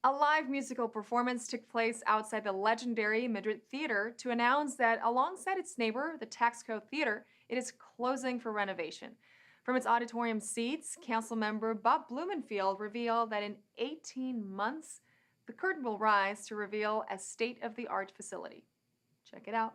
A live musical performance took place outside the legendary Madrid Theater to announce that, alongside its neighbor, the Taxco Theater, it is closing for renovation. From its auditorium seats, Councilmember Bob Blumenfield revealed that in 18 months, the curtain will rise to reveal a state-of-the-art facility. Check it out.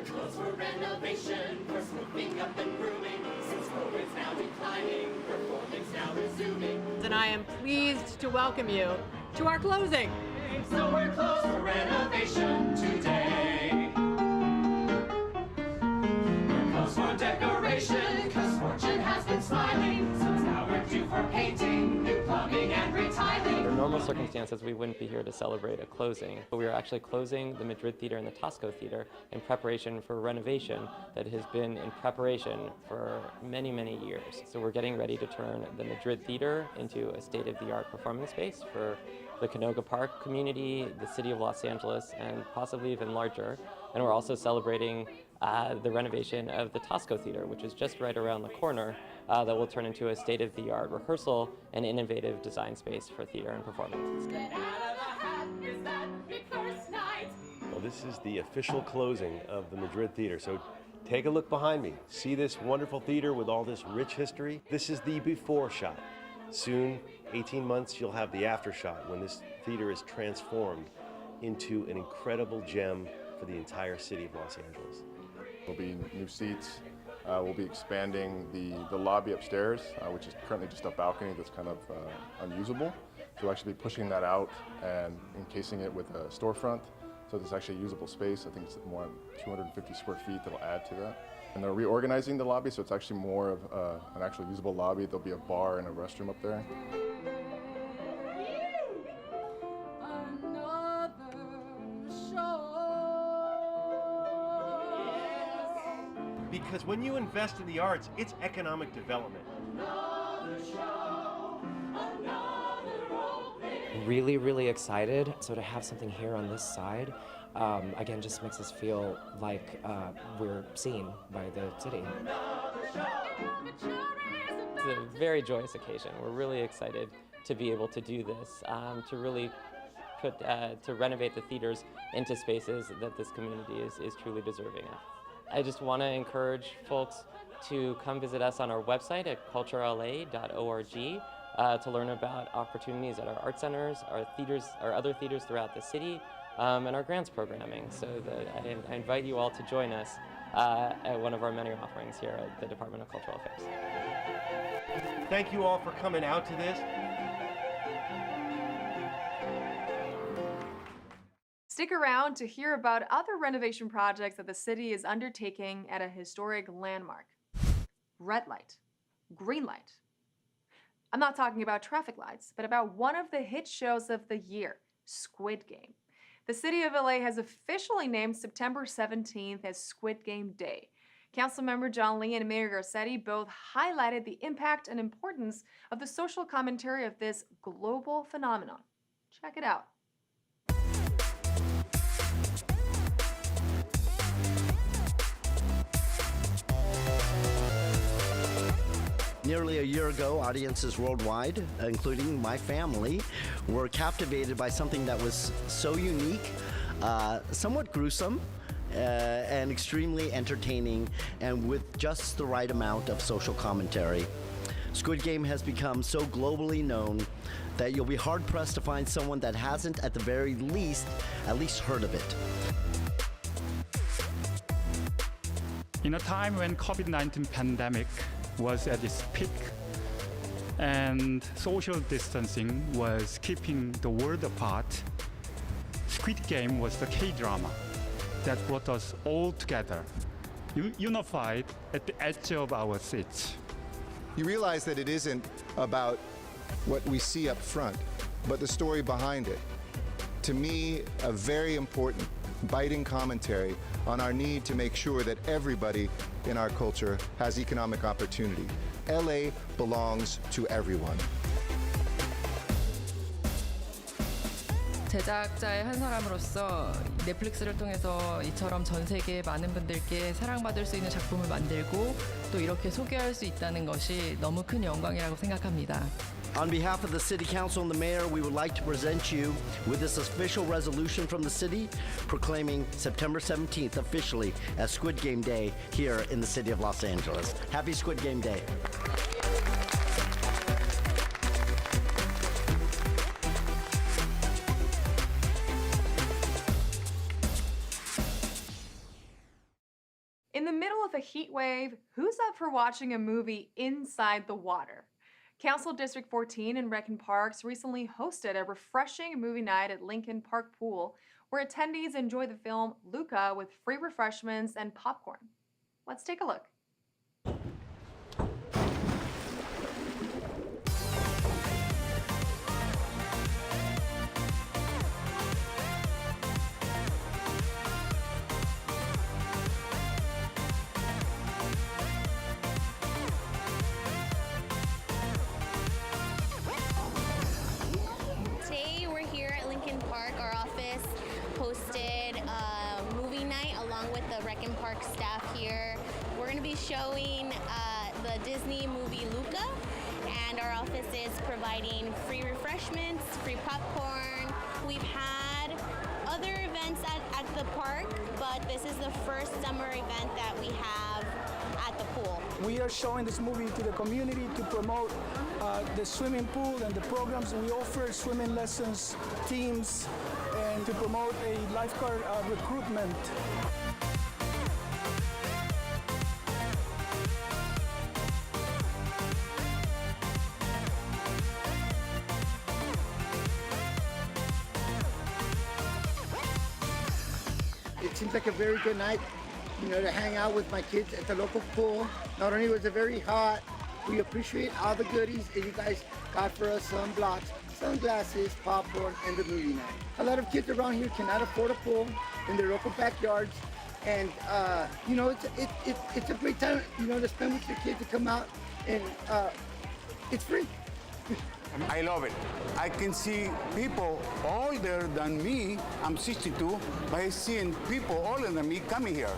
Close for renovation, we're smoothing up and grooming. Since COVID's now declining, performance now resuming. And I am pleased to welcome you to our closing. So we're closed for renovation today. We're closed for decoration, cause fortune has been smiling. So now we're due for painting, new plumbing and retiling. Under normal circumstances, we wouldn't be here to celebrate a closing, but we are actually closing the Madrid Theater and the Taxco Theater in preparation for a renovation that has been in preparation for many, many years. So we're getting ready to turn the Madrid Theater into a state-of-the-art performing space for the Canoga Park community, the city of Los Angeles, and possibly even larger. And we're also celebrating the renovation of the Taxco Theater, which is just right around the corner, that will turn into a state-of-the-art rehearsal and innovative design space for theater and performance. Well, this is the official closing of the Madrid Theater. So take a look behind me. See this wonderful theater with all this rich history? This is the before shot. Soon, 18 months, you'll have the after shot when this theater is transformed into an incredible gem for the entire city of Los Angeles. There'll be new seats. We'll be expanding the lobby upstairs, which is currently just a balcony that's kind of unusable. So we'll actually be pushing that out and encasing it with a storefront. So there's actually a usable space. I think it's more than 250 square feet that'll add to that. And they're reorganizing the lobby, so it's actually more of an actual usable lobby. There'll be a bar and a restroom up there. Because when you invest in the arts, it's economic development. Really, really excited. So to have something here on this side, again, just makes us feel like we're seen by the city. It's a very joyous occasion. We're really excited to be able to do this, to really to renovate the theaters into spaces that this community is truly deserving of. I just want to encourage folks to come visit us on our website at culturala.org to learn about opportunities at our art centers, our theaters, our other theaters throughout the city, and our grants programming. So that I invite you all to join us at one of our many offerings here at the Department of Cultural Affairs. Thank you all for coming out to this. Stick around to hear about other renovation projects that the city is undertaking at a historic landmark. Red light, green light. I'm not talking about traffic lights, but about one of the hit shows of the year, Squid Game. The city of LA has officially named September 17th as Squid Game Day. Councilmember John Lee and Mayor Garcetti both highlighted the impact and importance of the social commentary of this global phenomenon. Check it out. Nearly a year ago, audiences worldwide, including my family, were captivated by something that was so unique, somewhat gruesome, and extremely entertaining, and with just the right amount of social commentary. Squid Game has become so globally known that you'll be hard-pressed to find someone that hasn't, at the very least, at least heard of it. In a time when COVID-19 pandemic was at its peak and social distancing was keeping the world apart, Squid Game was the K-drama that brought us all together, unified at the edge of our seats. You realize that it isn't about what we see up front, but the story behind it. To me, a very important, biting commentary on our need to make sure that everybody in our culture has economic opportunity. LA belongs to everyone. 제작자의 한 사람으로서 넷플릭스를 통해서 이처럼 전 세계 많은 분들께 사랑받을 수 있는 작품을 만들고 또 이렇게 소개할 수 있다는 것이 너무 큰 영광이라고 생각합니다. On behalf of the City Council and the Mayor, we would like to present you with this official resolution from the city proclaiming September 17th officially as Squid Game Day here in the city of Los Angeles. Happy Squid Game Day. In the middle of a heat wave, who's up for watching a movie inside the water? Council District 14 in Recon Parks recently hosted a refreshing movie night at Lincoln Park Pool, where attendees enjoy the film Luca with free refreshments and popcorn. Let's take a look. Today we're here at Lincoln Park. Our office hosted a movie night along with the Recon Park staff here. We're going to be showing the Disney movie Luca, and our office is providing free refreshments, free popcorn. We've had other events at the park, but this is the first summer event that we have at the pool. We are showing this movie to the community to promote the swimming pool and the programs. We offer swimming lessons, teams, and to promote a lifeguard recruitment. It seems like a very good night, to hang out with my kids at the local pool. Not only was it very hot, we appreciate all the goodies that you guys got for us: sunblocks, sunglasses, popcorn, and the movie night. A lot of kids around here cannot afford a pool in their local backyards, and it's a great time, to spend with your kids, to come out, and it's free. I love it. I can see people older than me. I'm 62, but I see people older than me coming here.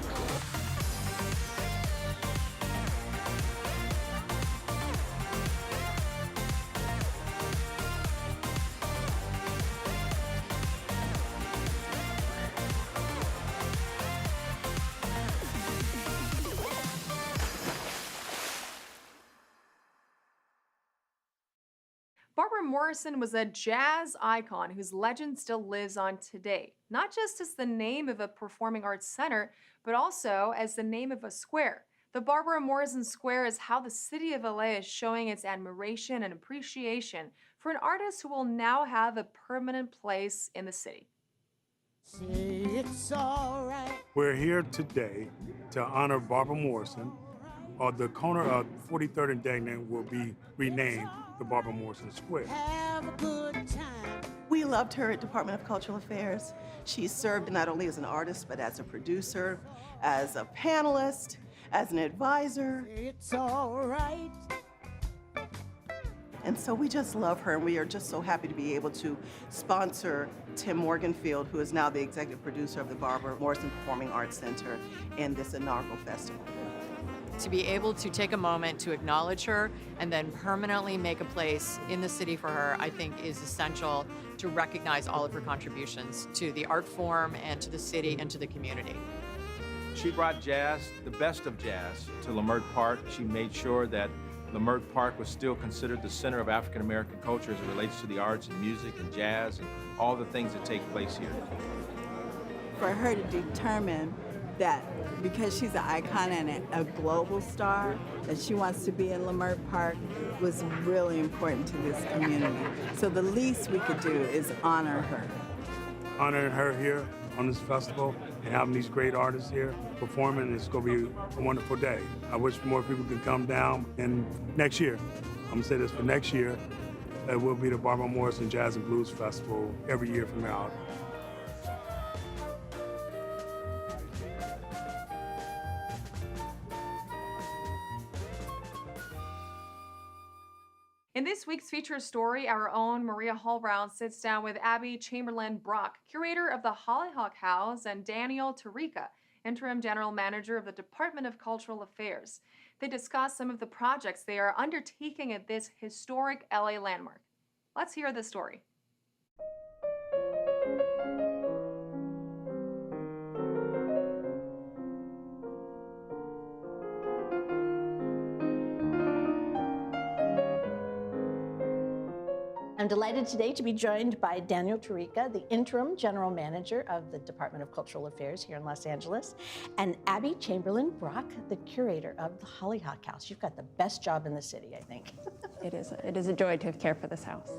Barbara Morrison was a jazz icon whose legend still lives on today, not just as the name of a performing arts center, but also as the name of a square. The Barbara Morrison Square is how the city of LA is showing its admiration and appreciation for an artist who will now have a permanent place in the city. It's all right. We're here today to honor Barbara Morrison. The corner of 43rd and Degnan will be renamed the Barbara Morrison Square. Have a good time. We loved her at Department of Cultural Affairs. She served not only as an artist, but as a producer, as a panelist, as an advisor. It's all right. And so we just love her, and we are just so happy to be able to sponsor Tim Morganfield, who is now the executive producer of the Barbara Morrison Performing Arts Center, in this inaugural festival. To be able to take a moment to acknowledge her and then permanently make a place in the city for her, I think is essential to recognize all of her contributions to the art form and to the city and to the community. She brought jazz, the best of jazz, to Leimert Park. She made sure that Leimert Park was still considered the center of African American culture as it relates to the arts and music and jazz and all the things that take place here. For her to determine that because she's an icon and a global star, that she wants to be in Leimert Park was really important to this community. So the least we could do is honor her. Honoring her here on this festival and having these great artists here performing, it's going to be a wonderful day. I wish more people could come down, and next year, I'm going to say this for next year, it will be the Barbara Morrison Jazz and Blues Festival every year from now. In this week's feature story, our own Maria Hallbrown sits down with Abby Chamberlain Brock, curator of the Hollyhock House, and Daniel Tarica, interim general manager of the Department of Cultural Affairs. They discuss some of the projects they are undertaking at this historic LA landmark. Let's hear the story. I'm delighted today to be joined by Daniel Tarica, the interim general manager of the Department of Cultural Affairs here in Los Angeles, and Abby Chamberlain Brock, the curator of the Hollyhock House. You've got the best job in the city, I think. It is a joy to care for this house.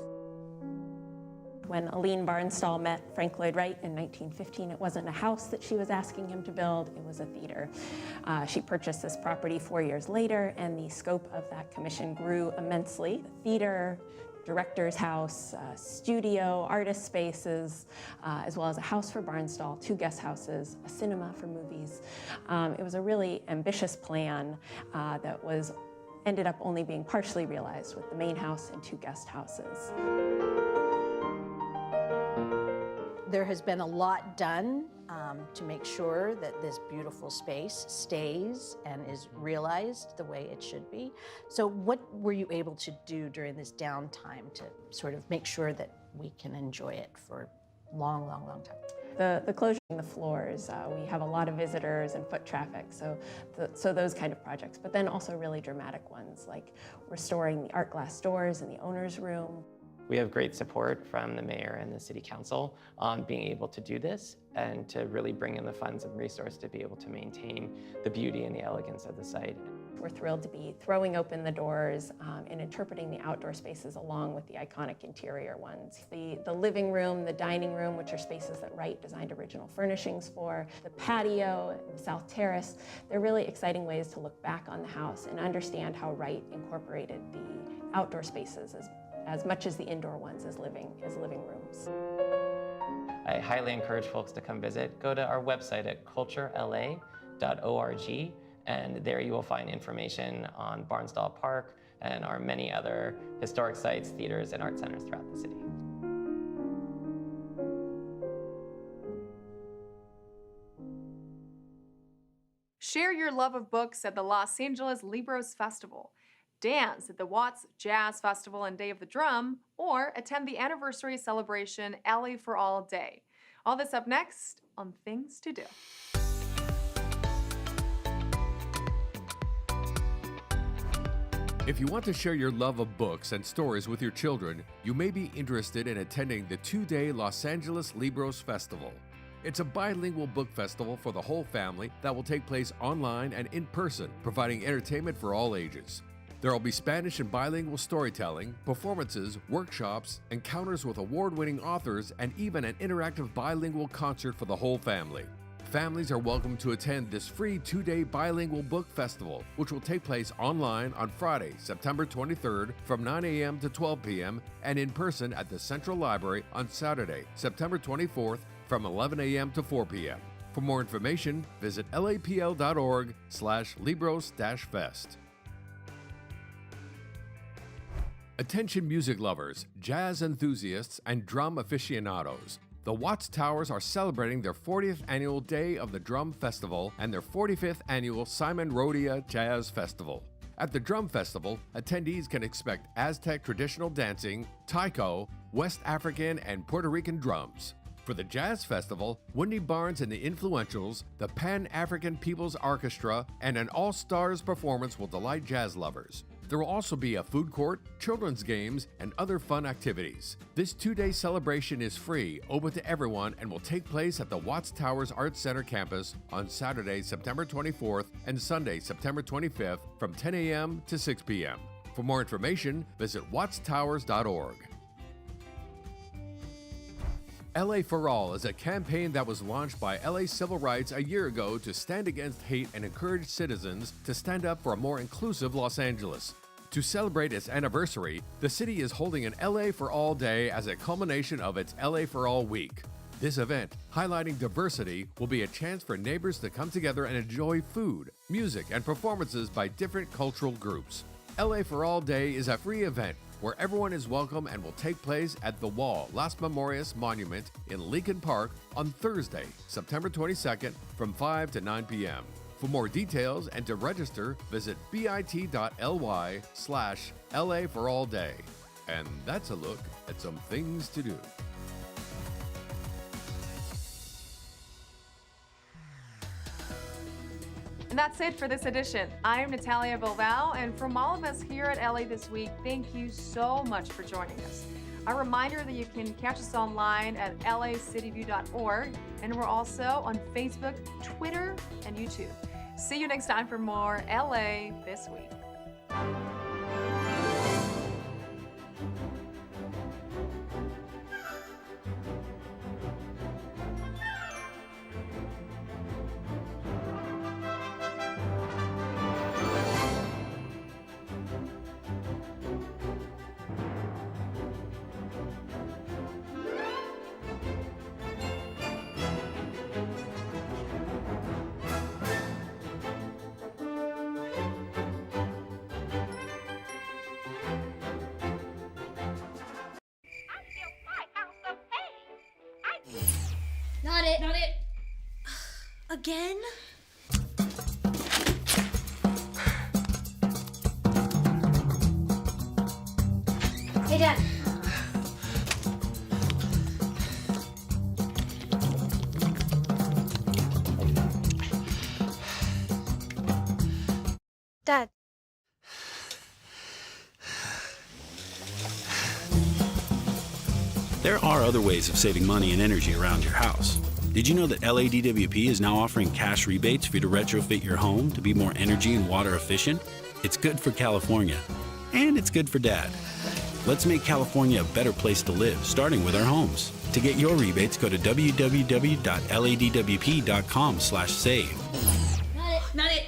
When Aline Barnstall met Frank Lloyd Wright in 1915, it wasn't a house that she was asking him to build, it was a theater. She purchased this property 4 years later, and the scope of that commission grew immensely. The theater, director's house, studio, artist spaces, as well as a house for Barnstall, 2 guest houses, a cinema for movies. It was a really ambitious plan that ended up only being partially realized with the main house and 2 guest houses. There has been a lot done to make sure that this beautiful space stays and is realized the way it should be. So what were you able to do during this downtime to sort of make sure that we can enjoy it for a long, long, long time? The closure of the floors, we have a lot of visitors and foot traffic, so those kind of projects, but then also really dramatic ones like restoring the art glass doors in the owner's room. We have great support from the mayor and the city council on being able to do this and to really bring in the funds and resources to be able to maintain the beauty and the elegance of the site. We're thrilled to be throwing open the doors and interpreting the outdoor spaces along with the iconic interior ones. The living room, the dining room, which are spaces that Wright designed original furnishings for, the patio, the south terrace, they're really exciting ways to look back on the house and understand how Wright incorporated the outdoor spaces as much as the indoor ones as living rooms. I highly encourage folks to come visit. Go to our website at culturela.org, and there you will find information on Barnstall Park and our many other historic sites, theaters, and art centers throughout the city. Share your love of books at the Los Angeles Libros Festival. Dance at the Watts Jazz Festival and Day of the Drum, or attend the anniversary celebration LA for All Day. All this up next on Things to Do. If you want to share your love of books and stories with your children, you may be interested in attending the 2-day Los Angeles Libros Festival. It's a bilingual book festival for the whole family that will take place online and in person, providing entertainment for all ages. There will be Spanish and bilingual storytelling, performances, workshops, encounters with award-winning authors, and even an interactive bilingual concert for the whole family. Families are welcome to attend this free 2-day bilingual book festival, which will take place online on Friday, September 23rd from 9 a.m. to 12 p.m. and in person at the Central Library on Saturday, September 24th from 11 a.m. to 4 p.m. For more information, visit lapl.org/Libros-Fest. Attention music lovers, jazz enthusiasts, and drum aficionados. The Watts Towers are celebrating their 40th annual Day of the Drum Festival and their 45th annual Simon Rodia Jazz Festival. At the Drum Festival, attendees can expect Aztec traditional dancing, taiko, West African and Puerto Rican drums. For the Jazz Festival, Wendy Barnes and the Influentials, the Pan-African People's Orchestra, and an all-stars performance will delight jazz lovers. There will also be a food court, children's games, and other fun activities. This 2-day celebration is free, open to everyone, and will take place at the Watts Towers Arts Center campus on Saturday, September 24th and Sunday, September 25th from 10 a.m. to 6 p.m. For more information, visit wattstowers.org. LA for All is a campaign that was launched by LA Civil Rights a year ago to stand against hate and encourage citizens to stand up for a more inclusive Los Angeles. To celebrate its anniversary, the city is holding an LA for All Day as a culmination of its LA for All Week. This event, highlighting diversity, will be a chance for neighbors to come together and enjoy food, music, and performances by different cultural groups. LA for All Day is a free event where everyone is welcome and will take place at the Wall Las Memorias Monument in Lincoln Park on Thursday, September 22nd from 5 to 9 p.m. For more details and to register, visit bit.ly/LA for all day. And that's a look at some things to do. And that's it for this edition. I'm Natalia Bilbao, and from all of us here at LA This Week, thank you so much for joining us. A reminder that you can catch us online at lacityview.org, and we're also on Facebook, Twitter, and YouTube. See you next time for more LA This Week. Not it, not it. Again? Hey, Dad. Dad. There are other ways of saving money and energy around your house. Did you know that LADWP is now offering cash rebates for you to retrofit your home to be more energy and water efficient? It's good for California, and it's good for Dad. Let's make California a better place to live, starting with our homes. To get your rebates, go to www.ladwp.com/save. Not it, not it.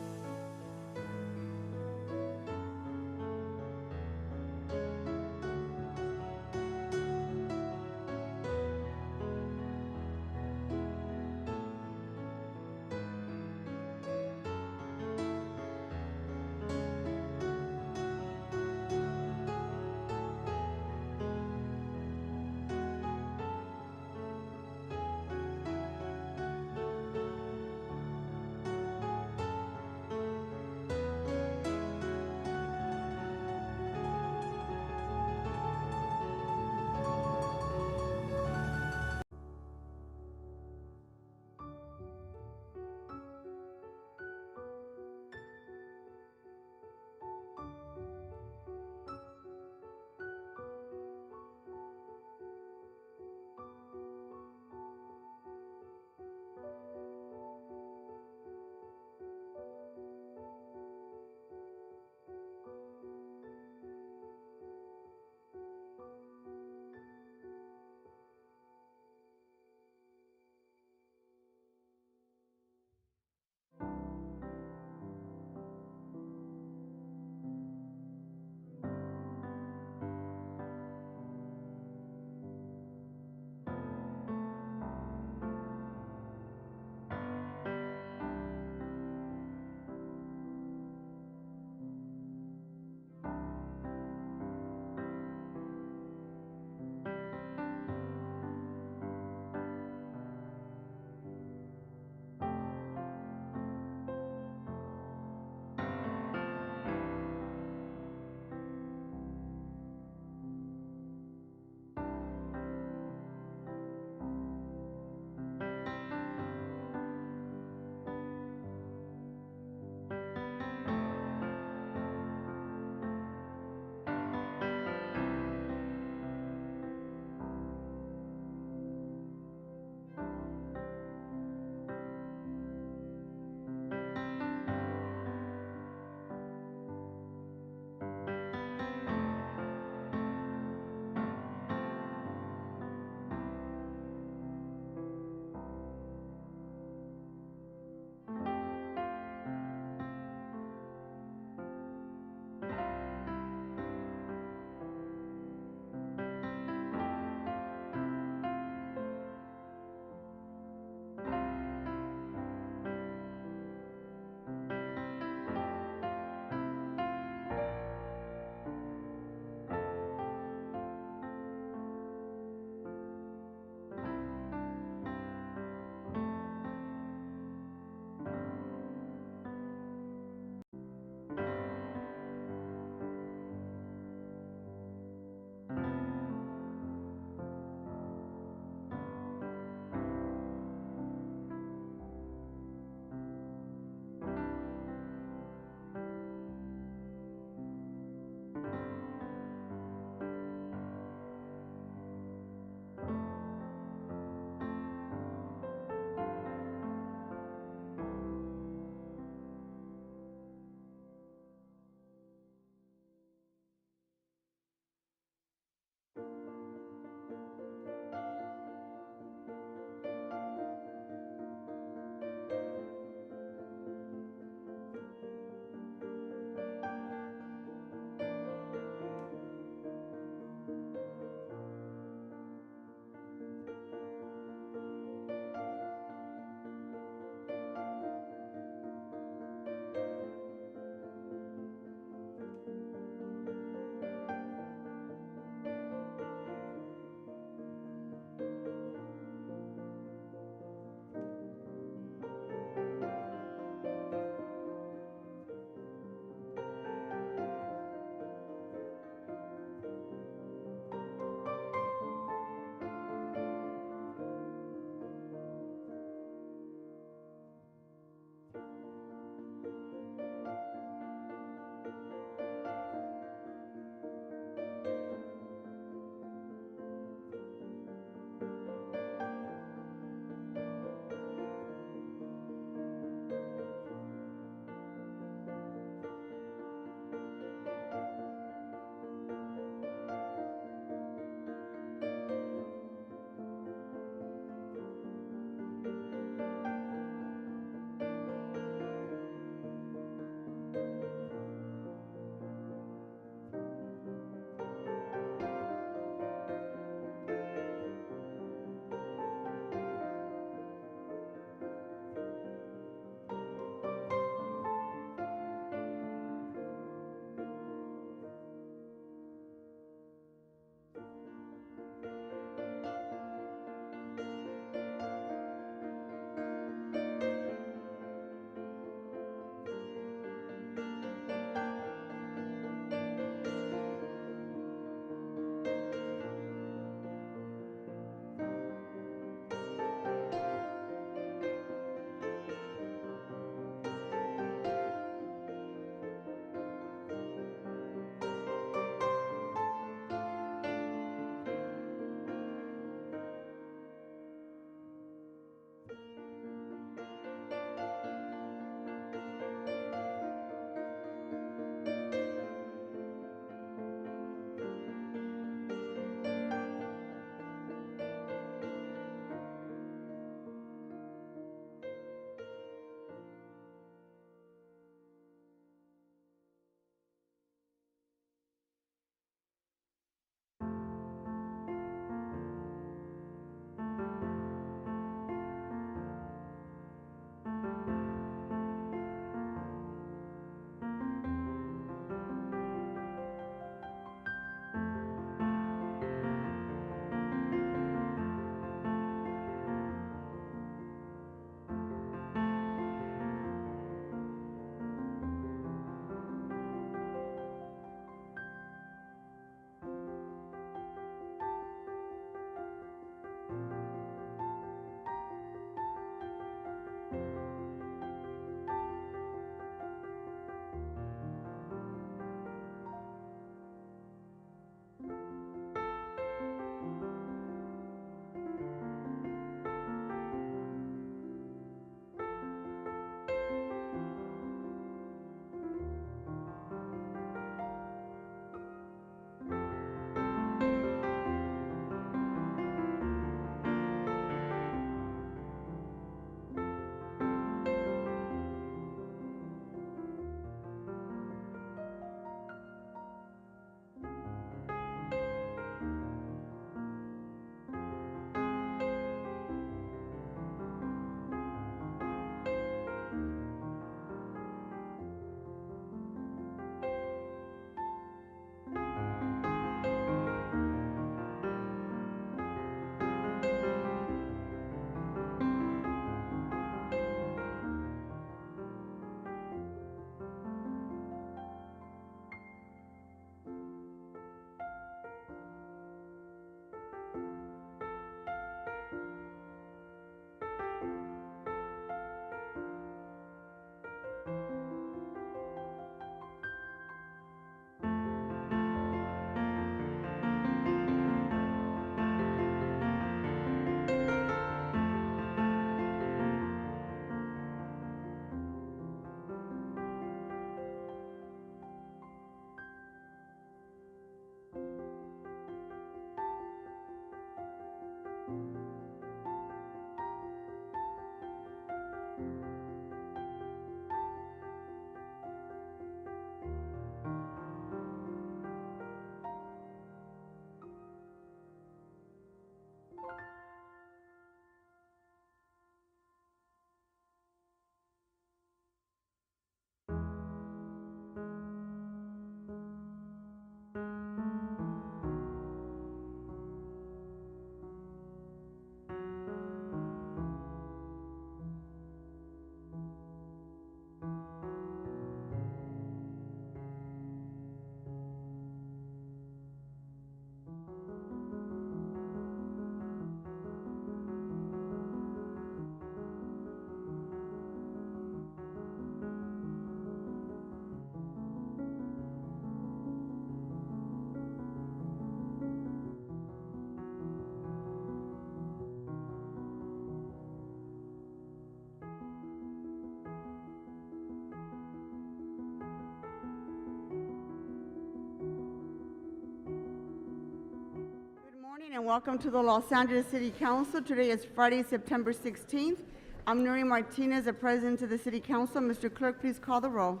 And welcome to the Los Angeles City Council. Today is Friday, September 16th. I'm Nuri Martinez, the President of the City Council. Mr. Clerk, please call the roll.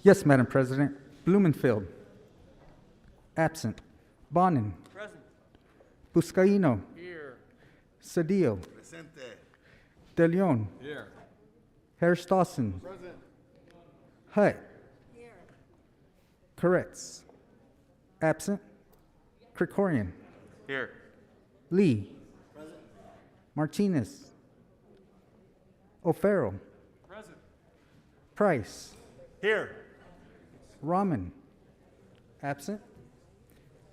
Yes, Madam President. Blumenfield. Absent. Bonin. Present. Buscaino. Here. Cedillo. Presente. De Leon. Here. Harris Dawson. Present. Hutt. Here. Koretz. Absent. Krikorian. Here. Lee. Present. Martinez. O'Farrell. Present. Price. Here. Rahman. Absent.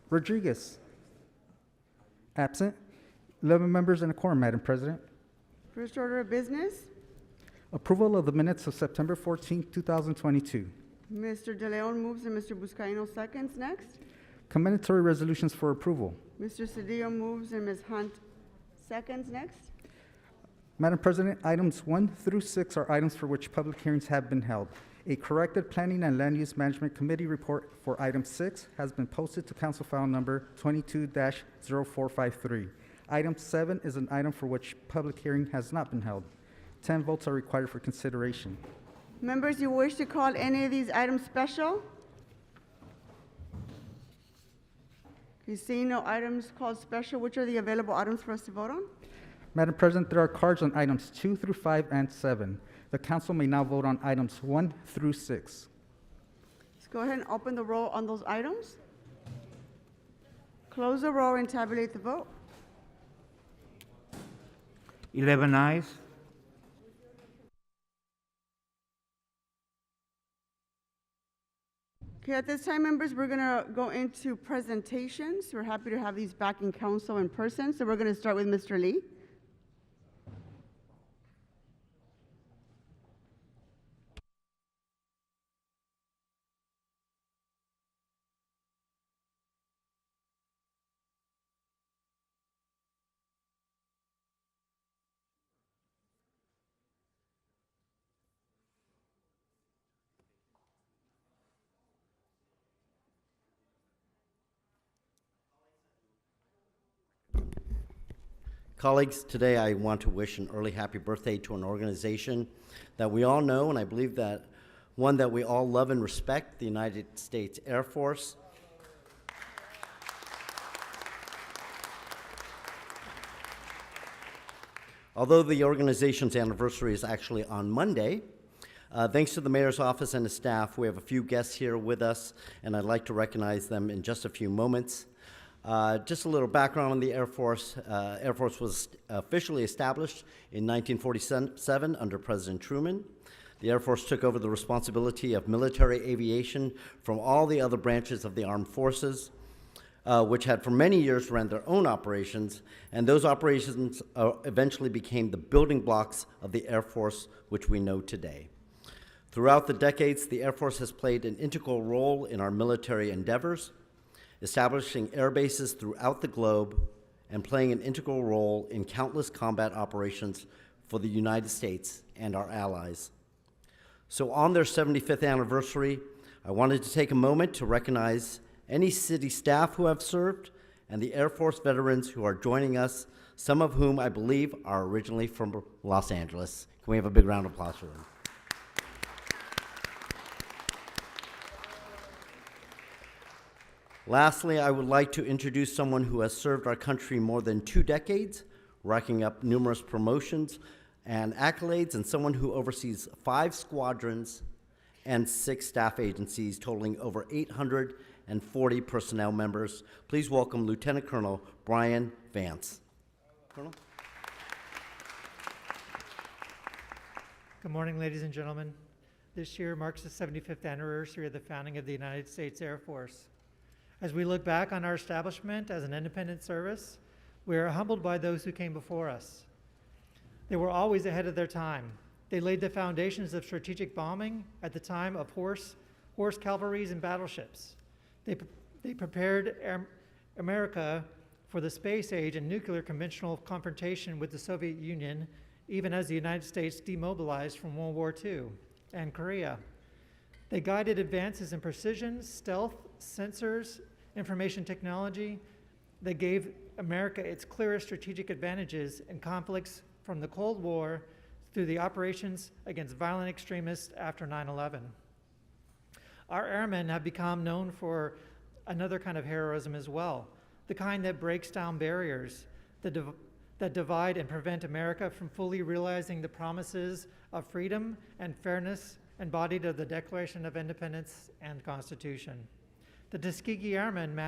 Rodriguez. Absent. 11 members and a quorum, Madam President. First order of business. Approval of the minutes of September 14, 2022. Mr. De Leon moves and Mr. Buscaino seconds. Next. Commendatory resolutions for approval. Mr. Cedillo moves and Ms. Hunt seconds. Next. Madam President, items 1 through 6 are items for which public hearings have been held. A corrected Planning and Land Use Management Committee report for item 6 has been posted to Council File Number 22-0453. Item 7 is an item for which public hearing has not been held. 10 votes are required for consideration. Members, you wish to call any of these items special? You see no items called special. Which are the available items for us to vote on? Madam President, there are cards on items 2 through 5 and 7. The council may now vote on items 1 through 6. Let's go ahead and open the roll on those items. Close the roll and tabulate the vote. 11 ayes. Okay, at this time, members, we're going to go into presentations. We're happy to have these back in council in person. So we're going to start with Mr. Lee. Colleagues, today I want to wish an early happy birthday to an organization that we all know, and I believe that one that we all love and respect, the United States Air Force. Although the organization's anniversary is actually on Monday, thanks to the mayor's office and his staff, we have a few guests here with us, and I'd like to recognize them in just a few moments. Just a little background on the Air Force. Air Force was officially established in 1947 under President Truman. The Air Force took over the responsibility of military aviation from all the other branches of the armed forces, which had for many years ran their own operations, and those operations eventually became the building blocks of the Air Force, which we know today. Throughout the decades, the Air Force has played an integral role in our military endeavors, establishing air bases throughout the globe and playing an integral role in countless combat operations for the United States and our allies. So on their 75th anniversary, I wanted to take a moment to recognize any city staff who have served and the Air Force veterans who are joining us, some of whom I believe are originally from Los Angeles. Can we have a big round of applause for them? Lastly, I would like to introduce someone who has served our country more than 2 decades, racking up numerous promotions and accolades, and someone who oversees 5 squadrons and 6 staff agencies, totaling over 840 personnel members. Please welcome Lieutenant Colonel Brian Vance. Colonel? Good morning, ladies and gentlemen. This year marks the 75th anniversary of the founding of the United States Air Force. As we look back on our establishment as an independent service, we are humbled by those who came before us. They were always ahead of their time. They laid the foundations of strategic bombing at the time of horse cavalries and battleships. They prepared America for the space age and nuclear conventional confrontation with the Soviet Union, even as the United States demobilized from World War II and Korea. They guided advances in precision, stealth, sensors, information technology. They gave America its clearest strategic advantages in conflicts from the Cold War through the operations against violent extremists after 9/11. Our airmen have become known for another kind of heroism as well, the kind that breaks down barriers that divide and prevent America from fully realizing the promises of freedom and fairness embodied of the Declaration of Independence and Constitution. The Tuskegee Airmen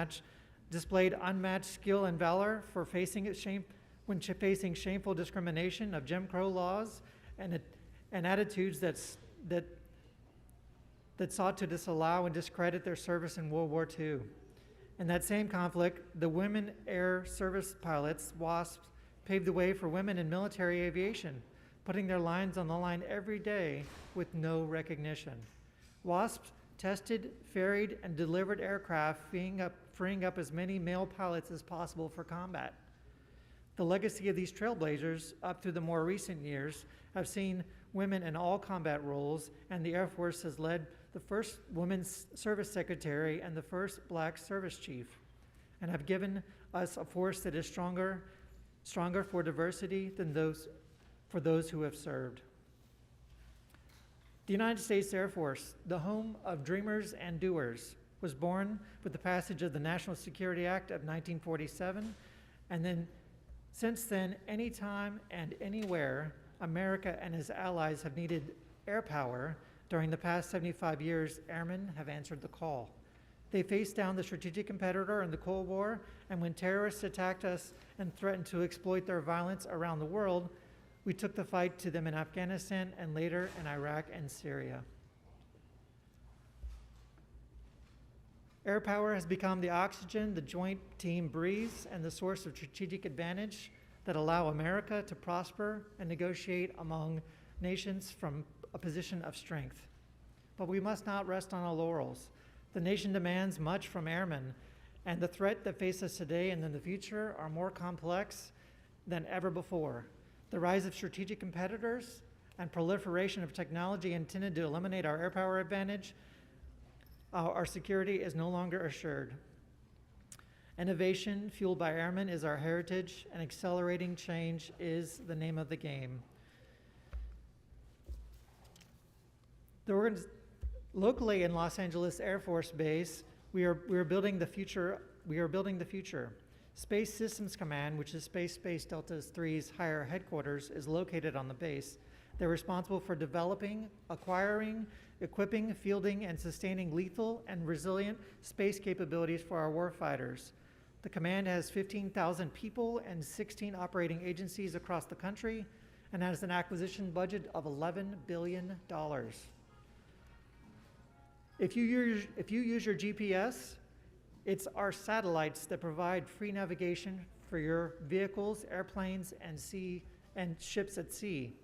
displayed unmatched skill and valor for facing shameful discrimination of Jim Crow laws and attitudes that sought to disallow and discredit their service in World War II. In that same conflict, the Women Air Service Pilots, WASPs, paved the way for women in military aviation, putting their lives on the line every day with no recognition. WASPs tested, ferried, and delivered aircraft, freeing up as many male pilots as possible for combat. The legacy of these trailblazers up through the more recent years have seen women in all combat roles, and the Air Force has led the first women's service secretary and the first black service chief, and have given us a force that is stronger for diversity than for those who have served. The United States Air Force, the home of dreamers and doers, was born with the passage of the National Security Act of 1947, and then since then, anytime and anywhere, America and its allies have needed air power. During the past 75 years, airmen have answered the call. They faced down the strategic competitor in the Cold War, and when terrorists attacked us and threatened to exploit their violence around the world, we took the fight to them in Afghanistan and later in Iraq and Syria. Air power has become the oxygen the joint team breathes and the source of strategic advantage that allow America to prosper and negotiate among nations from a position of strength. But we must not rest on our laurels. The nation demands much from airmen, and the threat that faces us today and in the future are more complex than ever before. The rise of strategic competitors and proliferation of technology intended to eliminate our air power advantage, our security is no longer assured. Innovation fueled by airmen is our heritage, and accelerating change is the name of the game. Locally in Los Angeles Air Force Base, we are building the future. We are building the future. Space Systems Command, which is Space Delta 3's higher headquarters, is located on the base. They're responsible for developing, acquiring, equipping, fielding, and sustaining lethal and resilient space capabilities for our warfighters. The command has 15,000 people and 16 operating agencies across the country and has an acquisition budget of $11 billion. If you use your GPS, it's our satellites that provide free navigation for your vehicles, airplanes, and ships at sea.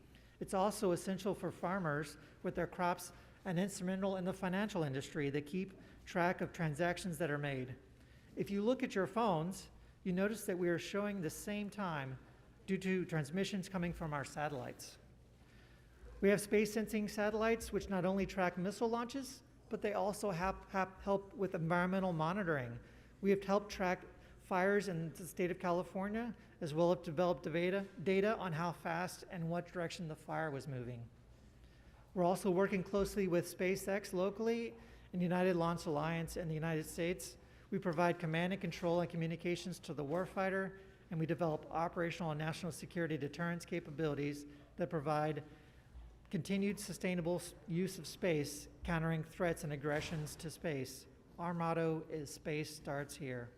It's also essential for farmers with their crops and instrumental in the financial industry that keep track of transactions that are made. If you look at your phones, you notice that we are showing the same time due to transmissions coming from our satellites. We have space sensing satellites which not only track missile launches, but they also help with environmental monitoring. We have helped track fires in the state of California, as well as developed data on how fast and what direction the fire was moving. We're also working closely with SpaceX locally and United Launch Alliance in the United States. We provide command and control and communications to the warfighter, and we develop operational and national security deterrence capabilities that provide continued sustainable use of space, countering threats and aggressions to space. Our motto is "Space starts here."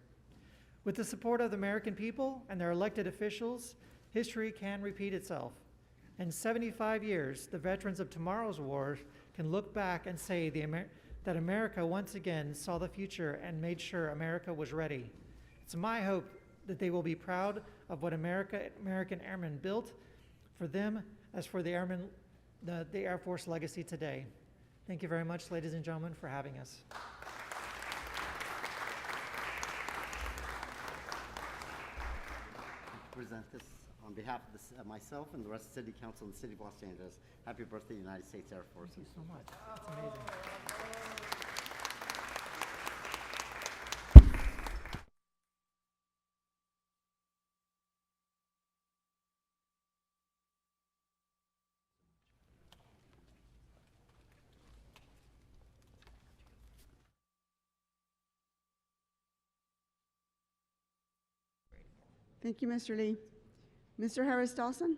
With the support of the American people and their elected officials, history can repeat itself. In 75 years, the veterans of tomorrow's wars can look back and say that America once again saw the future and made sure America was ready. It's my hope that they will be proud of what American airmen built for them as for the Air Force legacy today. Thank you very much, ladies and gentlemen, for having us. Present this on behalf of myself and the rest of the City Council and the City of Los Angeles. Happy birthday, United States Air Force. Thank you so much. That's amazing. Thank you, Mr. Lee. Mr. Harris Dawson?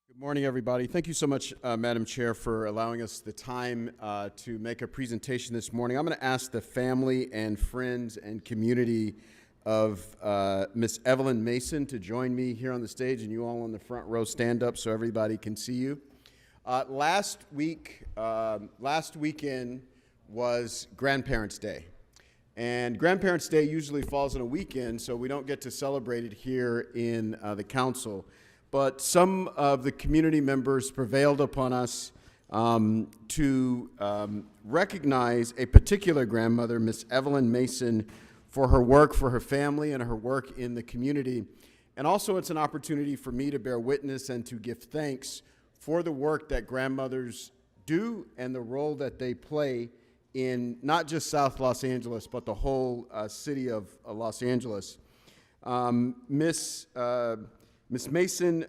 Good morning, everybody. Thank you so much, Madam Chair, for allowing us the time to make a presentation this morning. I'm going to ask the family and friends and community of Miss Evelyn Mason to join me here on the stage, and you all on the front row stand up so everybody can see you. Last weekend was Grandparents' Day. And Grandparents' Day usually falls on a weekend, so we don't get to celebrate it here in the council. But some of the community members prevailed upon us to recognize a particular grandmother, Miss Evelyn Mason, for her work for her family and her work in the community. And also it's an opportunity for me to bear witness and to give thanks for the work that grandmothers do and the role that they play in not just South Los Angeles, but the whole city of Los Angeles. Miss Mason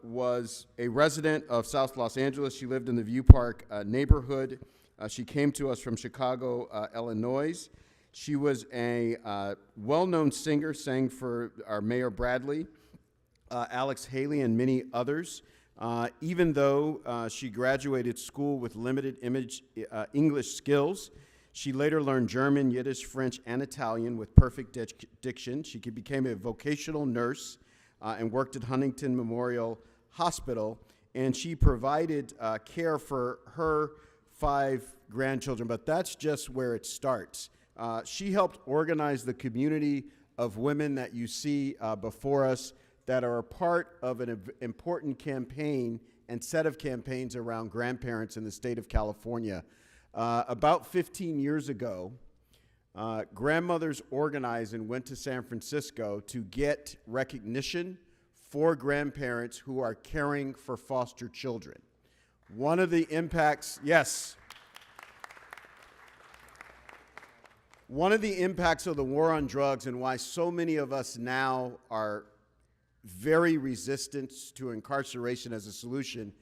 was a resident of South Los Angeles. She lived in the View Park neighborhood. She came to us from Chicago, Illinois. She was a well-known singer, sang for our Mayor Bradley, Alex Haley, and many others. Even though she graduated school with limited English skills, she later learned German, Yiddish, French, and Italian with perfect diction. She became a vocational nurse and worked at Huntington Memorial Hospital, and she provided care for her 5 grandchildren, but that's just where it starts. She helped organize the community of women that you see before us that are a part of an important campaign and set of campaigns around grandparents in the state of California. About 15 years ago, grandmothers organized and went to San Francisco to get recognition for grandparents who are caring for foster children. One of the impacts, yes. One of the impacts of the war on drugs and why so many of us now are very resistant to incarceration as a solution,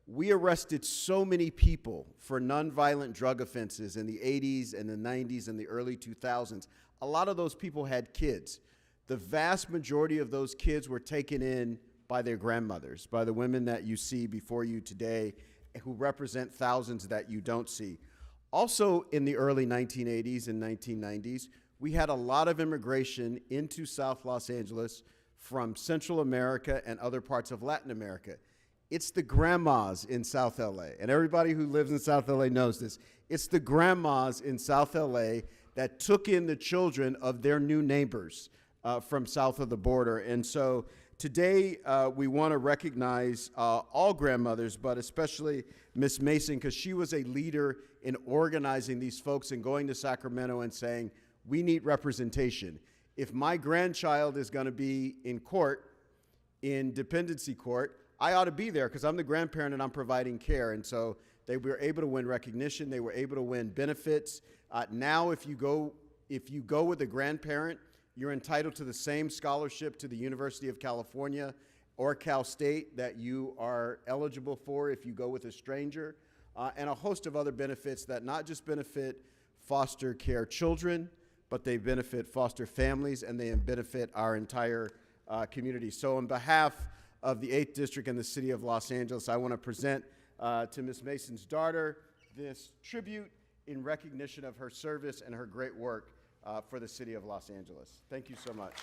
we arrested so many people for nonviolent drug offenses in the 80s and the 90s and the early 2000s. A lot of those people had kids. The vast majority of those kids were taken in by their grandmothers, by the women that you see before you today, who represent thousands that you don't see. Also in the early 1980s and 1990s, we had a lot of immigration into South Los Angeles from Central America and other parts of Latin America. It's the grandmas in South LA, and everybody who lives in South LA knows this. It's the grandmas in South LA that took in the children of their new neighbors from south of the border. And so today we want to recognize all grandmothers, but especially Miss Mason, because she was a leader in organizing these folks and going to Sacramento and saying, we need representation. If my grandchild is going to be in court, in dependency court, I ought to be there because I'm the grandparent and I'm providing care. And so they were able to win recognition. They were able to win benefits. Now, if you go with a grandparent, you're entitled to the same scholarship to the University of California or Cal State that you are eligible for if you go with a stranger, and a host of other benefits that not just benefit foster care children, but they benefit foster families and they benefit our entire community. So on behalf of the 8th District and the City of Los Angeles, I want to present to Ms. Mason's daughter this tribute in recognition of her service and her great work for the City of Los Angeles. Thank you so much.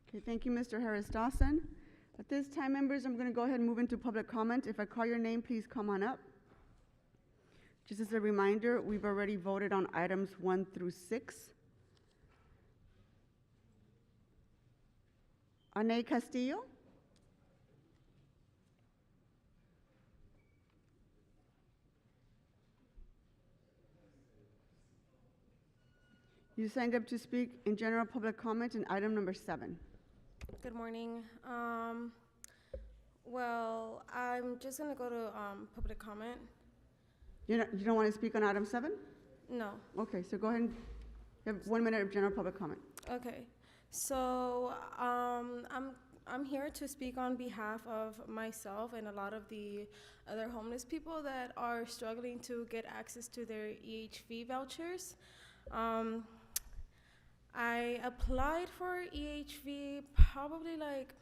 Okay, thank you, Mr. Harris Dawson. At this time, members, I'm going to go ahead and move into public comment. If I call your name, please come on up. Just as a reminder, we've already voted on items 1 through 6. Ane Castillo? You signed up to speak in general public comment in item number 7. Good morning. Well, I'm just gonna go to public comment. You don't want to speak on item 7? No. Okay, so go ahead and you have 1 minute of general public comment. Okay. So I'm here to speak on behalf of myself and a lot of the other homeless people that are struggling to get access to their EHV vouchers. I applied for EHV probably like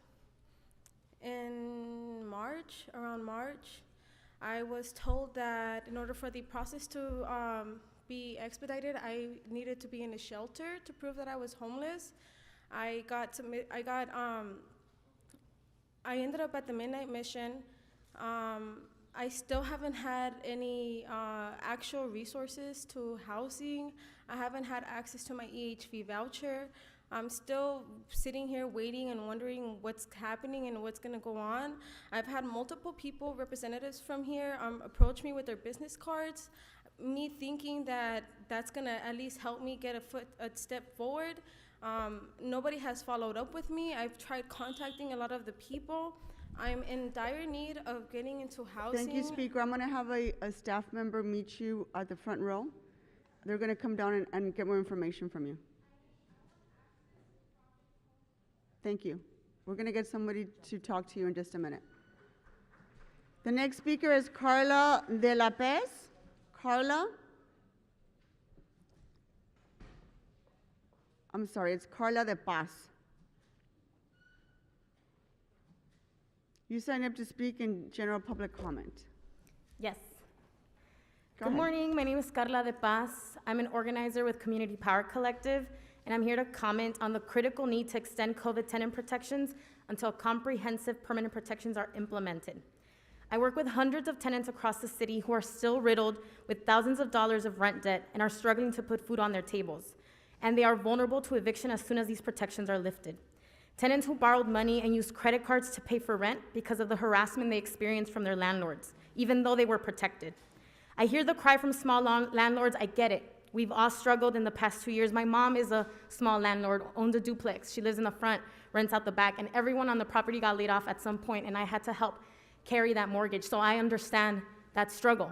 in March, around March. I was told that in order for the process to be expedited, I needed to be in a shelter to prove that I was homeless. I ended up at the Midnight Mission. I still haven't had any actual resources to housing. I haven't had access to my EHV voucher. I'm still sitting here waiting and wondering what's happening and what's gonna go on. I've had multiple people, representatives from here, approach me with their business cards, me thinking that that's gonna at least help me get a step forward. Nobody has followed up with me. I've tried contacting a lot of the people. I'm in dire need of getting into housing. Thank you, Speaker. I'm going to have a staff member meet you at the front row. They're going to come down and get more information from you. Thank you. We're going to get somebody to talk to you in just a minute. The next speaker is Carla de la Pez. Carla? I'm sorry, it's Carla de Paz. You signed up to speak in general public comment. Yes. Go Good ahead. morning. My name is Carla de Paz. I'm an organizer with Community Power Collective, and I'm here to comment on the critical need to extend COVID tenant protections until comprehensive permanent protections are implemented. I work with hundreds of tenants across the city who are still riddled with thousands of dollars of rent debt and are struggling to put food on their tables. And they are vulnerable to eviction as soon as these protections are lifted. Tenants who borrowed money and used credit cards to pay for rent because of the harassment they experienced from their landlords, even though they were protected. I hear the cry from small landlords. I get it. We've all struggled in the past 2 years. My mom is a small landlord, owns a duplex. She lives in the front, rents out the back, and everyone on the property got laid off at some point, and I had to help carry that mortgage, so I understand that struggle.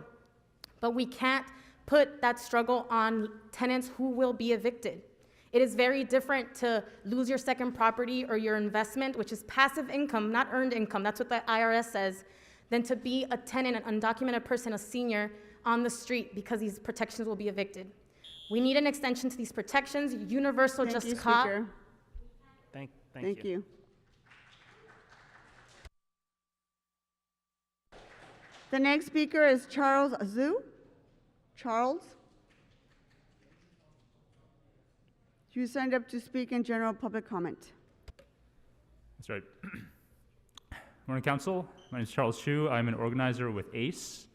But we can't put that struggle on tenants who will be evicted. It is very different to lose your second property or your investment, which is passive income, not earned income, that's what the IRS says, than to be a tenant, an undocumented person, a senior on the street because these protections will be evicted. We need an extension to these protections, universal Thank just you, cause. Speaker. Thank you. The next speaker is Charles Zhu. Charles? You signed up to speak in general public comment. That's right. Morning, Council. My name is Charles Hsu. I'm an organizer with ACE.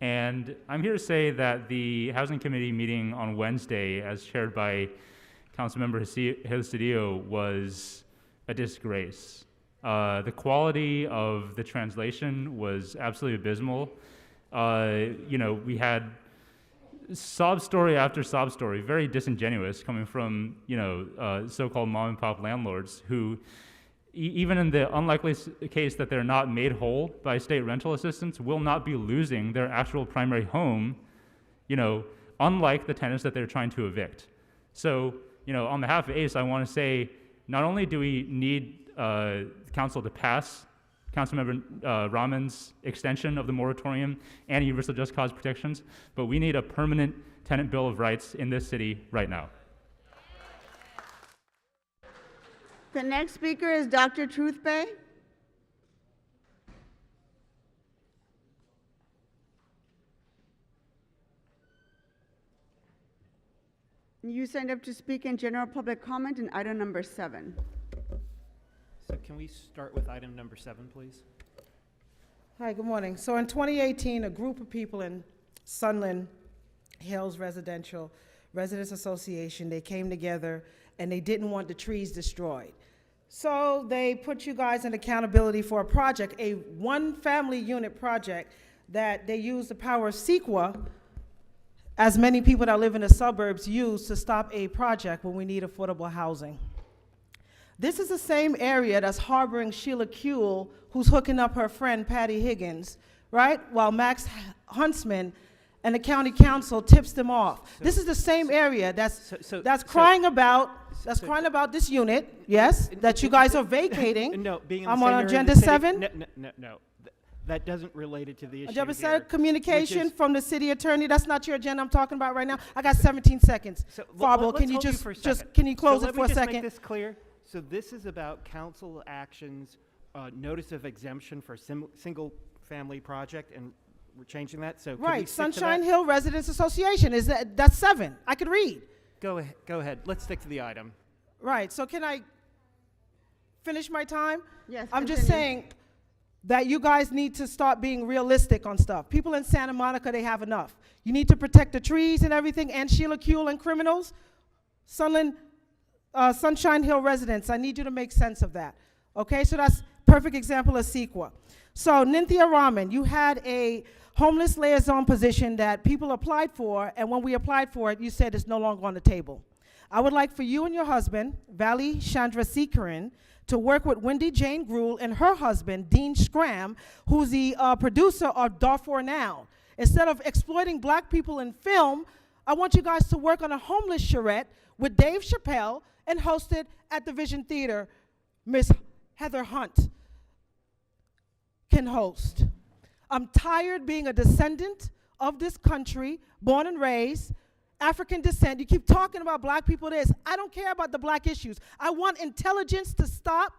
And I'm here to say that the Housing Committee meeting on Wednesday, as chaired by Councilmember Hilcedillo, was a disgrace. The quality of the translation was absolutely abysmal. We had sob story after sob story, very disingenuous, coming from so-called mom and pop landlords who, even in the unlikely case that they're not made whole by state rental assistance, will not be losing their actual primary home, unlike the tenants that they're trying to evict. So, on behalf of ACE, I want to say, not only do we need Council to pass Councilmember Rahman's extension of the moratorium and universal just cause protections, but we need a permanent tenant bill of rights in this city right now. The next speaker is Dr. Truthbay. You signed up to speak in general public comment in item number 7. So can we start with item number 7, please? Hi, good morning. So in 2018, a group of people in Sunland Hills Residents Association, they came together and they didn't want the trees destroyed. So they put you guys in accountability for a project, a one family unit project that they used the power of CEQA as many people that live in the suburbs use to stop a project when we need affordable housing. This is the same area that's harboring Sheila Kuehl, who's hooking up her friend Patty Higgins, right? While Max Huntsman and the county council tips them off. This is the same area that's crying about this unit, yes, that you guys are vacating. No, being in the I'm same on area in the agenda city- 7. No. That doesn't relate it to the issue Agenda here, 7, communication which is- from the city attorney. That's not your agenda I'm talking about right now. I got 17 seconds. Farbo, let's can you hold just for a second. can you close So it for a Let me just second? make this clear. So this is about council actions, notice of exemption for single-family project, and we're changing that. So could we Right, stick to Sunshine that? Hill Residents Association. That's 7. I could read. Go ahead. Let's stick to the item. Right. So can I finish my time? Yes, I'm just continue. saying that you guys need to start being realistic on stuff. People in Santa Monica, they have enough. You need to protect the trees and everything, and Sheila Kuehl and criminals. Sunshine Hill residents, I need you to make sense of that. Okay, so that's perfect example of CEQA. So Nynthia Rahman, you had a homeless liaison position that people applied for, and when we applied for it, you said it's no longer on the table. I would like for you and your husband, Valley Chandrasekaran, to work with Wendy Jane Gruhl and her husband, Dean Scram, who's the producer of Darfur Now. Instead of exploiting black people in film, I want you guys to work on a homeless charrette with Dave Chappelle and host it at the Vision Theater. Miss Heather Hunt can host. I'm tired being a descendant of this country, born and raised, African descent. You keep talking about black people this. I don't care about the black issues. I want intelligence to stop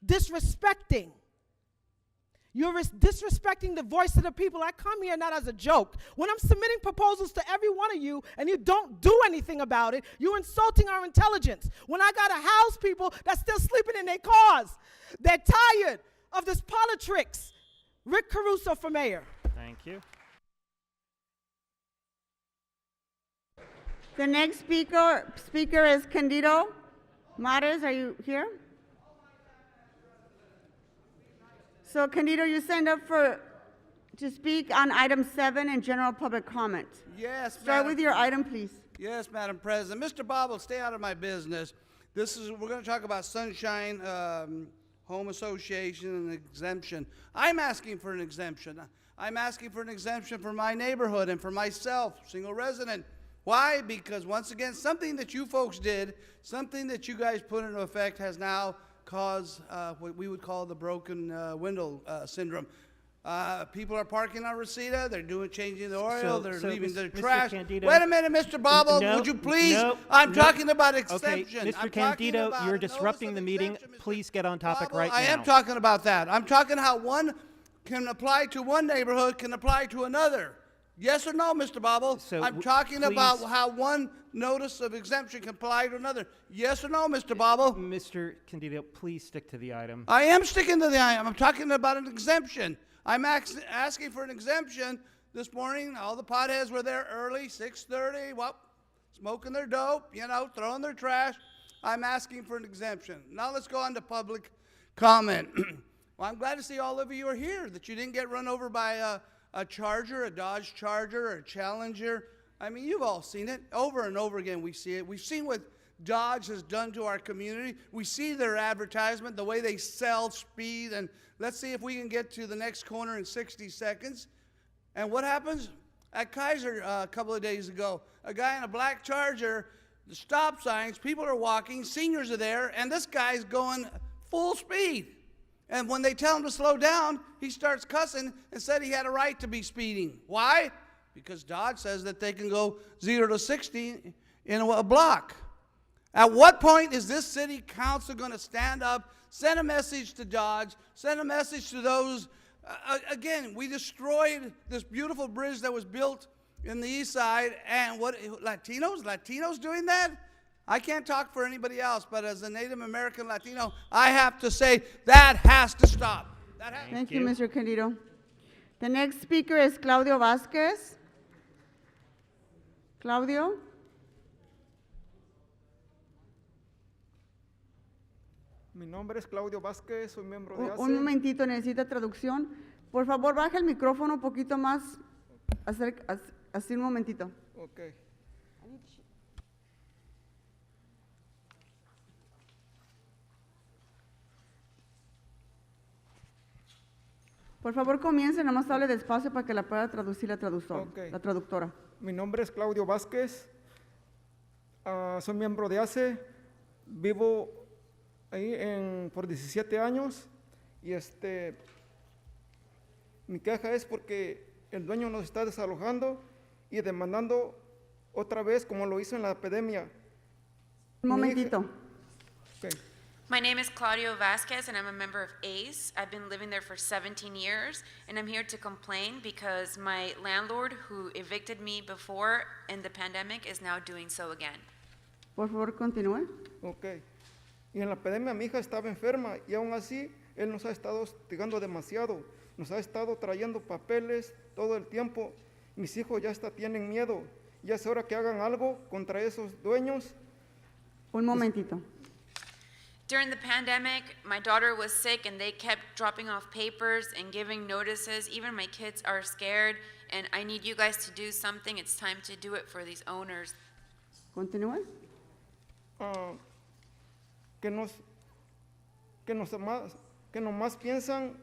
disrespecting. You're disrespecting the voice of the people. I come here not as a joke. When I'm submitting proposals to every one of you and you don't do anything about it, you're insulting our intelligence. When I gotta house people that's still sleeping in their cars, they're tired of this politics. Rick Caruso for mayor. Thank you. The next speaker is Candido Mares. Are you here? So Candido, you signed up to speak on item 7 in general public comment. Yes, Start with your item, please. Yes, Madam President. Mr. Bobble, stay out of my business. We're going to talk about Sunshine Home Association and exemption. I'm asking for an exemption. I'm asking for an exemption for my neighborhood and for myself, single resident. Why? Because once again, something that you folks did, something that you guys put into effect has now caused what we would call the broken window syndrome. People are parking on Reseda, they're changing the oil, they're leaving their trash. Candido, Wait a minute, Mr. Bobble, would you please? I'm talking about exemption. Okay, Mr. I'm Candido, talking you're about disrupting the meeting. Please get on topic right now. I am talking about that. I'm talking how one can apply to one neighborhood, can apply to another. Yes or no, Mr. Bobble? I'm talking about how one notice of exemption can apply to another. Yes or no, Mr. Bobble? Mr. Candido, please stick to the item. I am sticking to the item. I'm talking about an exemption. I'm asking for an exemption this morning. All the potheads were there early, 6:30, smoking their dope, throwing their trash. I'm asking for an exemption. Now let's go on to public comment. Well, I'm glad to see all of you are here, that you didn't get run over by a Charger, a Dodge Charger, or a Challenger. I mean, you've all seen it. Over and over again we see it. We've seen what Dodge has done to our community. We see their advertisement, the way they sell speed, and let's see if we can get to the next corner in 60 seconds. And what happens? At Kaiser a couple of days ago, a guy in a black Charger, the stop signs, people are walking, seniors are there, and this guy's going full speed. And when they tell him to slow down, he starts cussing and said he had a right to be speeding. Why? Because Dodge says that they can go 0 to 60 in a block. At what point is this city council going to stand up, send a message to Dodge, send a message to those? Again, we destroyed this beautiful bridge that was built in the east side, and what, Latinos doing that? I can't talk for anybody else, but as a Native American Latino, I have to say that has to stop. Thank you, Mr. Candido. The next speaker is Claudio Vasquez. Claudio? Mi nombre es Claudio Vázquez, soy miembro de ACE. Un momentito, necesita traducción. Por favor, baja el micrófono un poquito más Así un momentito. Ok. Por favor, comience, nomás hable despacio para que la pueda traducir Ok. la traductora. Mi nombre es Claudio Vázquez. Soy miembro de ACE. Vivo ahí por 17 años. Y mi queja es porque el dueño nos está desalojando y demandando otra vez como lo hizo en la epidemia. Un momentito. Ok. My name is Claudio Vasquez, and I'm a member of ACE. I've been living there for 17 years, and I'm here to complain because my landlord, who evicted me before in the pandemic, is now doing so again. Por favor, continúe. Ok. Y en la epidemia mi hija estaba enferma y aún así él nos ha estado hostigando demasiado. Nos ha estado trayendo papeles todo el tiempo. Mis hijos ya hasta tienen miedo. Ya es hora que hagan algo contra esos dueños. Un momentito. During the pandemic, my daughter was sick, and they kept dropping off papers and giving notices. Even my kids are scared, and I need you guys to do something. It's time to do it for these owners. Continúe. Que nomás piensan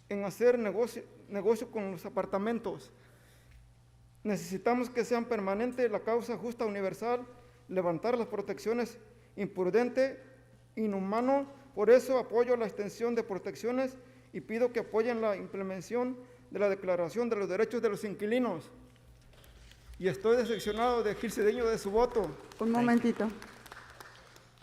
en hacer negocio con los apartamentos. Necesitamos que sean permanentes la causa justa universal, levantar las protecciones imprudente, inhumano. Por eso apoyo la extensión de protecciones y pido que apoyen la implementación de la Declaración de los Derechos de los Inquilinos. Y estoy decepcionado de Gil Cedeño de su voto. Un momentito.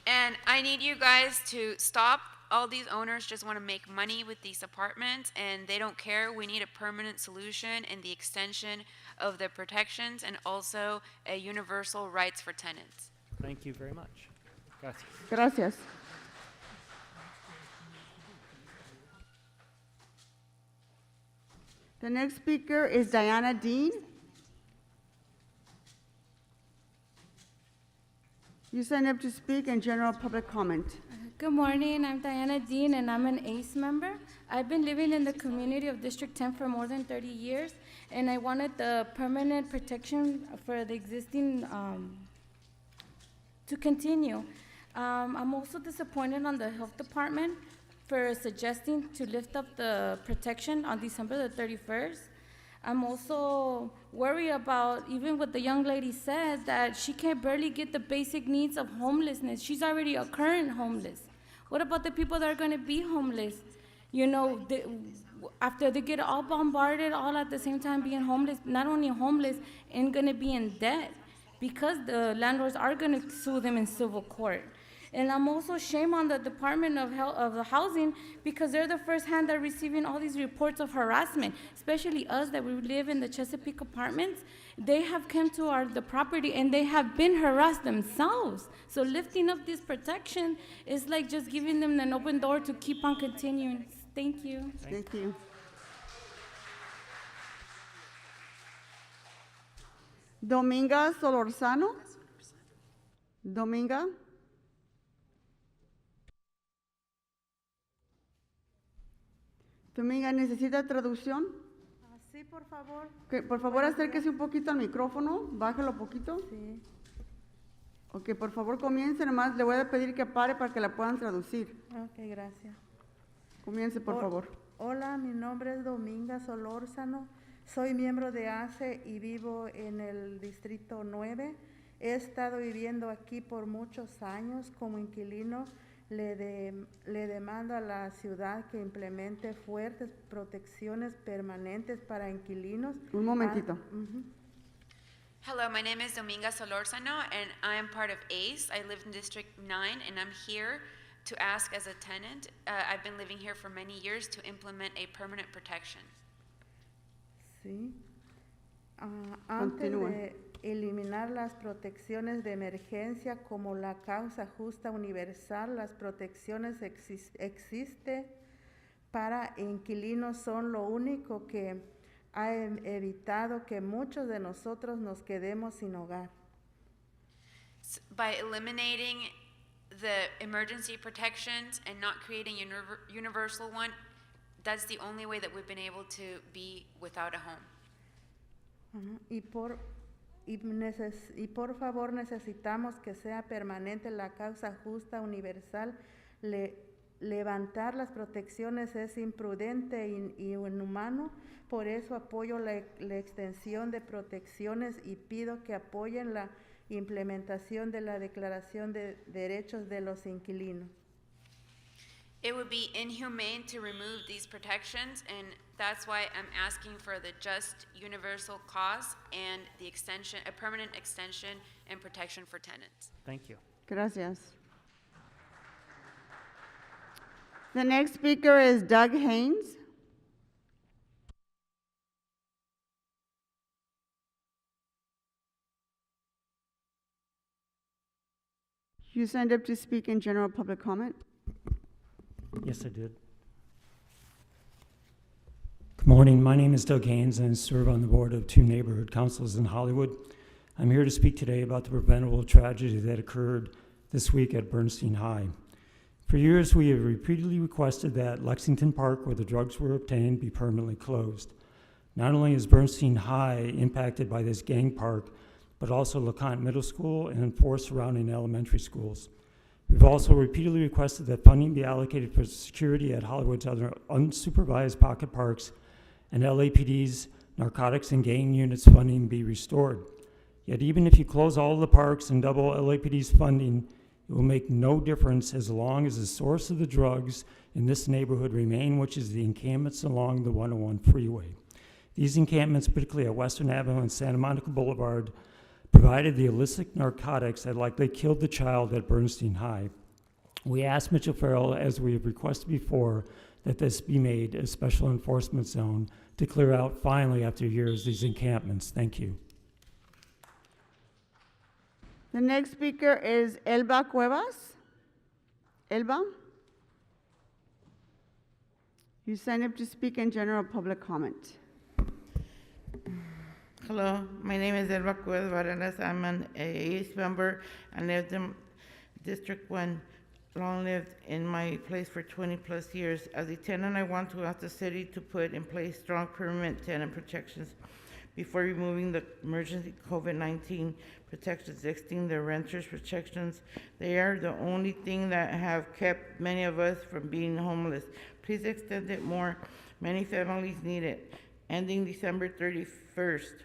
And I need you guys to stop. All these owners just want to make money with these apartments, and they don't care. We need a permanent solution and the extension of the protections and also a universal rights for tenants. Thank you very much. Gracias. Gracias. The next speaker is Diana Dean. You sign up to speak in general public comment. Good morning, I'm Diana Dean, and I'm an ACE member. I've been living in the community of District 10 for more than 30 years, and I wanted the permanent protection for the existing to continue. I'm also disappointed on the health department for suggesting to lift up the protection on December the 31st. I'm also worried about, even what the young lady said, that she can barely get the basic needs of homelessness. She's already a current homeless. What about the people that are going to be homeless? You know, after they get all bombarded all at the same time being homeless, not only homeless, and going to be in debt because the landlords are going to sue them in civil court. And I'm also shame on the Department of the Housing because they're the first hand that are receiving all these reports of harassment, especially us that we live in the Chesapeake apartments. They have come to the property and they have been harassed themselves. So lifting up this protection is like just giving them an open door to keep on continuing. Thank you. Thank you. Dominga Solorzano. Dominga. Dominga, ¿necesita traducción? Sí, por favor. Por favor, acérquese un poquito al micrófono, bájalo un poquito. Sí. Ok, por favor, comience, nomás le voy a pedir que pare para que la puedan traducir. Ok, gracias. Comience, por favor. Hola, mi nombre es Dominga Solórzano. Soy miembro de ACE y vivo en el Distrito 9. He estado viviendo aquí por muchos años como inquilino. Le demando a la ciudad que implemente fuertes protecciones permanentes para inquilinos. Un momentito. Hello, my name is Dominga Solorzano, and I am part of ACE. I live in District 9, and I'm here to ask as a tenant. I've been living here for many years to implement a permanent protection. Sí. Antes de eliminar las protecciones de emergencia como la causa justa universal, las protecciones existen para inquilinos son lo único que ha evitado que muchos de nosotros nos quedemos sin hogar. By eliminating the emergency protections and not creating a universal one, that's the only way that we've been able to be without a home. Ajá. Y por favor necesitamos que sea permanente la causa justa universal. Levantar las protecciones es imprudente y inhumano. Por eso apoyo la extensión de protecciones y pido que apoyen la implementación de la Declaración de Derechos de los Inquilinos. It would be inhumane to remove these protections, and that's why I'm asking for the just universal cause and the extension, a permanent extension and protection for tenants. Thank you. Gracias. The next speaker is Doug Haynes. You signed up to speak in general public comment. Yes, I did. Good morning. My name is Doug Haynes, and I serve on the board of 2 neighborhood councils in Hollywood. I'm here to speak today about the preventable tragedy that occurred this week at Bernstein High. For years, we have repeatedly requested that Lexington Park, where the drugs were obtained, be permanently closed. Not only is Bernstein High impacted by this gang park, but also LeConte Middle School and 4 surrounding elementary schools. We've also repeatedly requested that funding be allocated for security at Hollywood's other unsupervised pocket parks, and LAPD's narcotics and gang units funding be restored. Yet even if you close all the parks and double LAPD's funding, it will make no difference as long as the source of the drugs in this neighborhood remain, which is the encampments along the 101 freeway. These encampments, particularly at Western Avenue and Santa Monica Boulevard, provided the illicit narcotics that likely killed the child at Bernstein High. We asked Mitchell Farrell, as we have requested before, that this be made a special enforcement zone to clear out finally after years these encampments. Thank you. The next speaker is Elba Cuevas. Elba? You signed up to speak in general public comment. Hello, my name is Elba Cuevas Varelas. I'm an AAS member and lived in District 1, long lived in my place for 20 plus years. As a tenant, I want to ask the city to put in place strong permanent tenant protections before removing the emergency COVID-19 protections, extending the renters protections. They are the only thing that have kept many of us from being homeless. Please extend it more. Many families need it. Ending December 31st.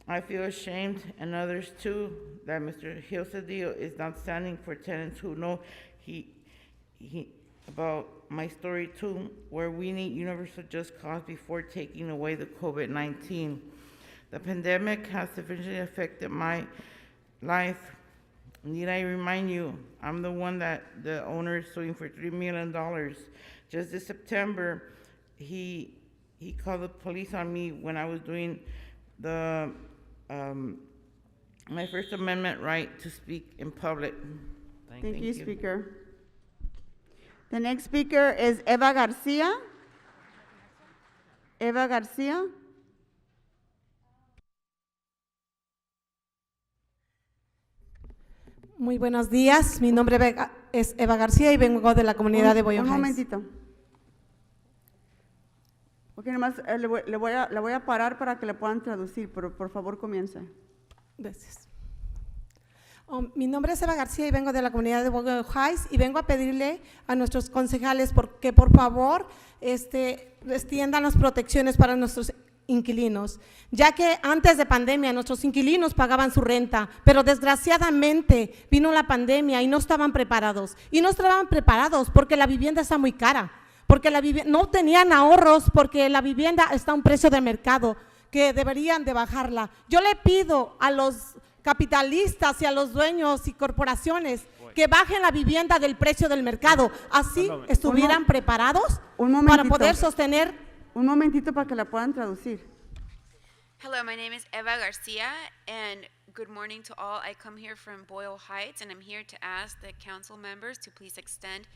I feel ashamed, and others too, that Mr. Gil Cedillo is not standing for tenants who know he about my story too, where we need universal just cause before taking away the COVID-19. The pandemic has sufficiently affected my life. Need I remind you, I'm the one that the owner is suing for $3 million. Just this September, he called the police on me when I was doing the my First Amendment right to speak in public. Thank you, Speaker. The next speaker is Eva Garcia. Eva Garcia. Muy buenos días, mi nombre es Eva García y vengo de la comunidad de Boyle Heights. Un momentito. Ok, nomás le voy a parar para que le puedan traducir, pero por favor comience. Gracias. Mi nombre es Eva García y vengo de la comunidad de Boyle Heights y vengo a pedirle a nuestros concejales que por favor extiendan las protecciones para nuestros inquilinos, ya que antes de pandemia nuestros inquilinos pagaban su renta, pero desgraciadamente vino la pandemia y no estaban preparados. Y no estaban preparados porque la vivienda está muy cara, porque no tenían ahorros, porque la vivienda está a un precio de mercado, que deberían de bajarla. Yo le pido a los capitalistas y a los dueños y corporaciones que bajen la vivienda del precio del mercado, así estuvieran preparados para poder sostener. Un momentito para que la puedan traducir. Hello, my name is Eva Garcia, and good morning to all. I come here from Boyle Heights, and I'm here to ask the council members to please extend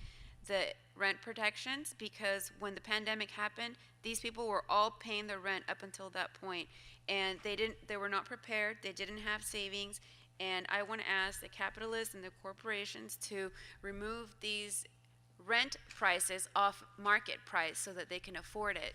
the rent protections, because when the pandemic happened, these people were all paying the rent up until that point, and they were not prepared, they didn't have savings, and I want to ask the capitalists and the corporations to remove these rent prices off market price so that they can afford it.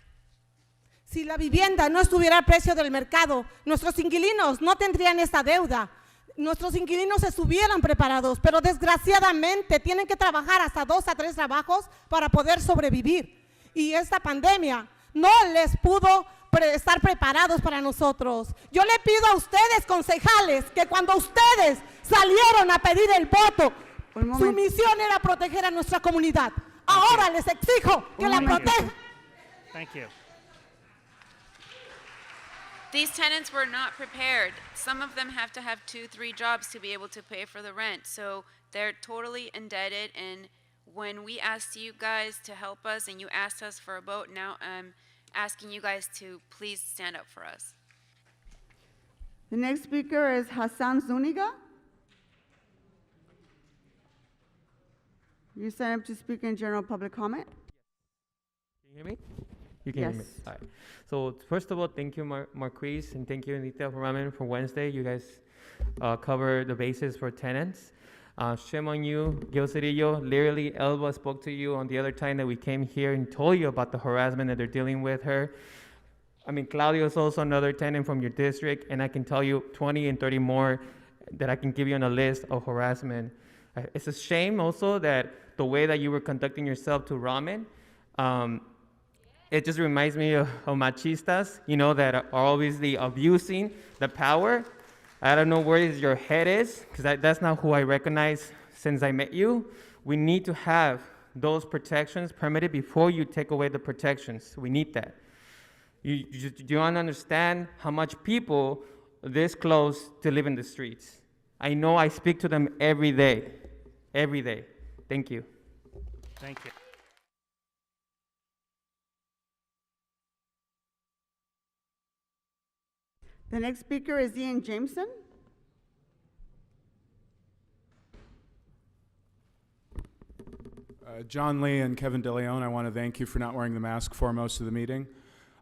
Si la vivienda no estuviera al precio del mercado, nuestros inquilinos no tendrían esta deuda. Nuestros inquilinos estuvieran preparados, pero desgraciadamente tienen que trabajar hasta 2 a 3 trabajos para poder sobrevivir. Y esta pandemia no les pudo estar preparados para nosotros. Yo le pido a ustedes, concejales, que cuando ustedes salieron a pedir el voto, su misión era proteger a nuestra comunidad. Ahora les exijo que la protejan. Thank you. These tenants were not prepared. Some of them have to have 2-3 jobs to be able to pay for the rent. So they're totally indebted. And when we asked you guys to help us and you asked us for a vote, now I'm asking you guys to please stand up for us. The next speaker is Hassan Zuniga. You signed up to speak in general public comment. Can you hear me? You can hear me. Yes. All right. So first of all, thank you, Marquise, and thank you, Anita, for running for Wednesday. You guys cover the basis for tenants. Shame on you, Gil Cedillo. Literally, Elba spoke to you on the other time that we came here and told you about the harassment that they're dealing with her. I mean, Claudio is also another tenant from your district, and I can tell you 20 and 30 more that I can give you on a list of harassment. It's a shame also that the way that you were conducting yourself to Ramen, it just reminds me of machistas, you know, that are obviously abusing the power. I don't know where your head is, because that's not who I recognize since I met you. We need to have those protections permitted before you take away the protections. We need that. You don't understand how much people this close to live in the streets. I know I speak to them every day. Every day. Thank you. Thank you. The next speaker is Ian Jameson. John Lee and Kevin DeLeon, I want to thank you for not wearing the mask for most of the meeting.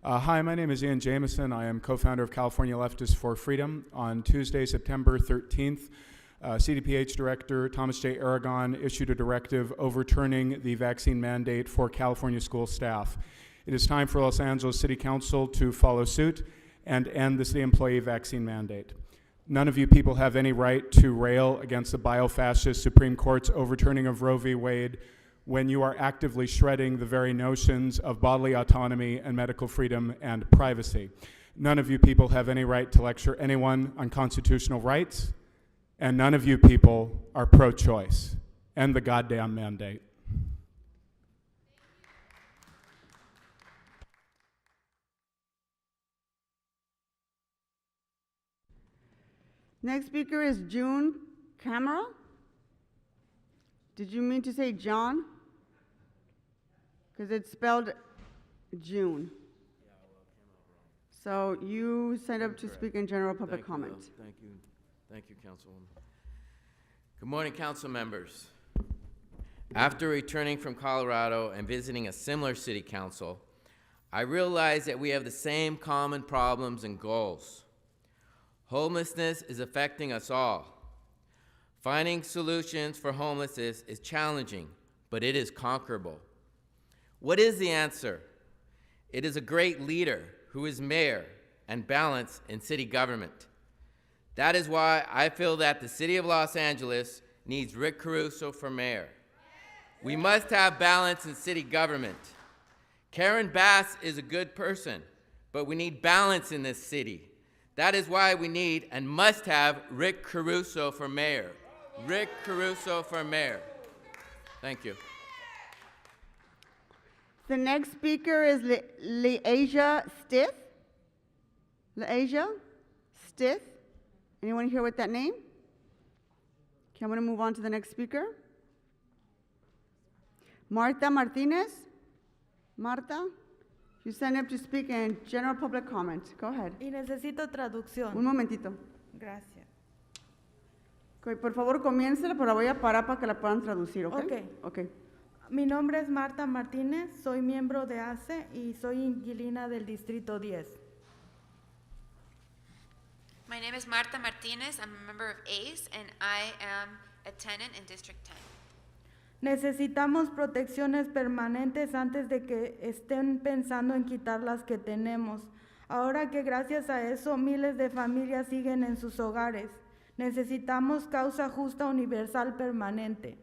Hi, my name is Ian Jameson. I am co-founder of California Leftists for Freedom. On Tuesday, September 13th, CDPH Director Thomas J. Aragon issued a directive overturning the vaccine mandate for California school staff. It is time for Los Angeles City Council to follow suit and end the city employee vaccine mandate. None of you people have any right to rail against the bio-fascist Supreme Court's overturning of Roe v. Wade when you are actively shredding the very notions of bodily autonomy and medical freedom and privacy. None of you people have any right to lecture anyone on constitutional rights, and none of you people are pro-choice. End the goddamn mandate. Next speaker is June Camera. Did you mean to say John? Because it's spelled June. So you signed up to speak in general public comment. Thank you, Councilwoman. Good morning, council members. After returning from Colorado and visiting a similar city council, I realized that we have the same common problems and goals. Homelessness is affecting us all. Finding solutions for homelessness is challenging, but it is conquerable. What is the answer? It is a great leader who is mayor and balance in city government. That is why I feel that the city of Los Angeles needs Rick Caruso for mayor. We must have balance in city government. Karen Bass is a good person, but we need balance in this city. That is why we need and must have Rick Caruso for mayor. Rick Caruso for mayor. Thank you. The next speaker is Leasia Stith. Leasia Stith. Anyone here with that name? Okay, I'm going to move on to the next speaker. Marta Martinez. Marta, you signed up to speak in general public comment. Go ahead. Y necesito traducción. Un momentito. Gracias. Okay, por favor, comiéncela, pero la voy a parar para que la puedan traducir, ¿ok? Ok. Mi nombre es Marta Martínez, soy miembro de ACE y soy inquilina del Distrito 10. My name is Marta Martinez. I'm a member of ACE, and I am a tenant in District 10. Necesitamos protecciones permanentes antes de que estén pensando en quitar las que tenemos. Ahora que gracias a eso miles de familias siguen en sus hogares. Necesitamos causa justa universal permanente.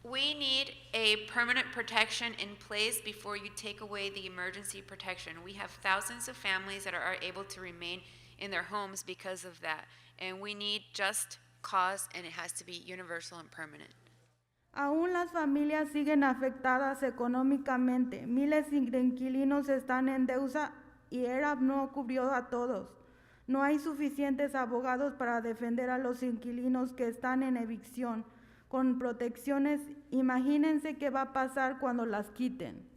We need a permanent protection in place before you take away the emergency protection. We have thousands of families that are able to remain in their homes because of that. And we need just cause, and it has to be universal and permanent. Aún las familias siguen afectadas económicamente. Miles de inquilinos están en deuda y ERAP no cubrió a todos. No hay suficientes abogados para defender a los inquilinos que están en evicción. Con protecciones, imagínense qué va a pasar cuando las quiten.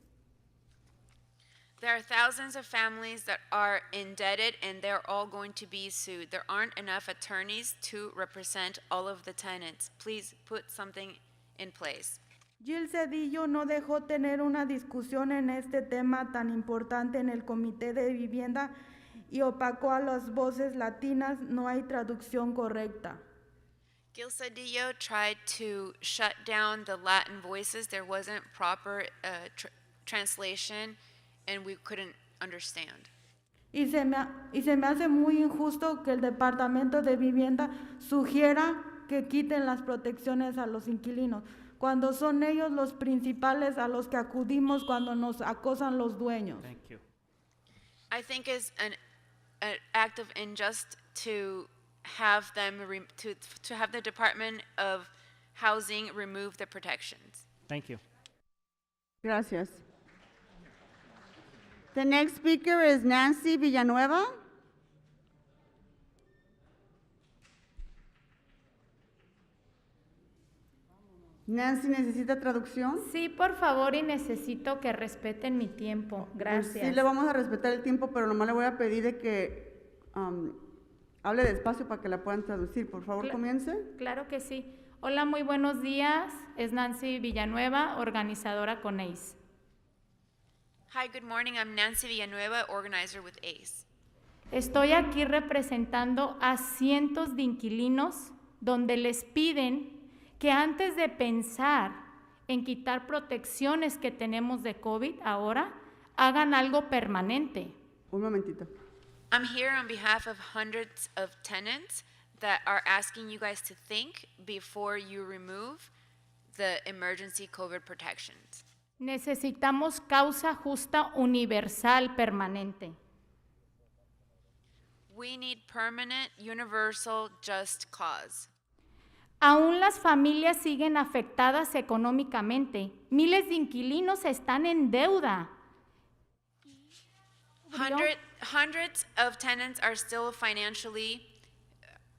There are thousands of families that are indebted and they're all going to be sued. There aren't enough attorneys to represent all of the tenants. Please put something in place. Jill Cedillo no dejó tener una discusión en este tema tan importante en el Comité de Vivienda y opacó a las voces latinas. No hay traducción correcta. Gil Cedillo tried to shut down the Latin voices. There wasn't proper translation and we couldn't understand. Y se me hace muy injusto que el Departamento de Vivienda sugiera que quiten las protecciones a los inquilinos, cuando son ellos los principales a los que acudimos cuando nos acosan los dueños. Thank you. I think it's an act of injustice to have them to have the Department of Housing remove the protections. Thank you. Gracias. The next speaker is Nancy Villanueva. Nancy, ¿necesita traducción? Sí, por favor, y necesito que respeten mi tiempo. Gracias. Pues sí, le vamos a respetar el tiempo, pero nomás le voy a pedir de que hable despacio para que la puedan traducir. Por favor, comience. Claro que sí. Hola, muy buenos días. Es Nancy Villanueva, organizadora con ACE. Hi, good morning. I'm Nancy Villanueva, organizer with ACE. Estoy aquí representando a cientos de inquilinos donde les piden que antes de pensar en quitar protecciones que tenemos de COVID ahora, hagan algo permanente. Un momentito. I'm here on behalf of hundreds of tenants that are asking you guys to think before you remove the emergency COVID protections. Necesitamos causa justa universal permanente. We need permanent, universal, just cause. Aún las familias siguen afectadas económicamente. Miles de inquilinos están en deuda. Hundreds of tenants are still financially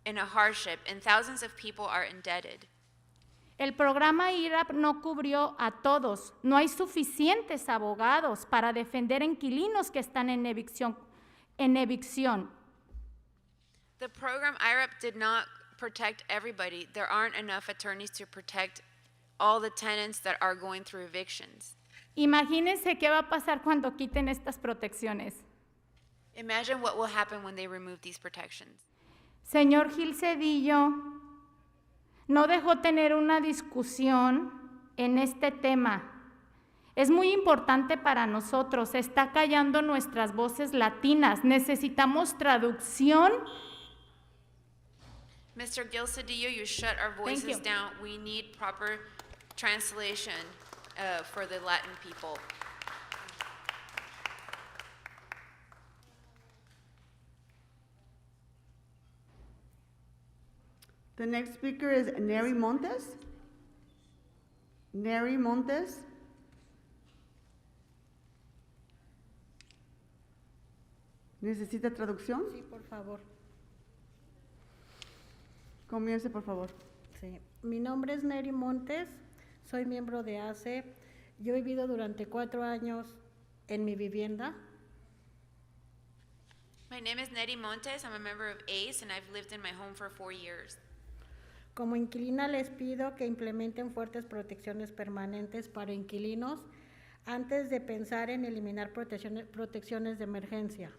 in a hardship, and thousands of people are indebted. El programa IRAP no cubrió a todos. No hay suficientes abogados para defender inquilinos que están en evicción. The program IRAP did not protect everybody. There aren't enough attorneys to protect all the tenants that are going through evictions. Imagínense qué va a pasar cuando quiten estas protecciones. Imagine what will happen when they remove these protections. Señor Gil Cedillo, no dejó tener una discusión en este tema. Es muy importante para nosotros. Está callando nuestras voces latinas. Necesitamos traducción. Mr. Gil Cedillo, you shut our voices down. We need proper translation for the Latin people. The next speaker is Neri Montes. Neri Montes. ¿Necesita traducción? Sí, por favor. Comience, por favor. Sí. Mi nombre es Neri Montes, soy miembro de ACE. Yo he vivido durante 4 años en mi vivienda. My name is Neri Montes. I'm a member of ACE, and I've lived in my home for 4 years. Como inquilina les pido que implementen fuertes protecciones permanentes para inquilinos antes de pensar en eliminar protecciones de emergencia.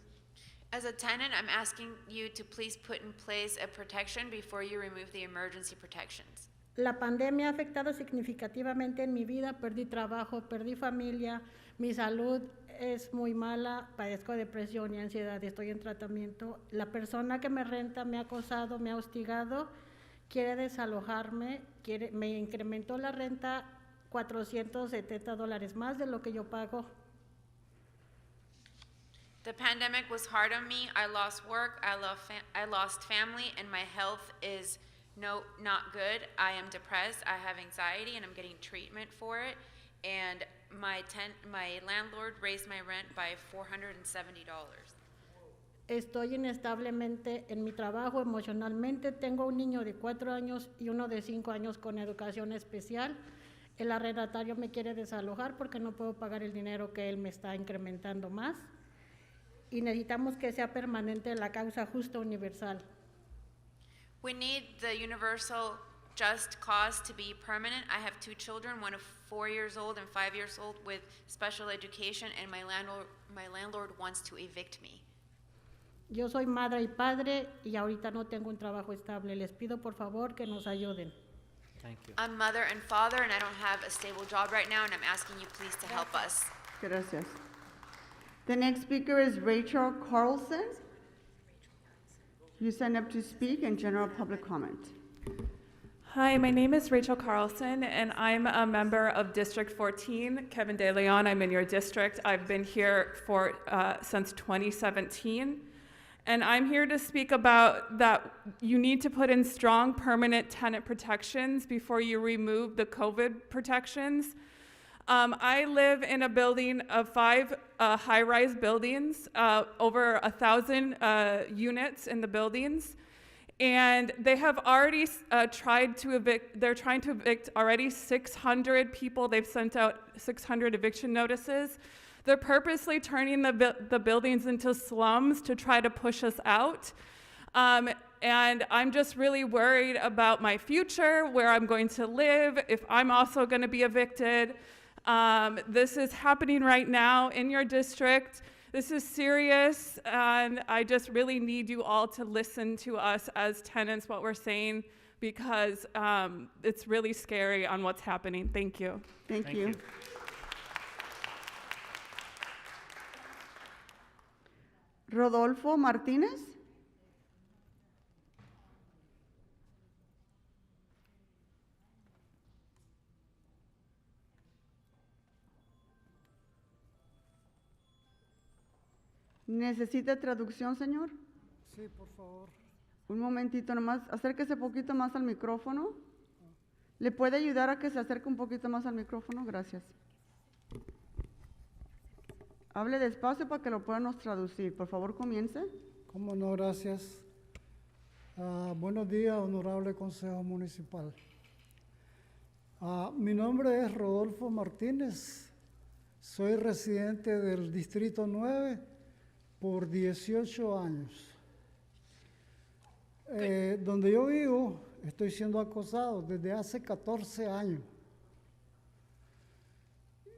As a tenant, I'm asking you to please put in place a protection before you remove the emergency protections. La pandemia ha afectado significativamente en mi vida, perdí trabajo, perdí familia, mi salud es muy mala, padezco depresión y ansiedad, estoy en tratamiento. La persona que me renta me ha acosado, me ha hostigado, quiere desalojarme, me incrementó la renta $470 más de lo que yo pago. The pandemic was hard on me. I lost work, I lost family, and my health is not good. I am depressed, I have anxiety, and I'm getting treatment for it. And my landlord raised my rent by $470. Estoy inestablemente en mi trabajo emocionalmente. Tengo un niño de 4 años y uno de 5 años con educación especial. El arrendatario me quiere desalojar porque no puedo pagar el dinero que él me está incrementando más. Y necesitamos que sea permanente la causa justa universal. We need the universal just cause to be permanent. I have 2 children, one of 4 years old and 5 years old with special education, and my landlord wants to evict me. Yo soy madre y padre y ahorita no tengo un trabajo estable. Les pido por favor que nos ayuden. Thank you. I'm mother and father, and I don't have a stable job right now, and I'm asking you please to help us. Gracias. The next speaker is Rachel Carlson. You sign up to speak in general public comment. Hi, my name is Rachel Carlson, and I'm a member of District 14. Kevin De Leon, I'm in your district. I've been here since 2017. And I'm here to speak about that you need to put in strong permanent tenant protections before you remove the COVID protections. I live in a building of 5 high-rise buildings, over 1,000 units in the buildings. And they have already tried to evict, they're trying to evict already 600 people. They've sent out 600 eviction notices. They're purposely turning the buildings into slums to try to push us out. And I'm just really worried about my future, where I'm going to live, if I'm also going to be evicted. This is happening right now in your district. This is serious, and I just really need you all to listen to us as tenants, what we're saying, because it's really scary on what's happening. Thank you. Thank you. Rodolfo Martínez. ¿Necesita traducción, señor? Sí, por favor. Un momentito nomás, acérquese poquito más al micrófono. ¿Le puede ayudar a que se acerque un poquito más al micrófono? Gracias. Hable despacio para que lo podamos traducir. Por favor, comience. Cómo no, gracias. Buenos días, honorable Consejo Municipal. Mi nombre es Rodolfo Martínez. Soy residente del Distrito 9 por 18 años. Donde yo vivo, estoy siendo acosado desde hace 14 años.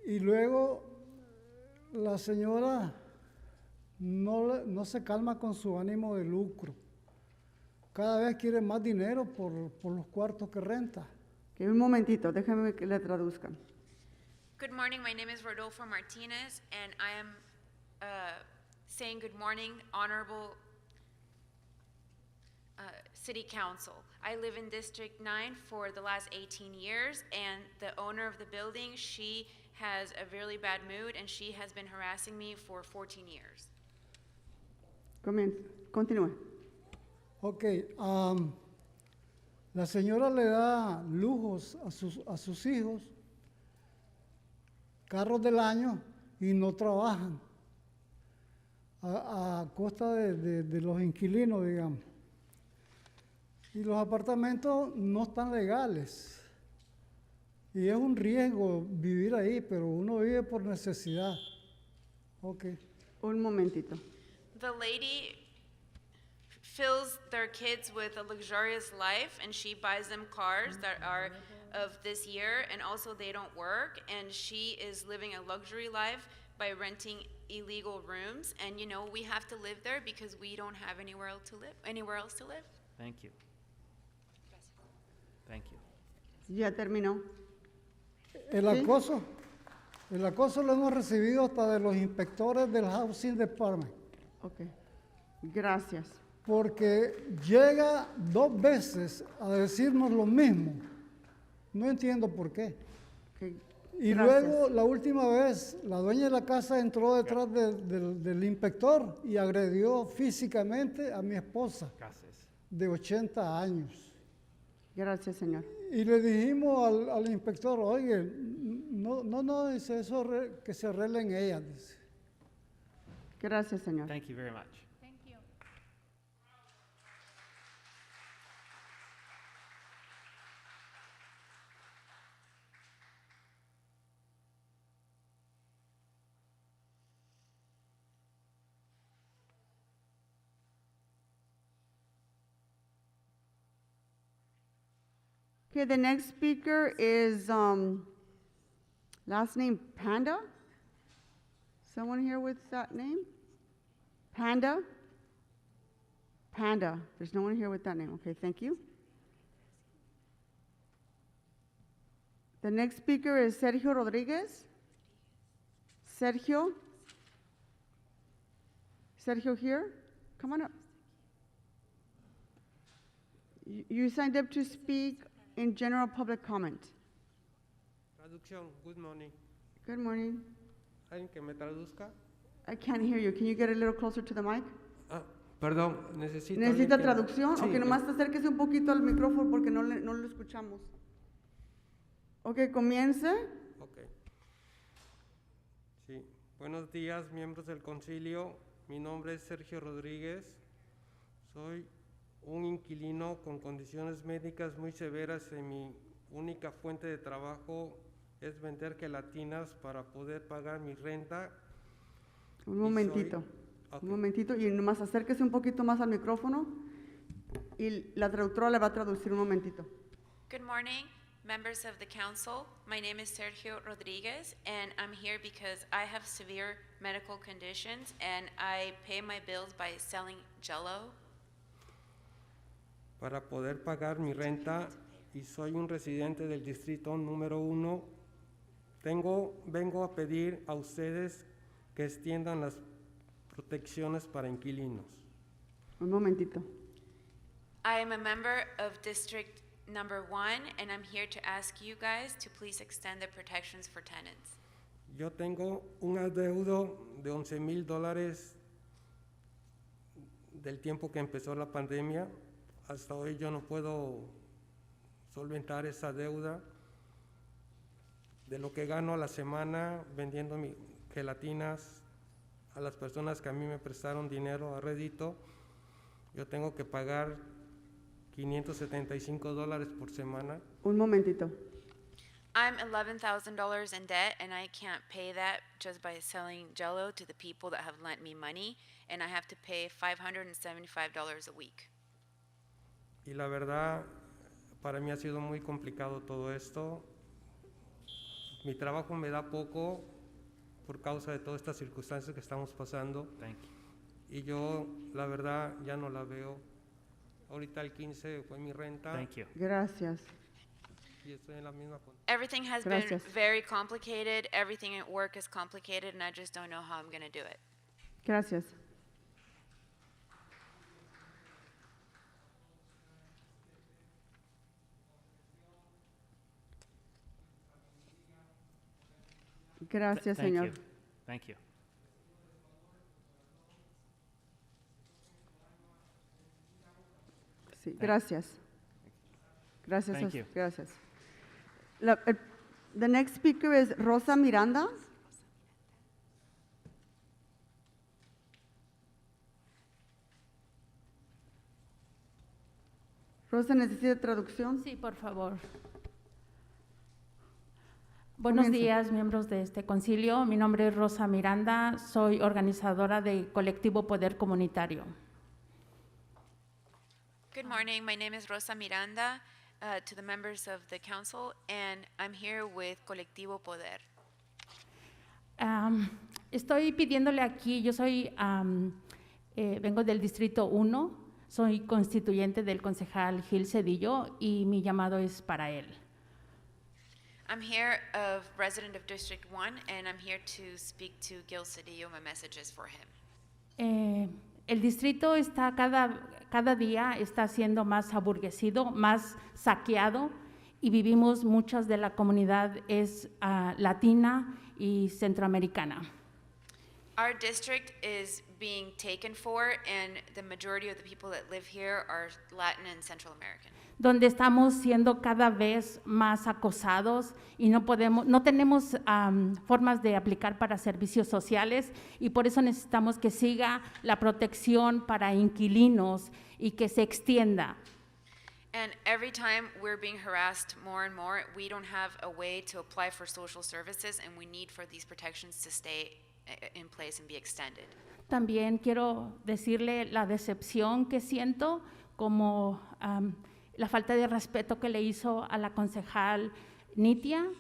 Y luego la señora no se calma con su ánimo de lucro. Cada vez quiere más dinero por los cuartos que renta. Un momentito, déjeme que le traduzcan. Good morning, my name is Rodolfo Martinez, and I am saying good morning, honorable City Council. I live in District 9 for the last 18 years, and the owner of the building, she has a really bad mood, and she has been harassing me for 14 years. Continúe. Ok, la señora le da lujos a sus hijos, carros del año, y no trabajan a costa de los inquilinos, digamos. Y los apartamentos no están legales. Y es un riesgo vivir ahí, pero uno vive por necesidad. Ok. Un momentito. The lady fills their kids with a luxurious life, and she buys them cars that are of this year, and also they don't work, and she is living a luxury life by renting illegal rooms, and you know, we have to live there because we don't have anywhere else to live. Thank you. Thank you. Ya terminó. El ¿Sí? el acoso lo hemos recibido hasta de los inspectores del Housing Department. Ok. Gracias. Porque llega 2 veces a decirnos lo mismo. No entiendo por qué. Ok. Y Gracias. luego, la última vez, la dueña de la casa entró detrás del inspector y agredió físicamente a mi esposa, de 80 años. Gracias, señor. Y le dijimos al inspector, oye, no, dice eso, que se arreglen ellas, dice. Gracias, señor. Thank you very much. Okay, the next speaker is last name Panda. Someone here with that name? Panda? Panda. There's no one here with that name. Okay, thank you. The next speaker is Sergio Rodriguez. Sergio? Sergio here? Come on up. You signed up to speak in general public comment. Traducción, good morning. Good morning. ¿Alguien que me traduzca? I can't hear you. Can you get a little closer to the mic? Ah, perdón, necesito... ¿Necesita alguien que- traducción? Sí, Ok, nomás acérquese un poquito al micrófono porque no lo escuchamos. Ok, comience. Ok. Sí. Buenos días, miembros del concilio. Mi nombre es Sergio Rodríguez. Soy un inquilino con condiciones médicas muy severas. En mi única fuente de trabajo es vender gelatinas para poder pagar mi renta. Un momentito. Un momentito y nomás acérquese un poquito más al micrófono y la traductora le va a traducir un momentito. Good morning, members of the council. My name is Sergio Rodriguez, and I'm here because I have severe medical conditions, and I pay my bills by selling Jell-O. Para poder pagar mi renta, y soy un residente del distrito número 1, vengo a pedir a ustedes que extiendan las protecciones para inquilinos. Un momentito. I am a member of District Number 1, and I'm here to ask you guys to please extend the protections for tenants. Yo tengo un adeudo de $11,000 del tiempo que empezó la pandemia. Hasta hoy yo no puedo solventar esa deuda. De lo que gano a la semana vendiendo mis gelatinas a las personas que a mí me prestaron dinero a rédito, yo tengo que pagar $575 por semana. Un momentito. I'm $11,000 in debt, and I can't pay that just by selling Jell-O to the people that have lent me money, and I have to pay $575 a week. Y la verdad, para mí ha sido muy complicado todo esto. Mi trabajo me da poco por causa de todas estas circunstancias que estamos pasando. Y yo, la verdad, ya no la veo. Ahorita el 15 fue mi renta. Gracias. Y estoy en la misma condición. Everything has Gracias. been very complicated. Everything at work is complicated, and I just don't know how I'm going to do it. Gracias. Gracias, Thank señor. you. Thank you. Sí, gracias. Gracias. Thank you. Gracias. The next speaker is Rosa Miranda. Rosa, ¿necesita traducción? Sí, por favor. Buenos Comienza. días, miembros de este concilio. Mi nombre es Rosa Miranda, soy organizadora del colectivo Poder Comunitario. Good morning. My name is Rosa Miranda, to the members of the council, and I'm here with Colectivo Poder. Estoy pidiéndole aquí, yo soy, vengo del Distrito 1, soy constituyente del concejal Gil Cedillo y mi llamado es para él. I'm here of resident of District 1, and I'm here to speak to Gil Cedillo. My message is for him. El distrito está cada día está siendo más aburguesido, más saqueado, y vivimos muchas de la comunidad es latina y centroamericana. Our district is being taken for, and the majority of the people that live here are Latin and Central American. Donde estamos siendo cada vez más acosados y no tenemos formas de aplicar para servicios sociales, y por eso necesitamos que siga la protección para inquilinos y que se extienda. And every time we're being harassed more and more, we don't have a way to apply for social services, and we need for these protections to stay in place and be extended. También quiero decirle la decepción que siento, como la falta de respeto que le hizo a la concejal Nitia.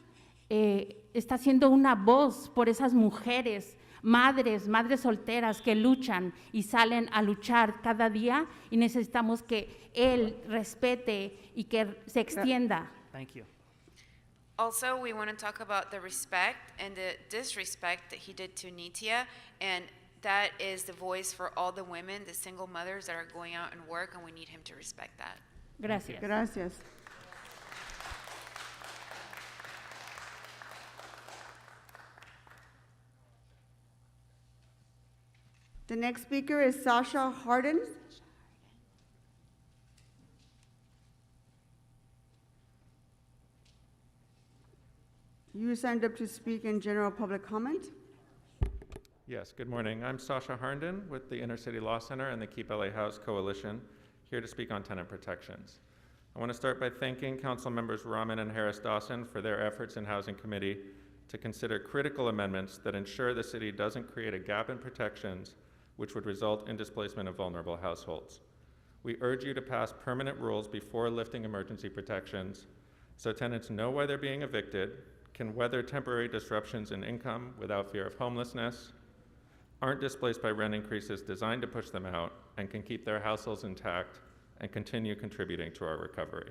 Está siendo una voz por esas mujeres, madres solteras que luchan y salen a luchar cada día, y necesitamos que él respete y que se extienda. Thank you. Also, we want to talk about the respect and the disrespect that he did to Nitia, and that is the voice for all the women, the single mothers that are going out and work, and we need him to respect that. Gracias. Gracias. The next speaker is Sasha Harden. You signed up to speak in general public comment. Yes, good morning. I'm Sasha Harnden with the Inner City Law Center and the Keep LA House Coalition, here to speak on tenant protections. I want to start by thanking Council Members Rahman and Harris-Dawson for their efforts in Housing Committee to consider critical amendments that ensure the city doesn't create a gap in protections which would result in displacement of vulnerable households. We urge you to pass permanent rules before lifting emergency protections so tenants know why they're being evicted, can weather temporary disruptions in income without fear of homelessness, aren't displaced by rent increases designed to push them out, and can keep their households intact and continue contributing to our recovery.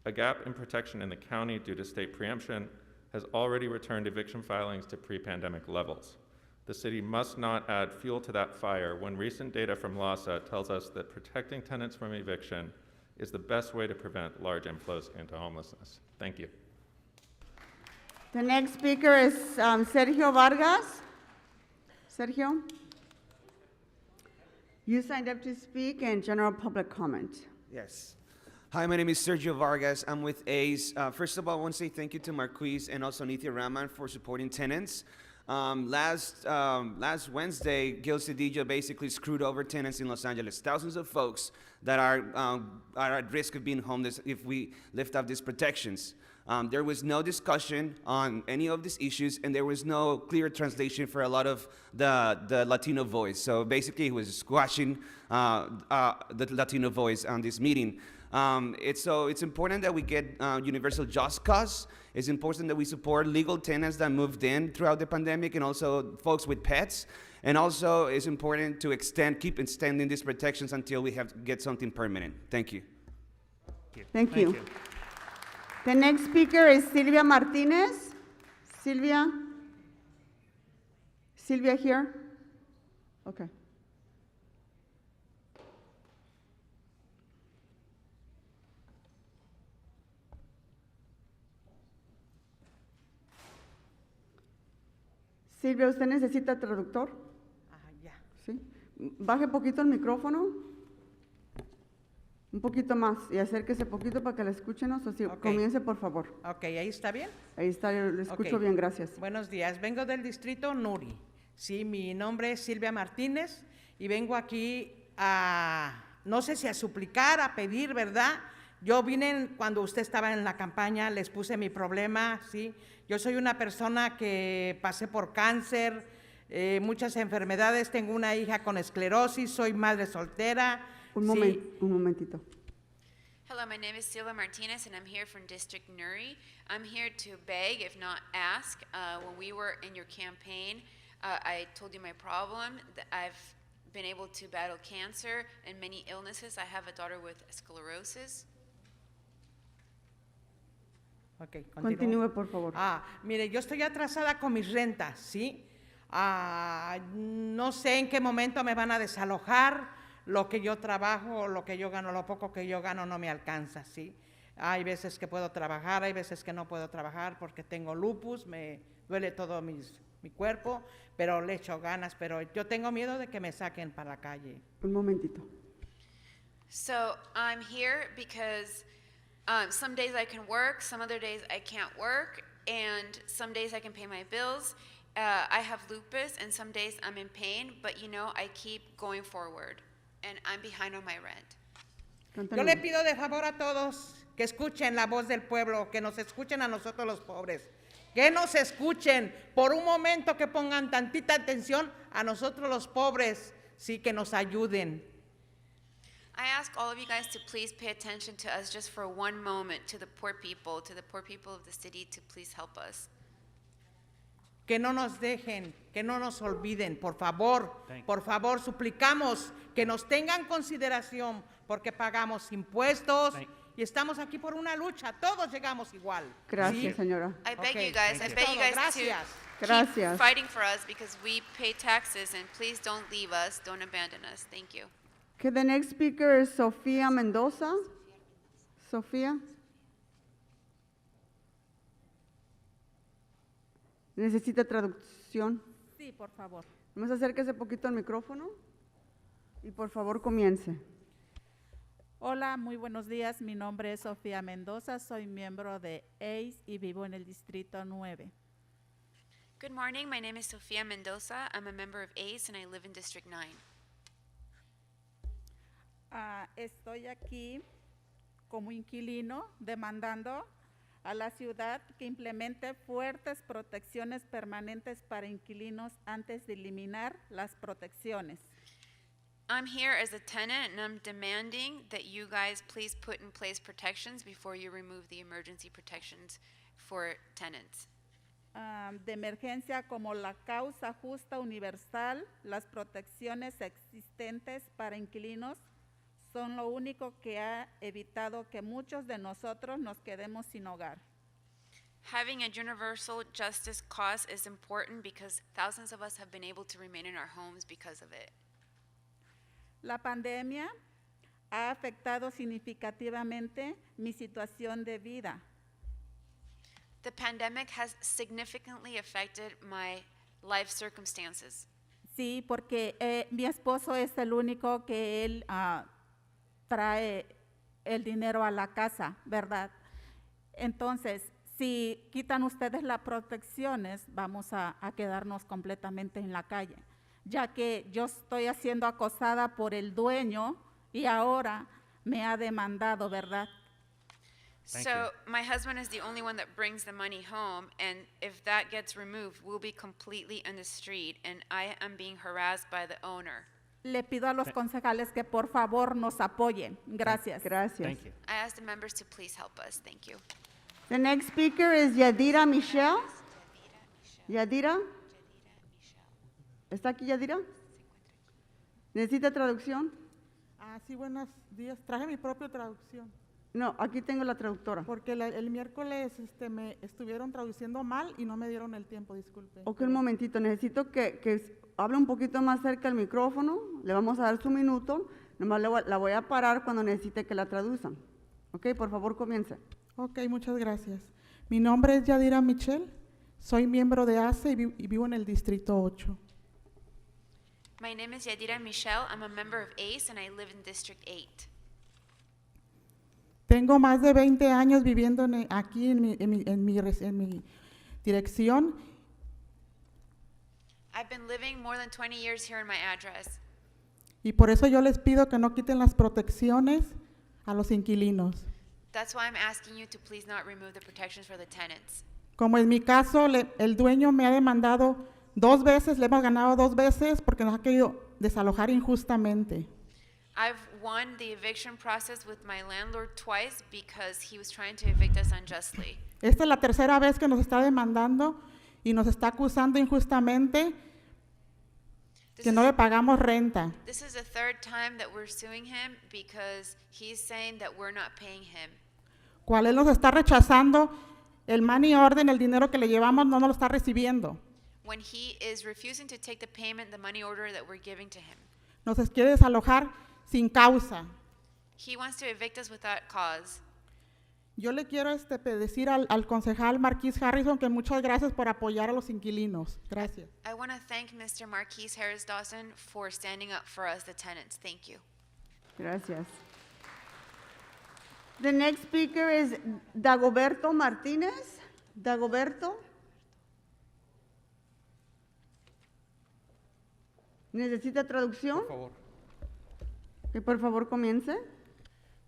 A gap in protection in the county due to state preemption has already returned eviction filings to pre-pandemic levels. The city must not add fuel to that fire when recent data from LASA tells us that protecting tenants from eviction is the best way to prevent large inflows into homelessness. Thank you. The next speaker is Sergio Vargas. Sergio? You signed up to speak in general public comment. Yes. Hi, my name is Sergio Vargas. I'm with ACE. First of all, I want to say thank you to Marquise and also Nithya Raman for supporting tenants. Last Wednesday, Gil Cedillo basically screwed over tenants in Los Angeles. Thousands of folks that are at risk of being homeless if we lift up these protections. There was no discussion on any of these issues, and there was no clear translation for a lot of the Latino voice. So basically, he was squashing the Latino voice on this meeting. It's important that we get universal just cause. It's important that we support legal tenants that moved in throughout the pandemic, and also folks with pets. And also, it's important to keep extending these protections until we get something permanent. Thank you. Thank you. The next speaker is Silvia Martinez. Silvia? Silvia here? Okay. Silvia, ¿usted necesita traductor? Ya. ¿Sí? Baje poquito el micrófono. Un poquito más y acérquese poquito para que la escúchenos. Así, comience, por favor. Ok, ¿ahí está bien? Ahí está, le escucho bien, gracias. Buenos días, vengo del distrito Nuri. Sí, mi nombre es Silvia Martínez y vengo aquí a, no sé si a suplicar, a pedir, ¿verdad? Yo vine cuando usted estaba en la campaña, les puse mi problema, ¿sí? Yo soy una persona que pasé por cáncer, muchas enfermedades, tengo una hija con esclerosis, soy madre soltera. Un momentito. Hello, my name is Silva Martinez, and I'm here from District Nuri. I'm here to beg, if not ask. When we were in your campaign, I told you my problem. That I've been able to battle cancer and many illnesses. I have a daughter with sclerosis. Ok, Continúe, por favor. Mire, yo estoy atrasada con mis rentas, ¿sí? No sé en qué momento me van a desalojar, lo que yo trabajo, lo que yo gano, lo poco que yo gano no me alcanza, ¿sí? Hay veces que puedo trabajar, hay veces que no puedo trabajar porque tengo lupus, me duele todo mi cuerpo, pero le echo ganas, pero yo tengo miedo de que me saquen para la calle. Un momentito. So I'm here because some days I can work, some other days I can't work, and some days I can pay my bills. I have lupus, and some days I'm in pain, but you know, I keep going forward, and I'm behind on my rent. Yo le pido de favor a todos que escuchen la voz del pueblo, que nos escuchen a nosotros los pobres, que nos escuchen por un momento, que pongan tantita atención a nosotros los pobres, sí, que nos ayuden. I ask all of you guys to please pay attention to us just for one moment, to the poor people of the city, to please help us. Que no nos dejen, que no nos olviden, por favor, suplicamos que nos tengan consideración, porque pagamos impuestos y estamos aquí por una lucha, todos llegamos igual. Gracias, señora. I beg you guys, I beg you guys to keep fighting for us because we pay taxes, and please don't leave us, don't abandon us. Thank you. Okay, the next speaker is Sofía Mendoza. Sofía. ¿Necesita traducción? Sí, por favor. Vamos a acérquese poquito al micrófono y por favor comience. Hola, muy buenos días. Mi nombre es Sofía Mendoza, soy miembro de ACE y vivo en el Distrito 9. Good morning, my name is Sofia Mendoza. I'm a member of ACE and I live in District 9. Estoy aquí como inquilino demandando a la ciudad que implemente fuertes protecciones permanentes para inquilinos antes de eliminar las protecciones. I'm here as a tenant and I'm demanding that you guys please put in place protections before you remove the emergency protections for tenants. De emergencia como la causa justa universal, las protecciones existentes para inquilinos son lo único que ha evitado que muchos de nosotros nos quedemos sin hogar. Having a universal justice cause is important because thousands of us have been able to remain in our homes because of it. La pandemia ha afectado significativamente mi situación de vida. The pandemic has significantly affected my life circumstances. Sí, porque mi esposo es el único que él trae el dinero a la casa, ¿verdad? Entonces, si quitan ustedes las protecciones, vamos a quedarnos completamente en la calle, ya que yo estoy siendo acosada por el dueño y ahora me ha demandado, ¿verdad? So my husband is the only one that brings the money home, and if that gets removed, we'll be completely in the street, and I am being harassed by the owner. Le pido a los concejales que por favor nos apoyen. Gracias. Gracias. I ask the members to please help us. Thank you. The next speaker is Yadira Michelle. Yadira. ¿Está aquí Yadira? ¿Necesita traducción? Sí, buenos días. Traje mi propia traducción. No, aquí tengo la traductora. Porque el miércoles me estuvieron traduciendo mal y no me dieron el tiempo, disculpe. Ok, un momentito, necesito que hable un poquito más cerca al micrófono, le vamos a dar su minuto, nomás la voy a parar cuando necesite que la traduzcan. Ok, por favor comience. Ok, muchas gracias. Mi nombre es Yadira Michelle, soy miembro de ACE y vivo en el Distrito 8. My name is Yadira Michelle. I'm a member of ACE and I live in District 8. Tengo más de 20 años viviendo aquí en mi dirección. I've been living more than 20 years here in my address. Y por eso yo les pido que no quiten las protecciones a los inquilinos. That's why I'm asking you to please not remove the protections for the tenants. Como en mi caso, el dueño me ha demandado 2 veces, le hemos ganado 2 veces porque nos ha querido desalojar injustamente. I've won the eviction process with my landlord twice because he was trying to evict us unjustly. Esta es la tercera vez que nos está demandando y nos está acusando injustamente que no le pagamos renta. This is the third time that we're suing him because he's saying that we're not paying him. Cual él nos está rechazando el money order, el dinero que le llevamos, no nos lo está recibiendo. when he is refusing to take the payment, the money order that we're giving to him. Nos quiere desalojar sin causa. He wants to evict us without cause. Yo le quiero decir al concejal Marquis Harrison que muchas gracias por apoyar a los inquilinos. Gracias. I want to thank Mr. Marquise Harris Dawson for standing up for us, the tenants. Thank you. Gracias. The next speaker is Dagoberto Martinez. Dagoberto. ¿Necesita traducción? Por favor. Que por favor comience.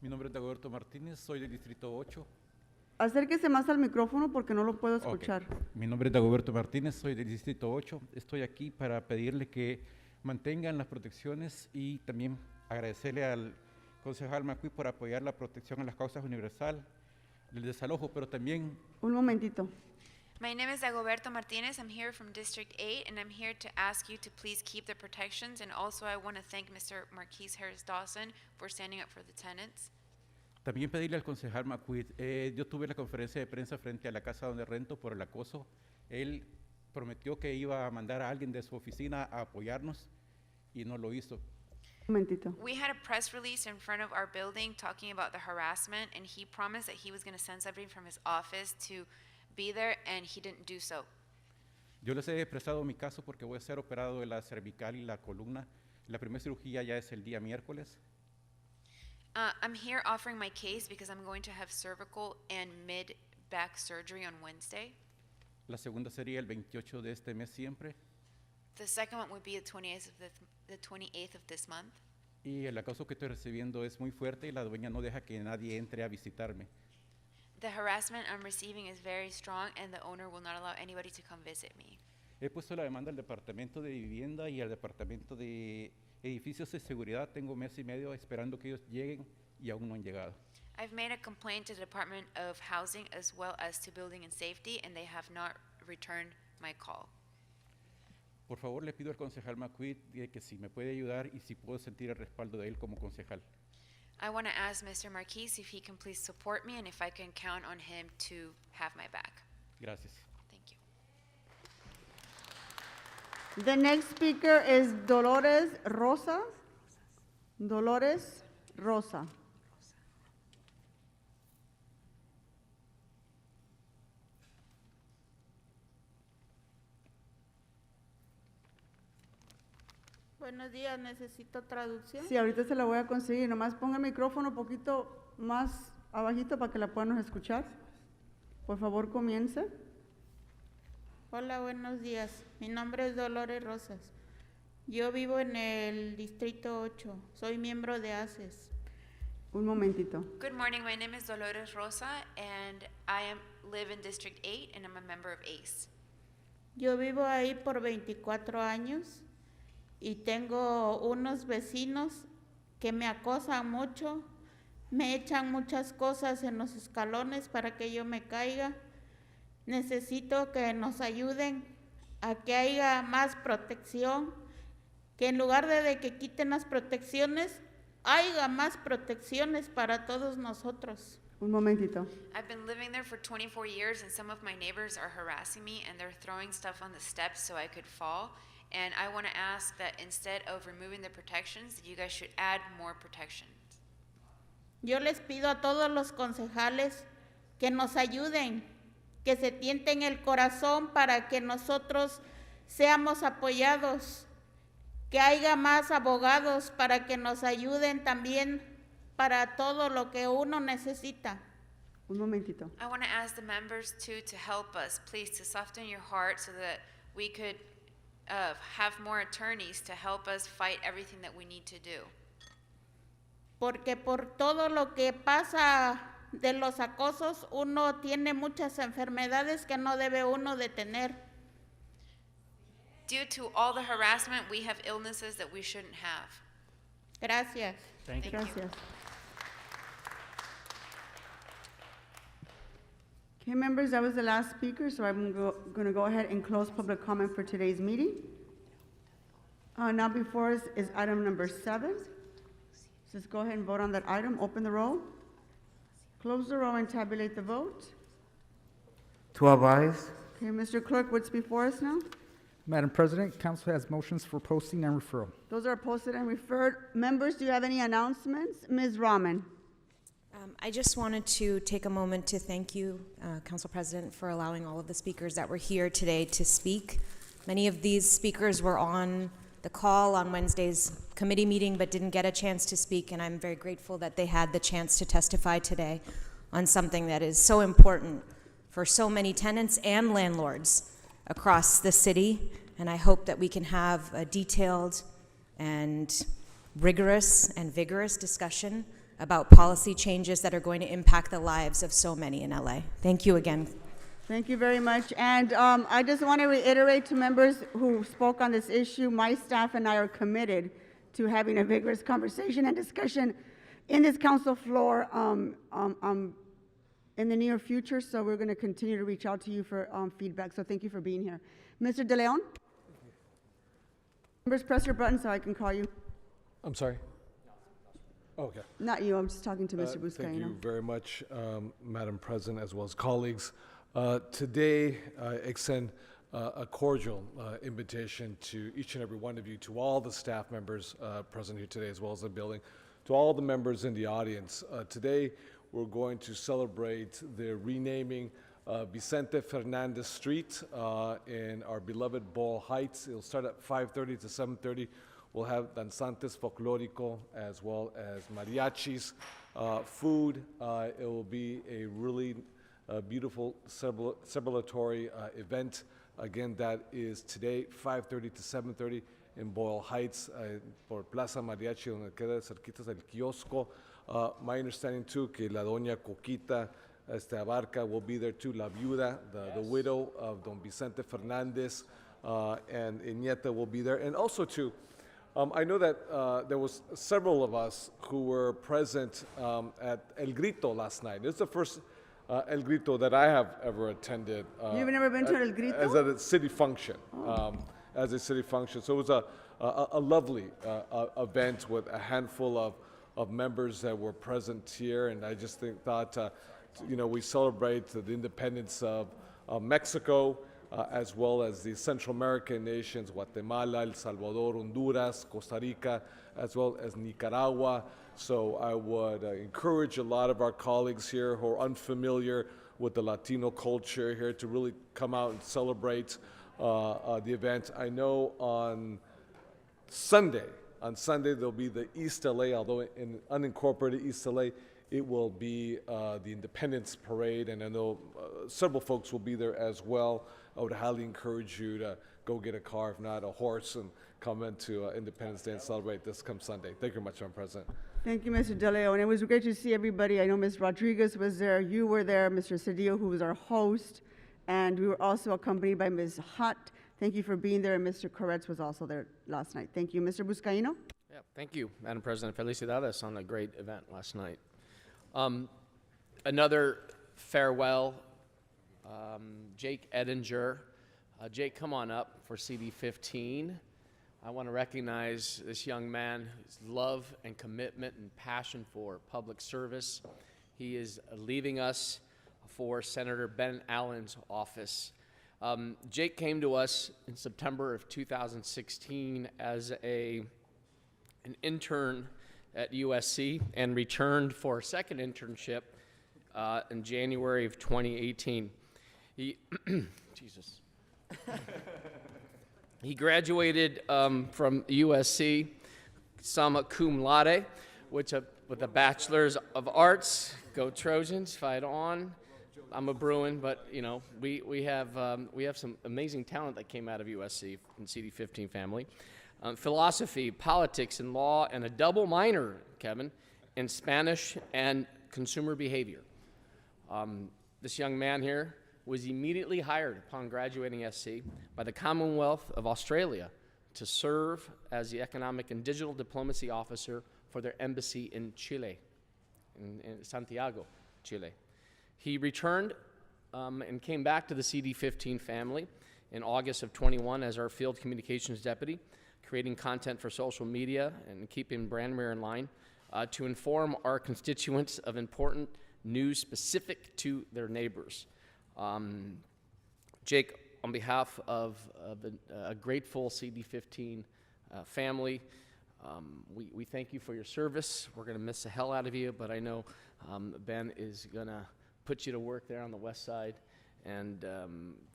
Mi nombre es Dagoberto Martínez, soy del Distrito 8. Acérquese más al micrófono porque no lo puedo escuchar. Okay. Mi nombre es Dagoberto Martínez, soy del Distrito 8. Estoy aquí para pedirle que mantengan las protecciones y también agradecerle al concejal Macui por apoyar la protección a las causas universal del desalojo, pero también... Un momentito. My name is Dagoberto Martinez. I'm here from District 8, and I'm here to ask you to please keep the protections. And also, I want to thank Mr. Marquise Harris Dawson for standing up for the tenants. También pedirle al concejal Macui, yo tuve la conferencia de prensa frente a la casa donde rento por el acoso. Él prometió que iba a mandar a alguien de su oficina a apoyarnos y no lo hizo. Un momentito. We had a press release in front of our building talking about the harassment, and he promised that he was going to send somebody from his office to be there, and he didn't do so. Yo les he expresado mi caso porque voy a ser operado de la cervical y la columna. La primera cirugía ya es el día miércoles. I'm here offering my case because I'm going to have cervical and mid-back surgery on Wednesday. La segunda sería el 28 de este mes siempre. The second one would be the 28th of this month. Y el acoso que estoy recibiendo es muy fuerte y la dueña no deja que nadie entre a visitarme. The harassment I'm receiving is very strong, and the owner will not allow anybody to come visit me. He puesto la demanda al Departamento de Vivienda y al Departamento de Edificios de Seguridad. Tengo mes y medio esperando que ellos lleguen y aún no han llegado. I've made a complaint to the Department of Housing as well as to Building and Safety, and they have not returned my call. Por favor, le pido al concejal Macui que si me puede ayudar y si puedo sentir el respaldo de él como concejal. I want to ask Mr. Marquise if he can please support me and if I can count on him to have my back. Gracias. Thank you. The next speaker is Dolores Rosa. Dolores Rosa. Buenos días, necesito traducción. Sí, ahorita se la voy a conseguir. Nomás ponga el micrófono un poquito más abajito para que la podamos escuchar. Por favor, comience. Hola, buenos días. Mi nombre es Dolores Rosas. Yo vivo en el Distrito 8. Soy miembro de ACES. Un momentito. Good morning. My name is Dolores Rosa, and I live in District 8, and I'm a member of ACE. Yo vivo ahí por 24 años y tengo unos vecinos que me acosan mucho, me echan muchas cosas en los escalones para que yo me caiga. Necesito que nos ayuden a que haya más protección, que en lugar de que quiten las protecciones, haya más protecciones para todos nosotros. Un momentito. I've been living there for 24 years, and some of my neighbors are harassing me, and they're throwing stuff on the steps so I could fall. And I want to ask that instead of removing the protections, that you guys should add more protections. Yo les pido a todos los concejales que nos ayuden, que se tienten el corazón para que nosotros seamos apoyados, que haya más abogados para que nos ayuden también para todo lo que uno necesita. Un momentito. I want to ask the members too to help us, please, to soften your heart so that we could have more attorneys to help us fight everything that we need to do. Porque por todo lo que pasa de los acosos, uno tiene muchas enfermedades que no debe uno de tener. Due to all the harassment, we have illnesses that we shouldn't have. Gracias. Thank you. Gracias. Okay, members, that was the last speaker, so I'm going to go ahead and close public comment for today's meeting. Now before us is item number 7. Let's go ahead and vote on that item. Open the roll, close the roll, and tabulate the vote. 12 ayes. Okay, Mr. Clerk, what's before us now? Madam President, council has motions for posting and referral. Those are posted and referred. Members, do you have any announcements? Ms. Rahman. I just wanted to take a moment to thank you, Council President, for allowing all of the speakers that were here today to speak. Many of these speakers were on the call on Wednesday's committee meeting but didn't get a chance to speak, and I'm very grateful that they had the chance to testify today on something that is so important for so many tenants and landlords across the city. And I hope that we can have a detailed and rigorous and vigorous discussion about policy changes that are going to impact the lives of so many in LA. Thank you again. Thank you very much. And I just want to reiterate to members who spoke on this issue, my staff and I are committed to having a vigorous conversation and discussion in this council floor in the near future. So we're going to continue to reach out to you for feedback. So thank you for being here. Mr. De Leon? Members, press your button so I can call you. I'm sorry? Okay. Not you, I'm just talking to Mr. Buscaino. Thank you very much, Madam President, as well as colleagues. Today, I extend a cordial invitation to each and every one of you, to all the staff members present here today, as well as the building, to all the members in the audience. Today, we're going to celebrate the renaming Vicente Fernandez Street in our beloved Boyle Heights. It'll start at 5:30 to 7:30. We'll have danzantes folclórico as well as mariachis, food. It will be a really beautiful celebratory event. Again, that is today, 5:30 to 7:30 in Boyle Heights, por Plaza Mariachi, donde queda cerquitas del kiosco. My understanding too, que la doña Coquita Abarca will be there too, la viuda, the widow of Don Vicente Fernandez, and Nieta will be there. And also too, I know that there was several of us who were present at El Grito last night. It's the first El Grito that I have ever attended. You've never been to El Grito? As a city function, as a city function. So it was a lovely event with a handful of members that were present here, and I just thought, we celebrate the independence of Mexico, as well as the Central American nations, Guatemala, El Salvador, Honduras, Costa Rica, as well as Nicaragua. So I would encourage a lot of our colleagues here who are unfamiliar with the Latino culture here to really come out and celebrate the event. I know on Sunday there'll be the East LA, although in unincorporated East LA, it will be the Independence Parade, and I know several folks will be there as well. I would highly encourage you to go get a car, if not a horse, and come into Independence Day and celebrate this come Sunday. Thank you very much, Madam President. Thank you, Mr. De Leon. It was great to see everybody. I know Ms. Rodriguez was there, you were there, Mr. Cedillo, who was our host, and we were also accompanied by Ms. Hutt. Thank you for being there, and Mr. Koretz was also there last night. Thank you. Mr. Buscaino? Yeah, thank you, Madam President. Felicidades on a great event last night. Another farewell, Jake Edinger. Jake, come on up for CD 15. I want to recognize this young man, his love and commitment and passion for public service. He is leaving us for Senator Ben Allen's office. Jake came to us in September of 2016 as an intern at USC and returned for a second internship in January of 2018. He graduated from USC summa cum laude, with a bachelor's of arts. Go Trojans, fight on. I'm a Bruin, but we have some amazing talent that came out of USC in CD15 family. Philosophy, politics, and law, and a double minor, Kevin, in Spanish and consumer behavior. This young man here was immediately hired upon graduating SC by the Commonwealth of Australia to serve as the Economic and Digital Diplomacy Officer for their embassy in Chile, in Santiago, Chile. He returned and came back to the CD15 family in August of 21 as our field communications deputy, creating content for social media and keeping Brandmere in line to inform our constituents of important news specific to their neighbors. Jake, on behalf of a grateful CD15 family, we thank you for your service. We're going to miss the hell out of you, but I know Ben is going to put you to work there on the west side. And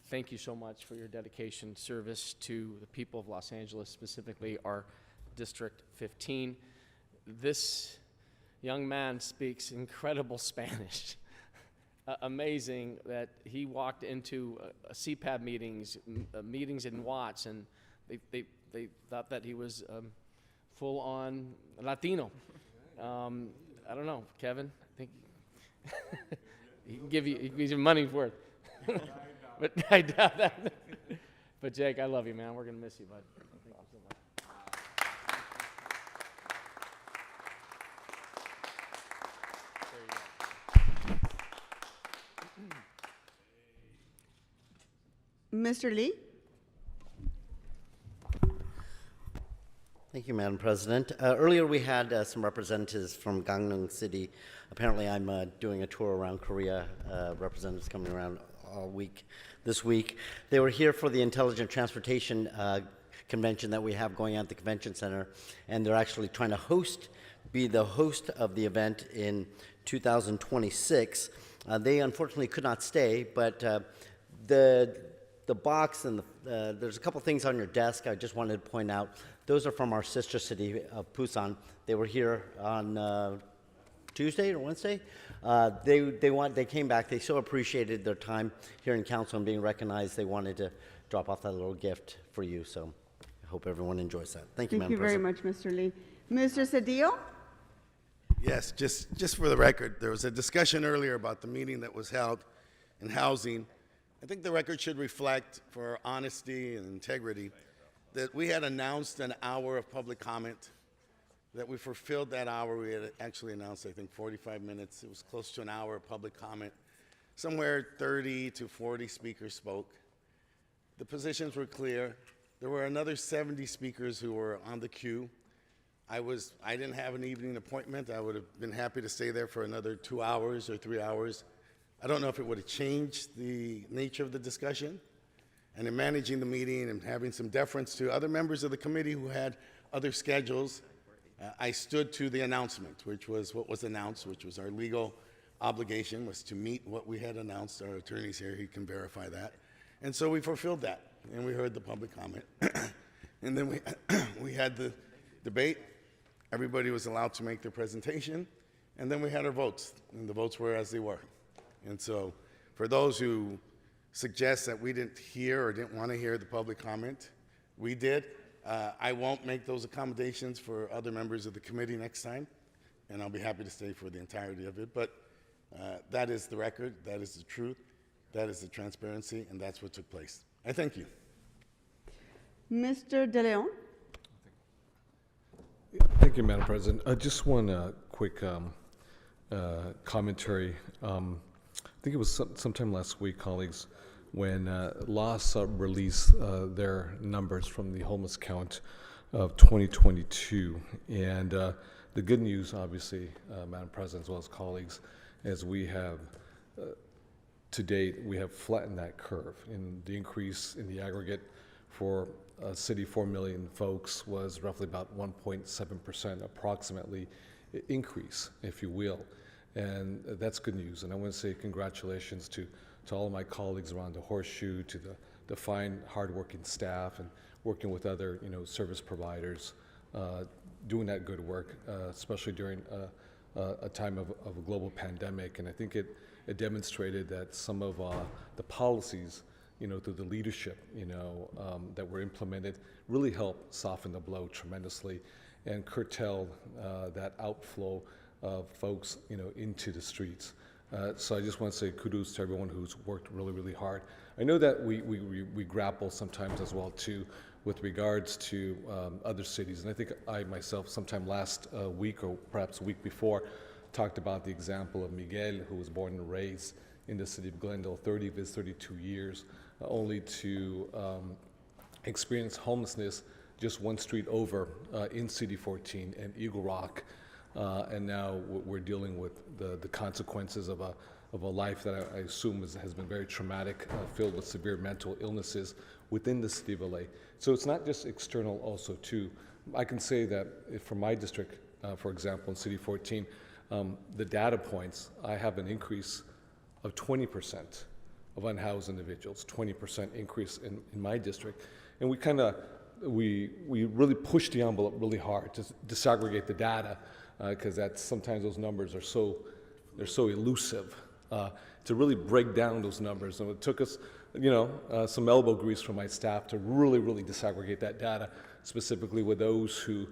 thank you so much for your dedication, service to the people of Los Angeles, specifically our District 15. This young man speaks incredible Spanish. Amazing that he walked into CPAB meetings, meetings in Watts, and they thought that he was full-on Latino. I don't know, Kevin. I think he can give you money's worth. But I doubt that. But Jake, I love you, man. We're gonna miss you, bud. Thank you so much. Mr. Lee? Thank you, Madam President. Earlier we had some representatives from Gangneung City. Apparently I'm doing a tour around Korea, representatives coming around all week, this week. They were here for the Intelligent Transportation Convention that we have going on at the Convention Center, and they're actually trying to be the host of the event in 2026. They unfortunately could not stay, but the box and there's a couple things on your desk I just wanted to point out. Those are from our sister city of Busan. They were here on Tuesday or Wednesday. They came back. They so appreciated their time here in council and being recognized. They wanted to drop off that little gift for you. So I hope everyone enjoys that. Thank you, Madam President. Thank you very much, Mr. Lee. Mr. Cedillo? Yes, just for the record, there was a discussion earlier about the meeting that was held in housing. I think the record should reflect, for honesty and integrity, that we had announced an hour of public comment, that we fulfilled that hour. We had actually announced, I think, 45 minutes. It was close to an hour of public comment. Somewhere 30 to 40 speakers spoke. The positions were clear. There were another 70 speakers who were on the queue. I didn't have an evening appointment. I would have been happy to stay there for another 2 hours or 3 hours. I don't know if it would have changed the nature of the discussion. And in managing the meeting and having some deference to other members of the committee who had other schedules, I stood to the announcement, which was what was announced, which was our legal obligation, was to meet what we had announced. Our attorney's here, he can verify that. And so we fulfilled that, and we heard the public comment. And then we had the debate. Everybody was allowed to make their presentation, and then we had our votes, and the votes were as they were. And so for those who suggest that we didn't hear or didn't want to hear the public comment, we did. I won't make those accommodations for other members of the committee next time, and I'll be happy to stay for the entirety of it. But that is the record, that is the truth, that is the transparency, and that's what took place. I thank you. Mr. De Leon? Thank you, Madam President. Just one quick commentary. I think it was sometime last week, colleagues, when LAS released their numbers from the homeless count of 2022. And the good news, obviously, Madam President, as well as colleagues, as we have, to date, we have flattened that curve. And the increase in the aggregate for a city 4 million folks was roughly about 1.7% approximately increase, if you will. And that's good news. And I want to say congratulations to all of my colleagues around the Horseshoe, to the fine, hardworking staff, and working with other service providers, doing that good work, especially during a time of a global pandemic. And I think it demonstrated that some of the policies, through the leadership, that were implemented really helped soften the blow tremendously and curtail that outflow of folks, into the streets. So I just want to say kudos to everyone who's worked really, really hard. I know that we grapple sometimes as well too with regards to other cities, and I think I myself sometime last week or perhaps a week before talked about the example of Miguel, who was born and raised in the city of Glendale, 30 of his 32 years, only to experience homelessness just one street over in City 14 and Eagle Rock. And now we're dealing with the consequences of of a life that I assume has been very traumatic, filled with severe mental illnesses within the city of LA. So it's not just external, also too. I can say that for my district, for example, in City 14, the data points, I have an increase of 20% of unhoused individuals, 20% increase in my district. And we really push the envelope really hard to disaggregate the data, because sometimes those numbers are so elusive, to really break down those numbers. And it took us, some elbow grease from my staff to really disaggregate that data, specifically with those who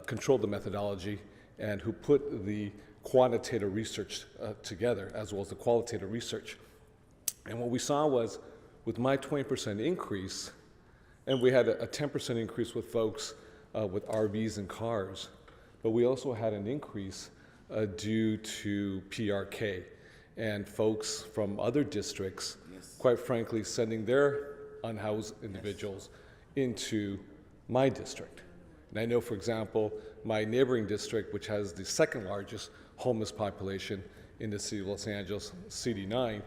control the methodology and who put the quantitative research together, as well as the qualitative research. And what we saw was, with my 20% increase, and we had a 10% increase with folks with RVs and cars, but we also had an increase due to PRK and folks from other districts, quite frankly, sending their unhoused individuals into my district. And I know, for example, my neighboring district, which has the second largest homeless population in the city of Los Angeles, CD9,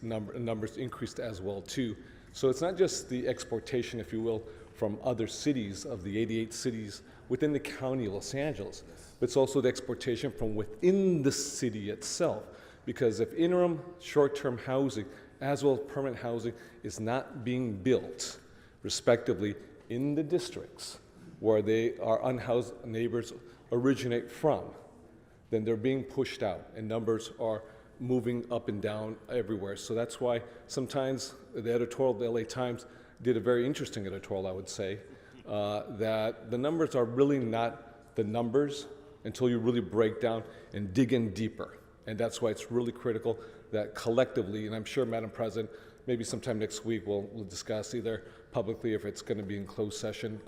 numbers increased as well too. So it's not just the exportation, if you will, from other cities of the 88 cities within the county of Los Angeles, but it's also the exportation from within the city itself. Because if interim short-term housing as well as permanent housing is not being built, respectively, in the districts where our unhoused neighbors originate from, then they're being pushed out, and numbers are moving up and down everywhere. So that's why sometimes the editorial of the LA Times did a very interesting editorial, I would say, that the numbers are really not the numbers until you really break down and dig in deeper. And that's why it's really critical that collectively, and I'm sure, Madam President, maybe sometime next week we'll discuss either publicly, if it's going to be in closed session,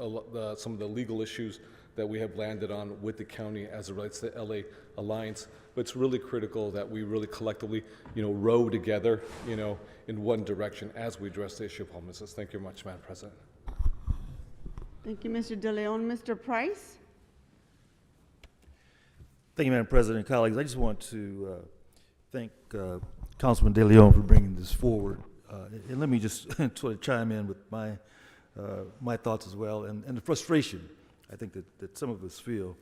some of the legal issues that we have landed on with the county as it relates to the LA Alliance. But it's really critical that we really collectively, row together, in one direction as we address the issue of homelessness. Thank you very much, Madam President. Thank you, Mr. De Leon. Mr. Price? Thank you, Madam President, colleagues. I just want to thank Councilman De Leon for bringing this forward. And let me just sort of chime in with my thoughts as well, and the frustration I think that some of us feel.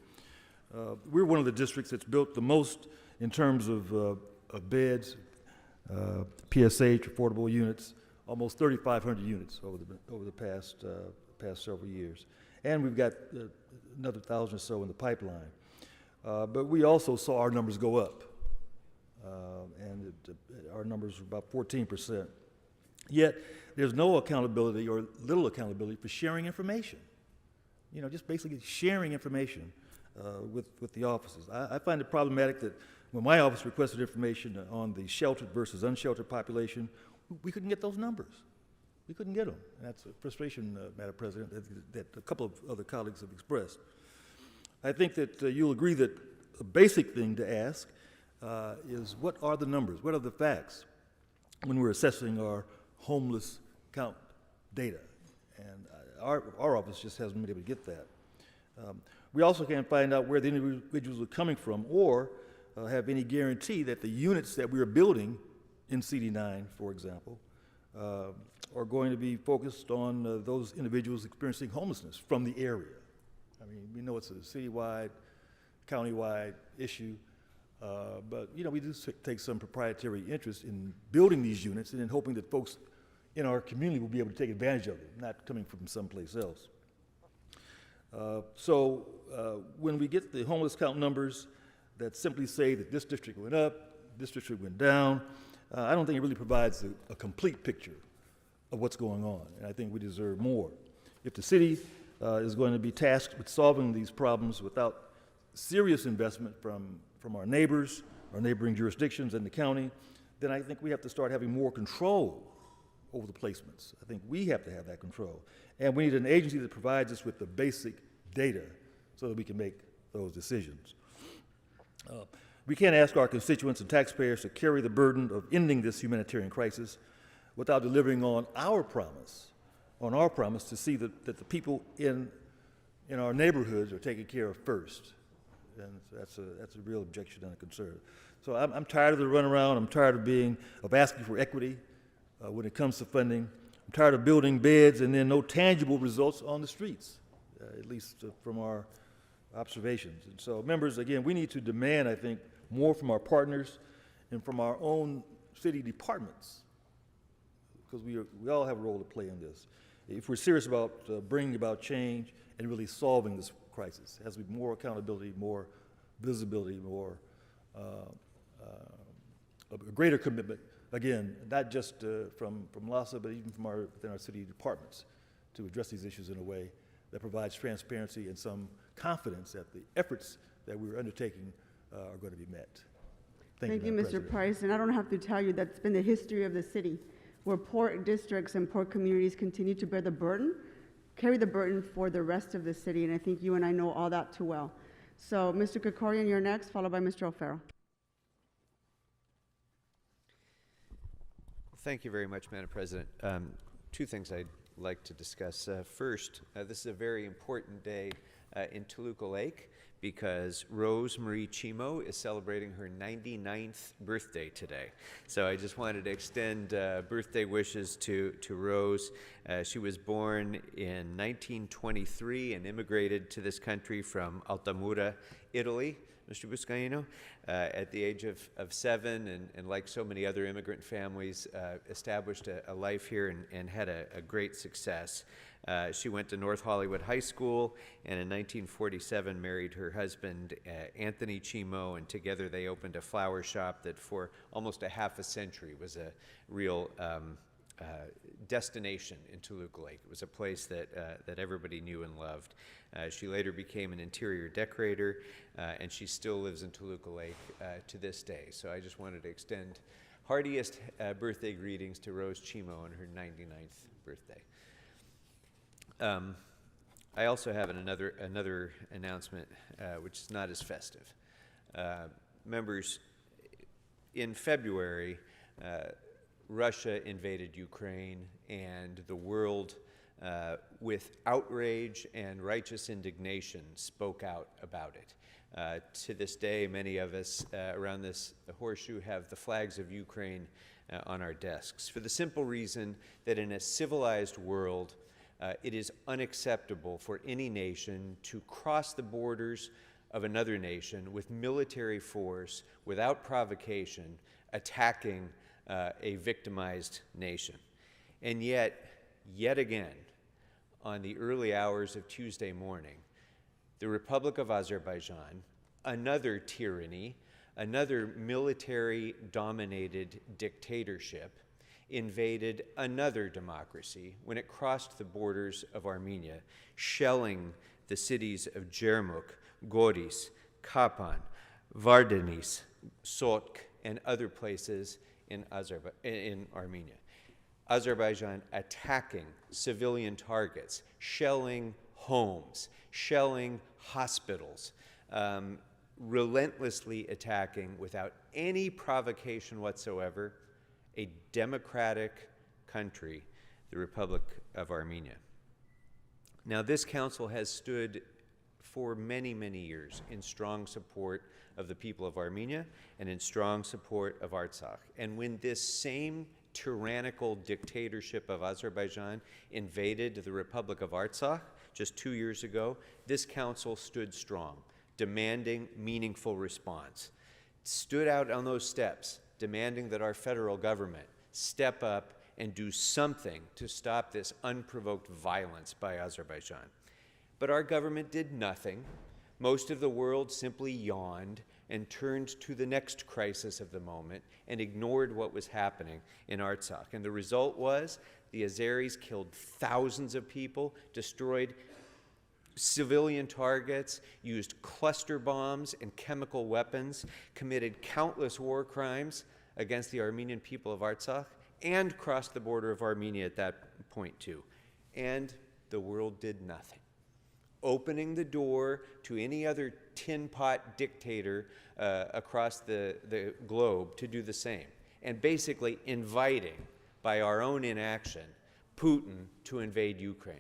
We're one of the districts that's built the most in terms of beds, PSH, affordable units, almost 3,500 units over the past several years. And we've got another 1,000 or so in the pipeline. But we also saw our numbers go up, and our numbers were about 14%. Yet, there's no accountability or little accountability for sharing information. Just basically sharing information with the offices. I find it problematic that when my office requested information on the sheltered versus unsheltered population, we couldn't get those numbers. We couldn't get them. And that's a frustration, Madam President, that a couple of other colleagues have expressed. I think that you'll agree that a basic thing to ask is, what are the numbers? What are the facts when we're assessing our homeless count data? And our office just hasn't been able to get that. We also can't find out where the individuals are coming from, or have any guarantee that the units that we are building in CD9, for example, are going to be focused on those individuals experiencing homelessness from the area. I mean, we know it's a citywide, countywide issue, but we do take some proprietary interest in building these units and in hoping that folks in our community will be able to take advantage of it, not coming from someplace else. So when we get the homeless count numbers that simply say that this district went up, this district went down, I don't think it really provides a complete picture of what's going on, and I think we deserve more. If the city is going to be tasked with solving these problems without serious investment from our neighbors, our neighboring jurisdictions, and the county, then I think we have to start having more control over the placements. I think we have to have that control. And we need an agency that provides us with the basic data so that we can make those decisions. We can't ask our constituents and taxpayers to carry the burden of ending this humanitarian crisis without delivering on our promise to see that the people in our neighborhoods are taken care of first. And that's a real objection and a concern. So I'm tired of the runaround. I'm tired of asking for equity when it comes to funding. I'm tired of building beds and then no tangible results on the streets, at least from our observations. And so, members, again, we need to demand, I think, more from our partners and from our own city departments, because we all have a role to play in this. If we're serious about bringing about change and really solving this crisis, it has to be more accountability, more visibility, more a greater commitment, again, not just from LASA, but even from within our city departments, to address these issues in a way that provides transparency and some confidence that the efforts that we're undertaking are going to be met. Thank you, Madam Mr. President. Price. And I don't have to tell you, that's been the history of the city, where poor districts and poor communities continue to bear the burden, carry the burden for the rest of the city. And I think you and I know all that too well. So, Mr. Krikorian, you're next, followed by Mr. O'Farrell. Thank you very much, Madam President. Two things I'd like to discuss. First, this is a very important day in Toluca Lake because Rose Marie Chimo is celebrating her 99th birthday today. So I just wanted to extend birthday wishes to Rose. She was born in 1923 and immigrated to this country from Altamura, Italy, Mr. Buscaino, at the age of 7, and like so many other immigrant families, established a life here and had a great success. She went to North Hollywood High School, and in 1947 married her husband, Anthony Chimo, and together they opened a flower shop that for almost a half a century was a real destination in Toluca Lake. It was a place that everybody knew and loved. She later became an interior decorator, and she still lives in Toluca Lake to this day. So I just wanted to extend heartiest birthday greetings to Rose Chimo on her 99th birthday. I also have another announcement, which is not as festive. Members, in February, Russia invaded Ukraine, and the world, with outrage and righteous indignation, spoke out about it. To this day, many of us around the horseshoe have the flags of Ukraine on our desks, for the simple reason that in a civilized world, it is unacceptable for any nation to cross the borders of another nation with military force, without provocation, attacking a victimized nation. And yet again, on the early hours of Tuesday morning, the Republic of Azerbaijan, another tyranny, another military-dominated dictatorship, invaded another democracy when it crossed the borders of Armenia, shelling the cities of Jermuk, Goris, Kapan, Vardanis, Sotk, and other places in Armenia. Azerbaijan attacking civilian targets, shelling homes, shelling hospitals, relentlessly attacking without any provocation whatsoever a democratic country, the Republic of Armenia. Now, this council has stood for many, many years in strong support of the people of Armenia and in strong support of Artsakh. And when this same tyrannical dictatorship of Azerbaijan invaded the Republic of Artsakh just 2 years ago, this council stood strong, demanding meaningful response. Stood out on those steps, demanding that our federal government step up and do something to stop this unprovoked violence by Azerbaijan. But our government did nothing. Most of the world simply yawned and turned to the next crisis of the moment and ignored what was happening in Artsakh. And the result was the Azeris killed thousands of people, destroyed civilian targets, used cluster bombs and chemical weapons, committed countless war crimes against the Armenian people of Artsakh, and crossed the border of Armenia at that point too. And the world did nothing, opening the door to any other tin pot dictator across the globe to do the same, and basically inviting, by our own inaction, Putin to invade Ukraine.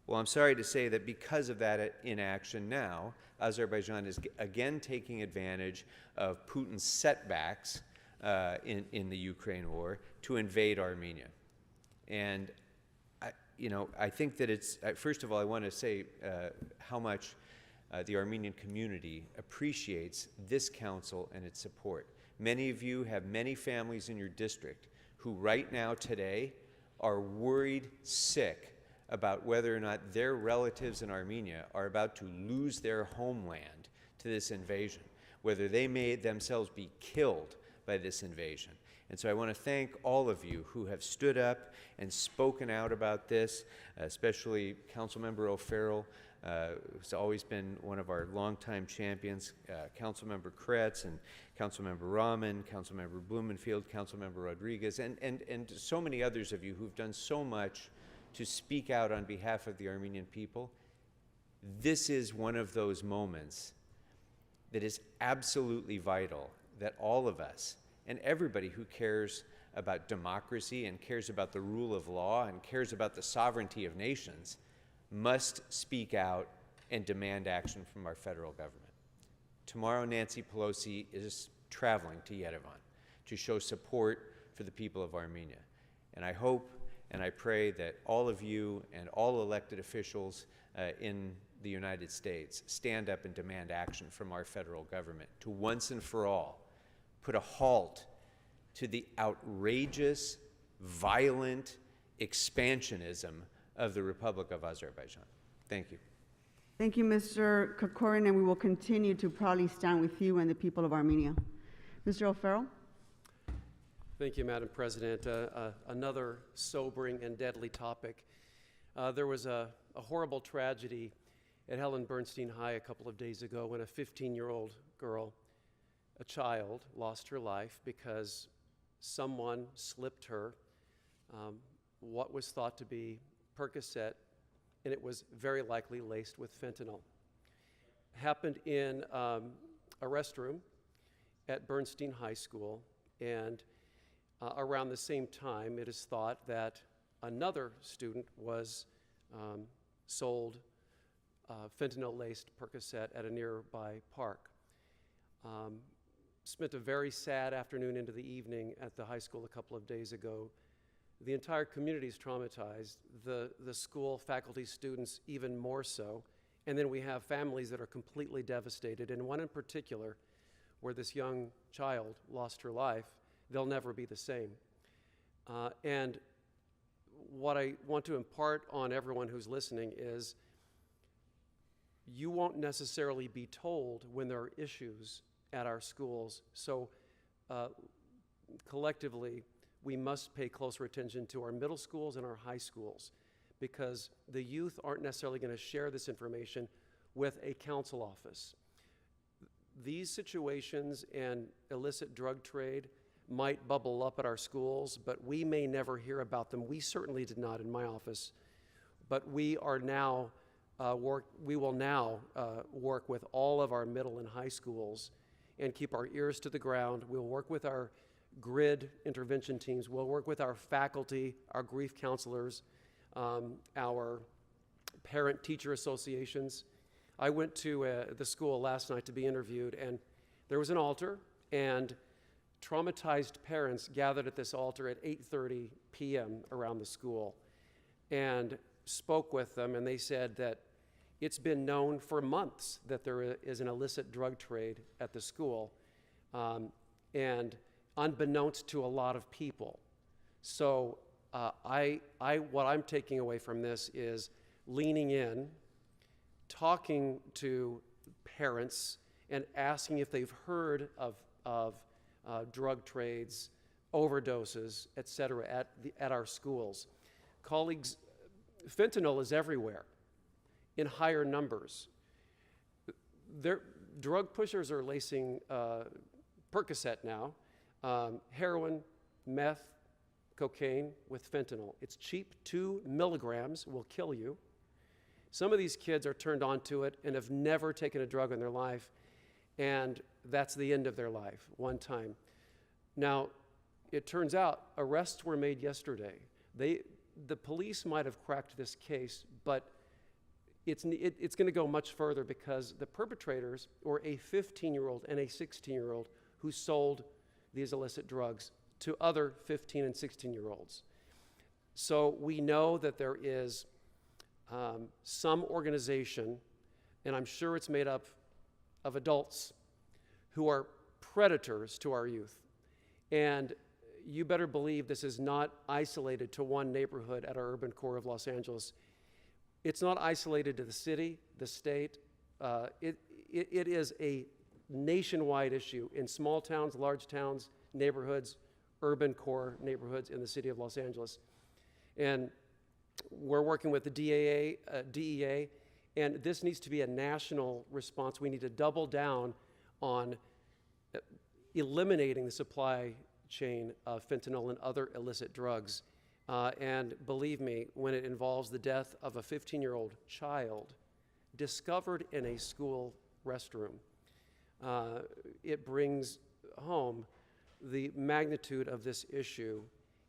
Well, I'm sorry to say that because of that inaction now, Azerbaijan is again taking advantage of Putin's setbacks in the Ukraine war to invade Armenia. And I think that it's, first of all, I want to say how much the Armenian community appreciates this council and its support. Many of you have many families in your district who right now today are worried sick about whether or not their relatives in Armenia are about to lose their homeland to this invasion, whether they may themselves be killed by this invasion. And so I want to thank all of you who have stood up and spoken out about this, especially Councilmember O'Farrell, who's always been one of our longtime champions, Councilmember Kretz and Councilmember Rahman, Councilmember Blumenfield, Councilmember Rodriguez, and so many others of you who've done so much to speak out on behalf of the Armenian people. This is one of those moments that is absolutely vital that all of us and everybody who cares about democracy and cares about the rule of law and cares about the sovereignty of nations must speak out and demand action from our federal government. Tomorrow, Nancy Pelosi is traveling to Yerevan to show support for the people of Armenia. And I hope and I pray that all of you and all elected officials in the United States stand up and demand action from our federal government to once and for all put a halt to the outrageous, violent expansionism of the Republic of Azerbaijan. Thank you. Thank you, Mr. Kokorin, and we will continue to proudly stand with you and the people of Armenia. Mr. O'Farrell? Thank you, Madam President. Another sobering and deadly topic. There was a horrible tragedy at Helen Bernstein High a couple of days ago when a 15-year-old girl, a child, lost her life because someone slipped her what was thought to be Percocet, and it was very likely laced with fentanyl. Happened in a restroom at Bernstein High School, and around the same time, it is thought that another student was sold fentanyl-laced Percocet at a nearby park. Spent a very sad afternoon into the evening at the high school a couple of days ago. The entire community is traumatized, the school, faculty, students even more so, and then we have families that are completely devastated, and one in particular where this young child lost her life. They'll never be the same. And what I want to impart on everyone who's listening is you won't necessarily be told when there are issues at our schools. So collectively, we must pay closer attention to our middle schools and our high schools because the youth aren't necessarily going to share this information with a council office. These situations and illicit drug trade might bubble up at our schools, but we may never hear about them. We certainly did not in my office, but we are now we will now work with all of our middle and high schools and keep our ears to the ground. We'll work with our GRID intervention teams. We'll work with our faculty, our grief counselors, our parent-teacher associations. I went to the school last night to be interviewed, and there was an altar, and traumatized parents gathered at this altar at 8:30 p.m. around the school and spoke with them, and they said that it's been known for months that there is an illicit drug trade at the school, and unbeknownst to a lot of people. So what I'm taking away from this is leaning in, talking to parents, and asking if they've heard of drug trades, overdoses, et cetera, at our schools. Colleagues, fentanyl is everywhere in higher numbers. Drug pushers are lacing Percocet now, heroin, meth, cocaine with fentanyl. It's cheap, 2 milligrams will kill you. Some of these kids are turned on to it and have never taken a drug in their life, and that's the end of their life, one time. Now, it turns out arrests were made yesterday. The police might have cracked this case, but it's going to go much further because the perpetrators were a 15-year-old and a 16-year-old who sold these illicit drugs to other 15 and 16-year-olds. So we know that there is some organization, and I'm sure it's made up of adults who are predators to our youth. And you better believe this is not isolated to one neighborhood at our urban core of Los Angeles. It's not isolated to the city, the state. It is a nationwide issue in small towns, large towns, neighborhoods, urban core neighborhoods in the city of Los Angeles. And we're working with the DEA, and this needs to be a national response. We need to double down on eliminating the supply chain of fentanyl and other illicit drugs. And believe me, when it involves the death of a 15-year-old child discovered in a school restroom, it brings home the magnitude of this issue.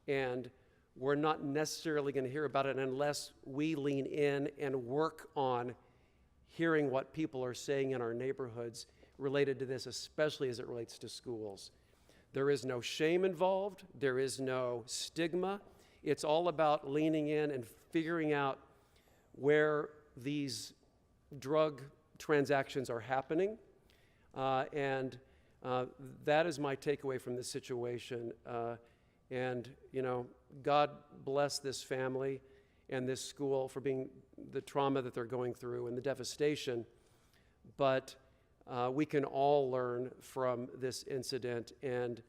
And we're not necessarily going to hear about it unless we lean in and work on hearing what people are saying in our neighborhoods related to this, especially as it relates to schools. There is no shame involved. There is no stigma. It's all about leaning in and figuring out where these drug transactions are happening. And that is my takeaway from this situation. And, you know, God bless this family and this school for being the trauma that they're going through and the devastation. But we can all learn from this incident. And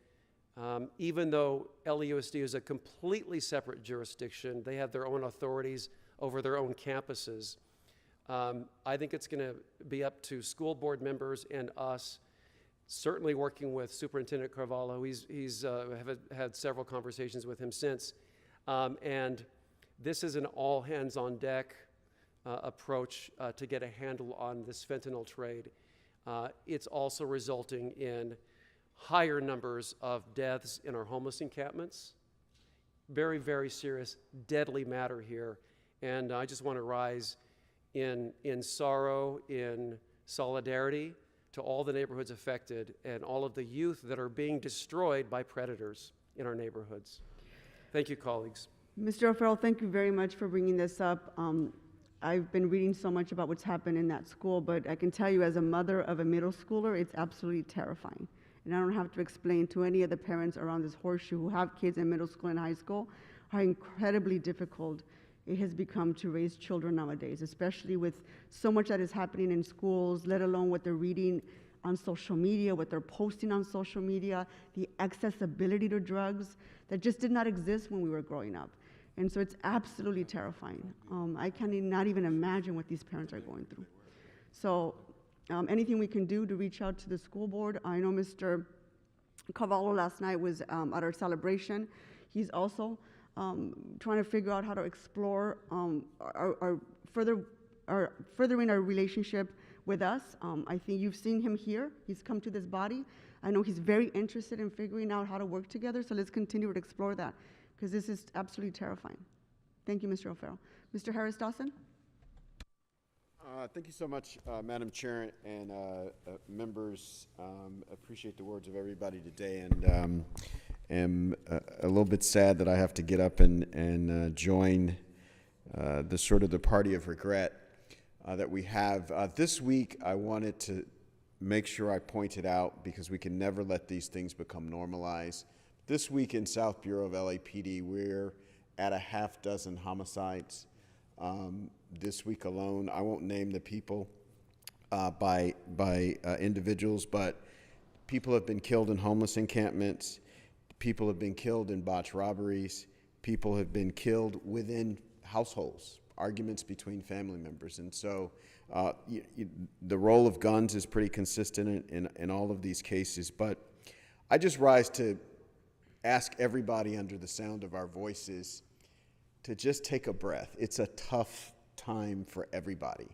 even though LAUSD is a completely separate jurisdiction, they have their own authorities over their own campuses. I think it's going to be up to school board members and us, certainly working with Superintendent Carvalho. He's had several conversations with him since. And this is an all-hands-on-deck approach to get a handle on this fentanyl trade. It's also resulting in higher numbers of deaths in our homeless encampments. Very, very serious, deadly matter here. And I just want to rise in sorrow, in solidarity to all the neighborhoods affected and all of the youth that are being destroyed by predators in our neighborhoods. Thank you, colleagues. Mr. O'Farrell, thank you very much for bringing this up. I've been reading so much about what's happened in that school, but I can tell you as a mother of a middle schooler, it's absolutely terrifying. And I don't have to explain to any of the parents around this horseshoe who have kids in middle school and high school how incredibly difficult it has become to raise children nowadays, especially with so much that is happening in schools, let alone what they're reading on social media, what they're posting on social media, the accessibility to drugs that just did not exist when we were growing up. And so it's absolutely terrifying. I cannot even imagine what these parents are going through. So anything we can do to reach out to the school board. I know Mr. Cavallo last night was at our celebration. He's also trying to figure out how to explore furthering our relationship with us. I think you've seen him here. He's come to this body. I know he's very interested in figuring out how to work together, so let's continue to explore that, because this is absolutely terrifying. Thank you, Mr. O'Farrell. Mr. Harris Dawson? Thank you so much, Madam Chair and members. Appreciate the words of everybody today, and am a little bit sad that I have to get up and join the party of regret that we have. This week, I wanted to make sure I pointed out, because we can never let these things become normalized. This week in South Bureau of LAPD, we're at a half dozen homicides. This week alone, I won't name the people by individuals, but people have been killed in homeless encampments. People have been killed in botched robberies. People have been killed within households, arguments between family members. And so the role of guns is pretty consistent in all of these cases. But I just rise to ask everybody under the sound of our voices to just take a breath. It's a tough time for everybody.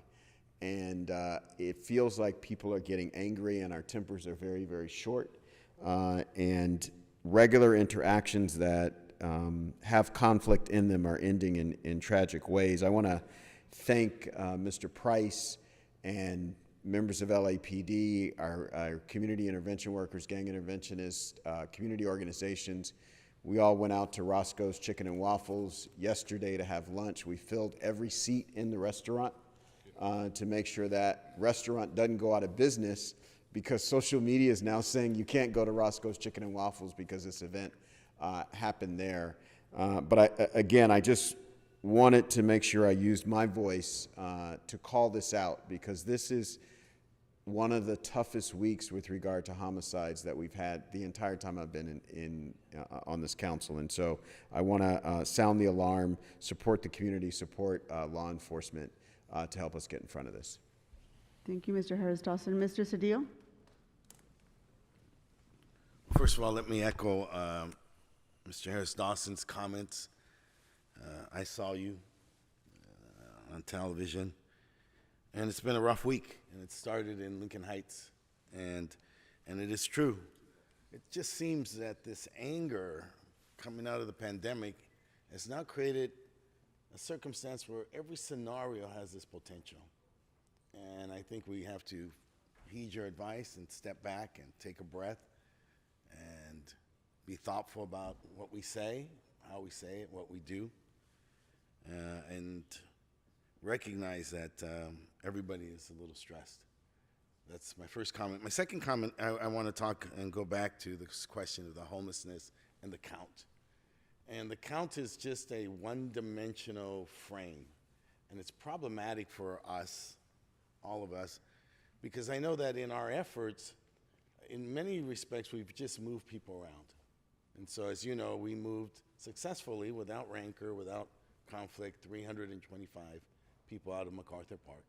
And it feels like people are getting angry and our tempers are very, very short. And regular interactions that have conflict in them are ending in tragic ways. I want to thank Mr. Price and members of LAPD, our community intervention workers, gang interventionists, community organizations. We all went out to Roscoe's Chicken and Waffles yesterday to have lunch. We filled every seat in the restaurant to make sure that restaurant doesn't go out of business, because social media is now saying you can't go to Roscoe's Chicken and Waffles because this event happened there. But I just wanted to make sure I used my voice to call this out, because this is one of the toughest weeks with regard to homicides that we've had the entire time I've been on this council. And so I want to sound the alarm, support the community, support law enforcement to help us get in front of this. Thank you, Mr. Harris-Dawson. Mr. Cedillo? First of all, let me echo Mr. Harris-Dawson's comments. I saw you on television, and it's been a rough week, and it started in Lincoln Heights, and it is true. It just seems that this anger coming out of the pandemic has now created a circumstance where every scenario has this potential. And I think we have to heed your advice and step back and take a breath and be thoughtful about what we say, how we say it, what we do, and recognize that everybody is a little stressed. That's my first comment. My second comment, I want to talk and go back to this question of the homelessness and the count. And the count is just a one-dimensional frame. And it's problematic for us, all of us, because I know that in our efforts, in many respects, we've just moved people around. And so, as you know, we moved successfully, without rancor, without conflict, 325 people out of MacArthur Park.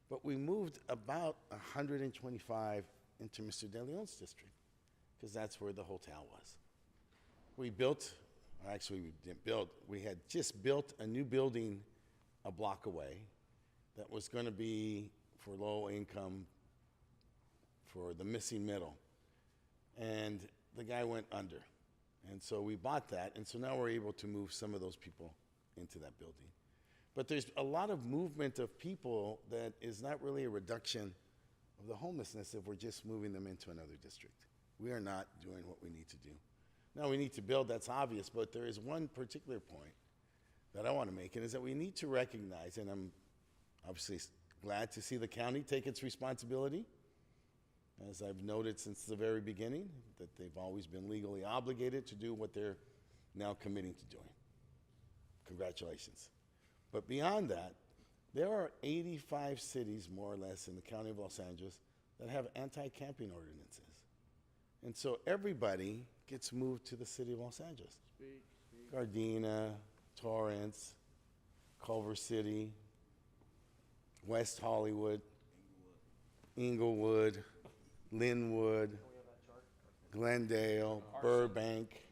But we moved about 125 into Mr. De Leon's district, because that's where the hotel was. We built, actually we didn't build, we had just built a new building a block away that was going to be for low income, for the missing middle. And the guy went under. And so we bought that, and so now we're able to move some of those people into that building. But there's a lot of movement of people that is not really a reduction of the homelessness if we're just moving them into another district. We are not doing what we need to do. Now, we need to build, that's obvious, but there is one particular point that I want to make, and is that we need to recognize, and I'm obviously glad to see the county take its responsibility, as I've noted since the very beginning, that they've always been legally obligated to do what they're now committing to doing. Congratulations. But beyond that, there are 85 cities, more or less, in the county of Los Angeles that have anti-camping ordinances. And so everybody gets moved to the city of Los Angeles. Gardena, Torrance, Culver City, West Hollywood, Inglewood, Linwood, Glendale, Burbank,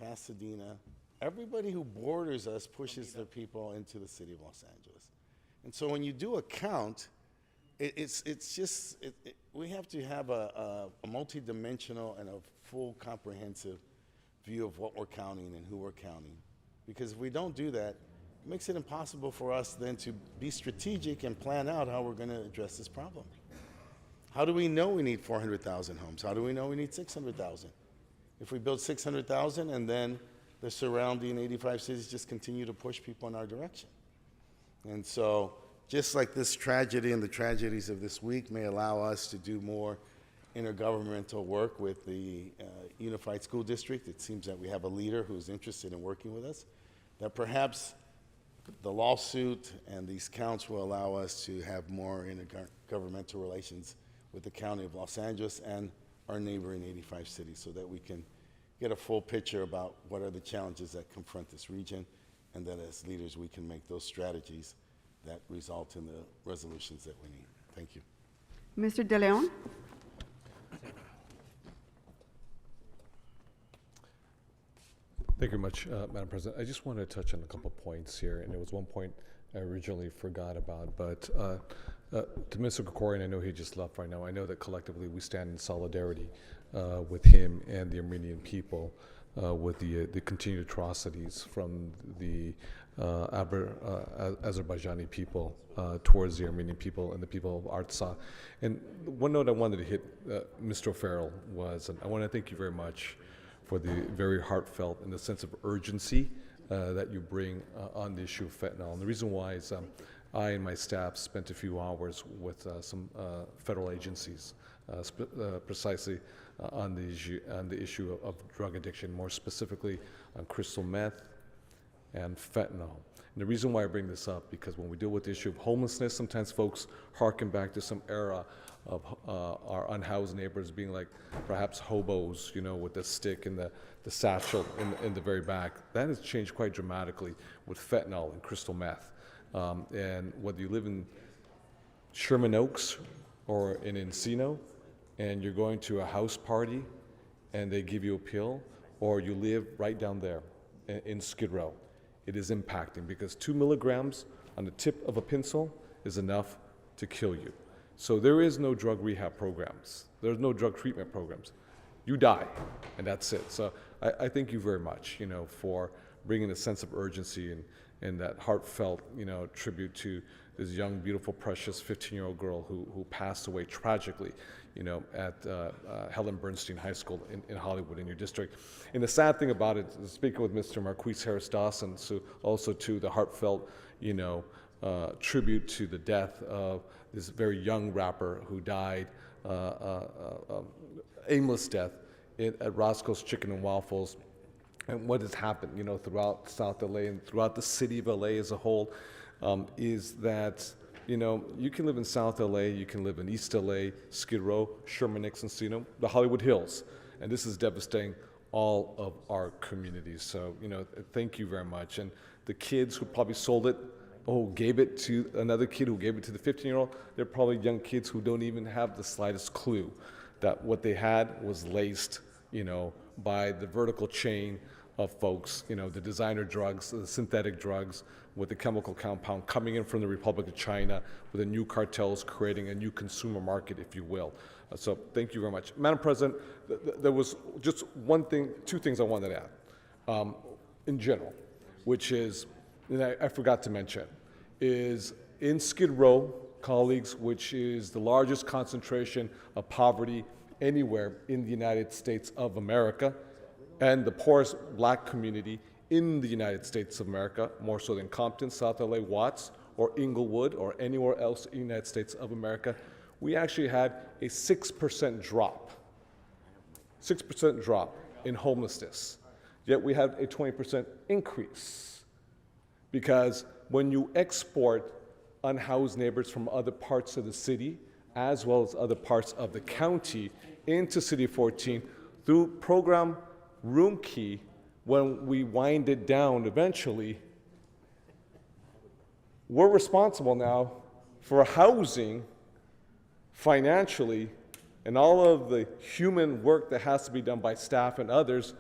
Pasadena. Everybody who borders us pushes their people into the city of Los Angeles. And so when you do a count, we have to have a multi-dimensional and a full comprehensive view of what we're counting and who we're counting. Because if we don't do that, it makes it impossible for us then to be strategic and plan out how we're going to address this problem. How do we know we need 400,000 homes? How do we know we need 600,000? If we build 600,000 and then the surrounding 85 cities just continue to push people in our direction. And so just like this tragedy and the tragedies of this week may allow us to do more intergovernmental work with the Unified School District, it seems that we have a leader who's interested in working with us, that perhaps the lawsuit and these counts will allow us to have more intergovernmental relations with the County of Los Angeles and our neighboring 85 cities, so that we can get a full picture about what are the challenges that confront this region, and that as leaders we can make those strategies that result in the resolutions that we need. Thank you. Mr. De Leon? Thank you very much, Madam President. I just want to touch on a couple points here, and there was one point I originally forgot about, but to Mr. Krikorian, I know he just left right now. I know that collectively we stand in solidarity with him and the Armenian people with the continued atrocities from the Azerbaijani people towards the Armenian people and the people of Artsakh. And one note I wanted to hit, Mr. O'Farrell, was, and I want to thank you very much for the very heartfelt and the sense of urgency that you bring on the issue of fentanyl. And the reason why is I and my staff spent a few hours with some federal agencies precisely on the issue of drug addiction, more specifically on crystal meth and fentanyl. And the reason why I bring this up, because when we deal with the issue of homelessness, sometimes folks harken back to some era of our unhoused neighbors being like perhaps hobos, you know, with the stick and the satchel in the very back. That has changed quite dramatically with fentanyl and crystal meth. And whether you live in Sherman Oaks or in Encino, and you're going to a house party and they give you a pill, or you live right down there in Skid Row, it is impacting, because 2 milligrams on the tip of a pencil is enough to kill you. So there is no drug rehab programs. There's no drug treatment programs. You die, and that's it. So I thank you very much, you know, for bringing a sense of urgency and that heartfelt, you know, tribute to this young, beautiful, precious 15-year-old girl who passed away tragically, you know, at Helen Bernstein High School in Hollywood, in your district. And the sad thing about it, speaking with Mr. Marquise Harris Dawson, so also to the heartfelt, you know, tribute to the death of this very young rapper who died, aimless death at Roscoe's Chicken and Waffles. And what has happened, you know, throughout South LA and throughout the city of LA as a whole, is that, you know, you can live in South LA, you can live in East LA, Skid Row, Sherman Oaks, Encino, the Hollywood Hills, and this is devastating all of our communities. So, you know, thank you very much. And the kids who probably sold it, gave it to another kid who gave it to the 15-year-old, they're probably young kids who don't even have the slightest clue that what they had was laced, you know, by the vertical chain of folks, you know, the designer drugs, the synthetic drugs, with the chemical compound coming in from the Republic of China, with the new cartels creating a new consumer market, if you will. So thank you very much. Madam President, there was just two things I wanted to add in general, which is, and I forgot to mention, is in Skid Row, colleagues, which is the largest concentration of poverty anywhere in the United States of America, and the poorest black community in the United States of America, more so than Compton, South LA, Watts, or Inglewood, or anywhere else in the United States of America, we actually had a 6% drop in homelessness. Yet we had a 20% increase. Because when you export unhoused neighbors from other parts of the city, as well as other parts of the county, into City 14 through program Room Key, when we wind it down eventually, we're responsible now for housing financially and all of the human work that has to be done by staff and others.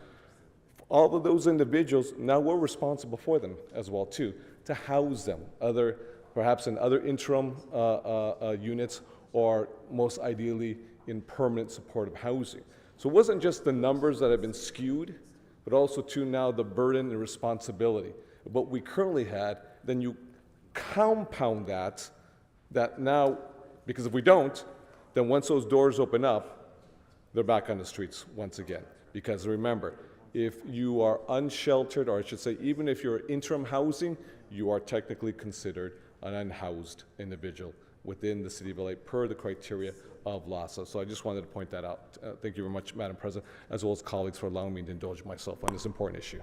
All of those individuals, now we're responsible for them as well too, to house them, perhaps in other interim units, or most ideally in permanent supportive housing. So it wasn't just the numbers that have been skewed, but also too now the burden and responsibility. What we currently had, then you compound that now, because if we don't, then once those doors open up, they're back on the streets once again. Because remember, if you are unsheltered, or I should say, even if you're interim housing, you are technically considered an unhoused individual within the city of LA per the criteria of LASA. So I just wanted to point that out. Thank you very much, Madam President, as well as colleagues, for allowing me to indulge myself on this important issue.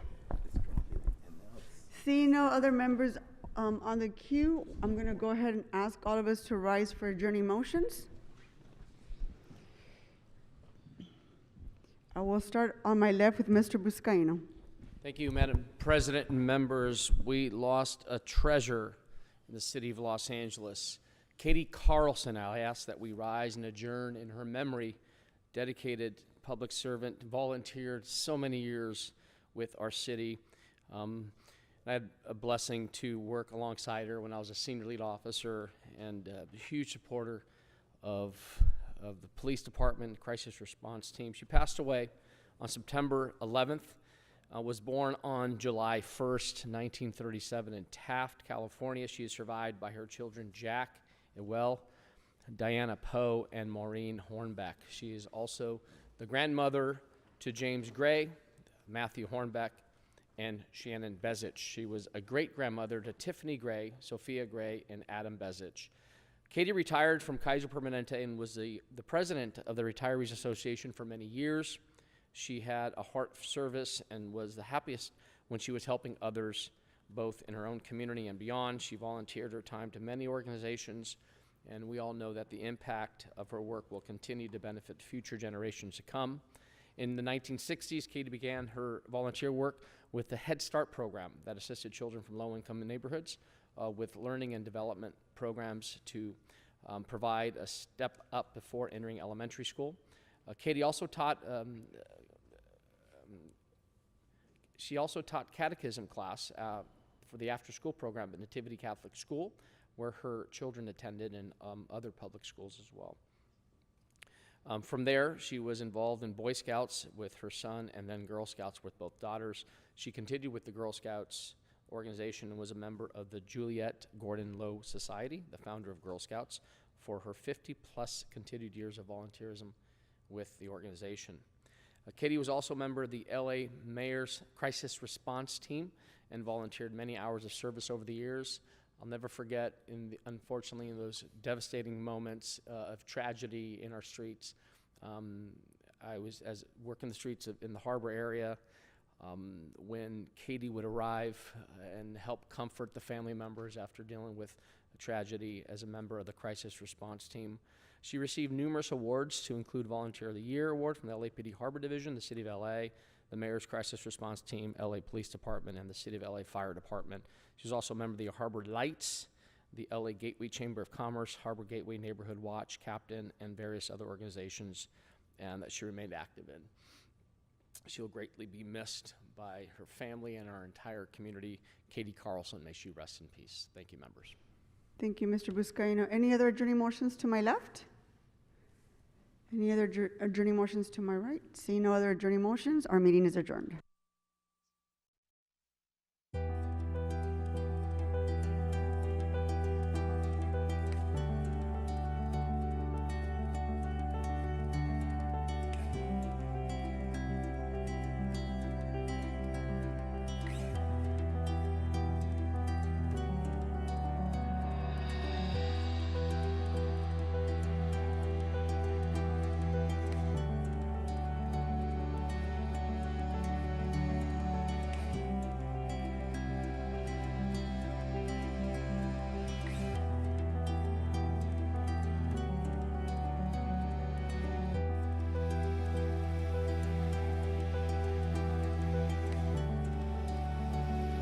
Seeing no other members on the queue, I'm going to go ahead and ask all of us to rise for adjourning motions. I will start on my left with Mr. Buscaino. Thank you, Madam President and members. We lost a treasure in the city of Los Angeles. Katie Carlson, I ask that we rise and adjourn in her memory. Dedicated public servant, volunteered so many years with our city. I had a blessing to work alongside her when I was a senior lead officer, and a huge supporter of the police department, crisis response team. She passed away on September 11th. was born on July 1st, 1937 in Taft, California. She is survived by her children Jack Ewell, Diana Poe, and Maureen Hornbeck. She is also the grandmother to James Gray, Matthew Hornbeck, and Shannon Bezich. She was a great-grandmother to Tiffany Gray, Sophia Gray, and Adam Bezich. Katie retired from Kaiser Permanente and was the president of the Retirees Association for many years. She had a heart for service and was the happiest when she was helping others, both in her own community and beyond. She volunteered her time to many organizations, and we all know that the impact of her work will continue to benefit future generations to come. In the 1960s, Katie began her volunteer work with the Head Start program that assisted children from low-income neighborhoods with learning and development programs to provide a step up before entering elementary school. Katie also taught catechism class for the after-school program at Nativity Catholic School, where her children attended, and other public schools as well. From there, she was involved in Boy Scouts with her son and then Girl Scouts with both daughters. She continued with the Girl Scouts organization and was a member of the Juliet Gordon Low Society, the founder of Girl Scouts, for her 50-plus continued years of volunteerism with the organization. Katie was also a member of the LA Mayor's Crisis Response Team and volunteered many hours of service over the years. I'll never forget, unfortunately, in those devastating moments of tragedy in our streets. I was working the streets in the harbor area when Katie would arrive and help comfort the family members after dealing with a tragedy as a member of the Crisis Response Team. She received numerous awards, to include Volunteer of the Year Award from the LAPD Harbor Division, the City of LA, the Mayor's Crisis Response Team, LA Police Department, and the City of LA Fire Department. She was also a member of the Harbor Lights, the LA Gateway Chamber of Commerce, Harbor Gateway Neighborhood Watch, Captain, and various other organizations, and that she remained active in. She will greatly be missed by her family and our entire community. Katie Carlson, may she rest in peace. Thank you, members. Thank you, Mr. Buscaino. Any other adjourning motions to my left? Any other adjourning motions to my right? Seeing no other adjourning motions, our meeting is adjourned.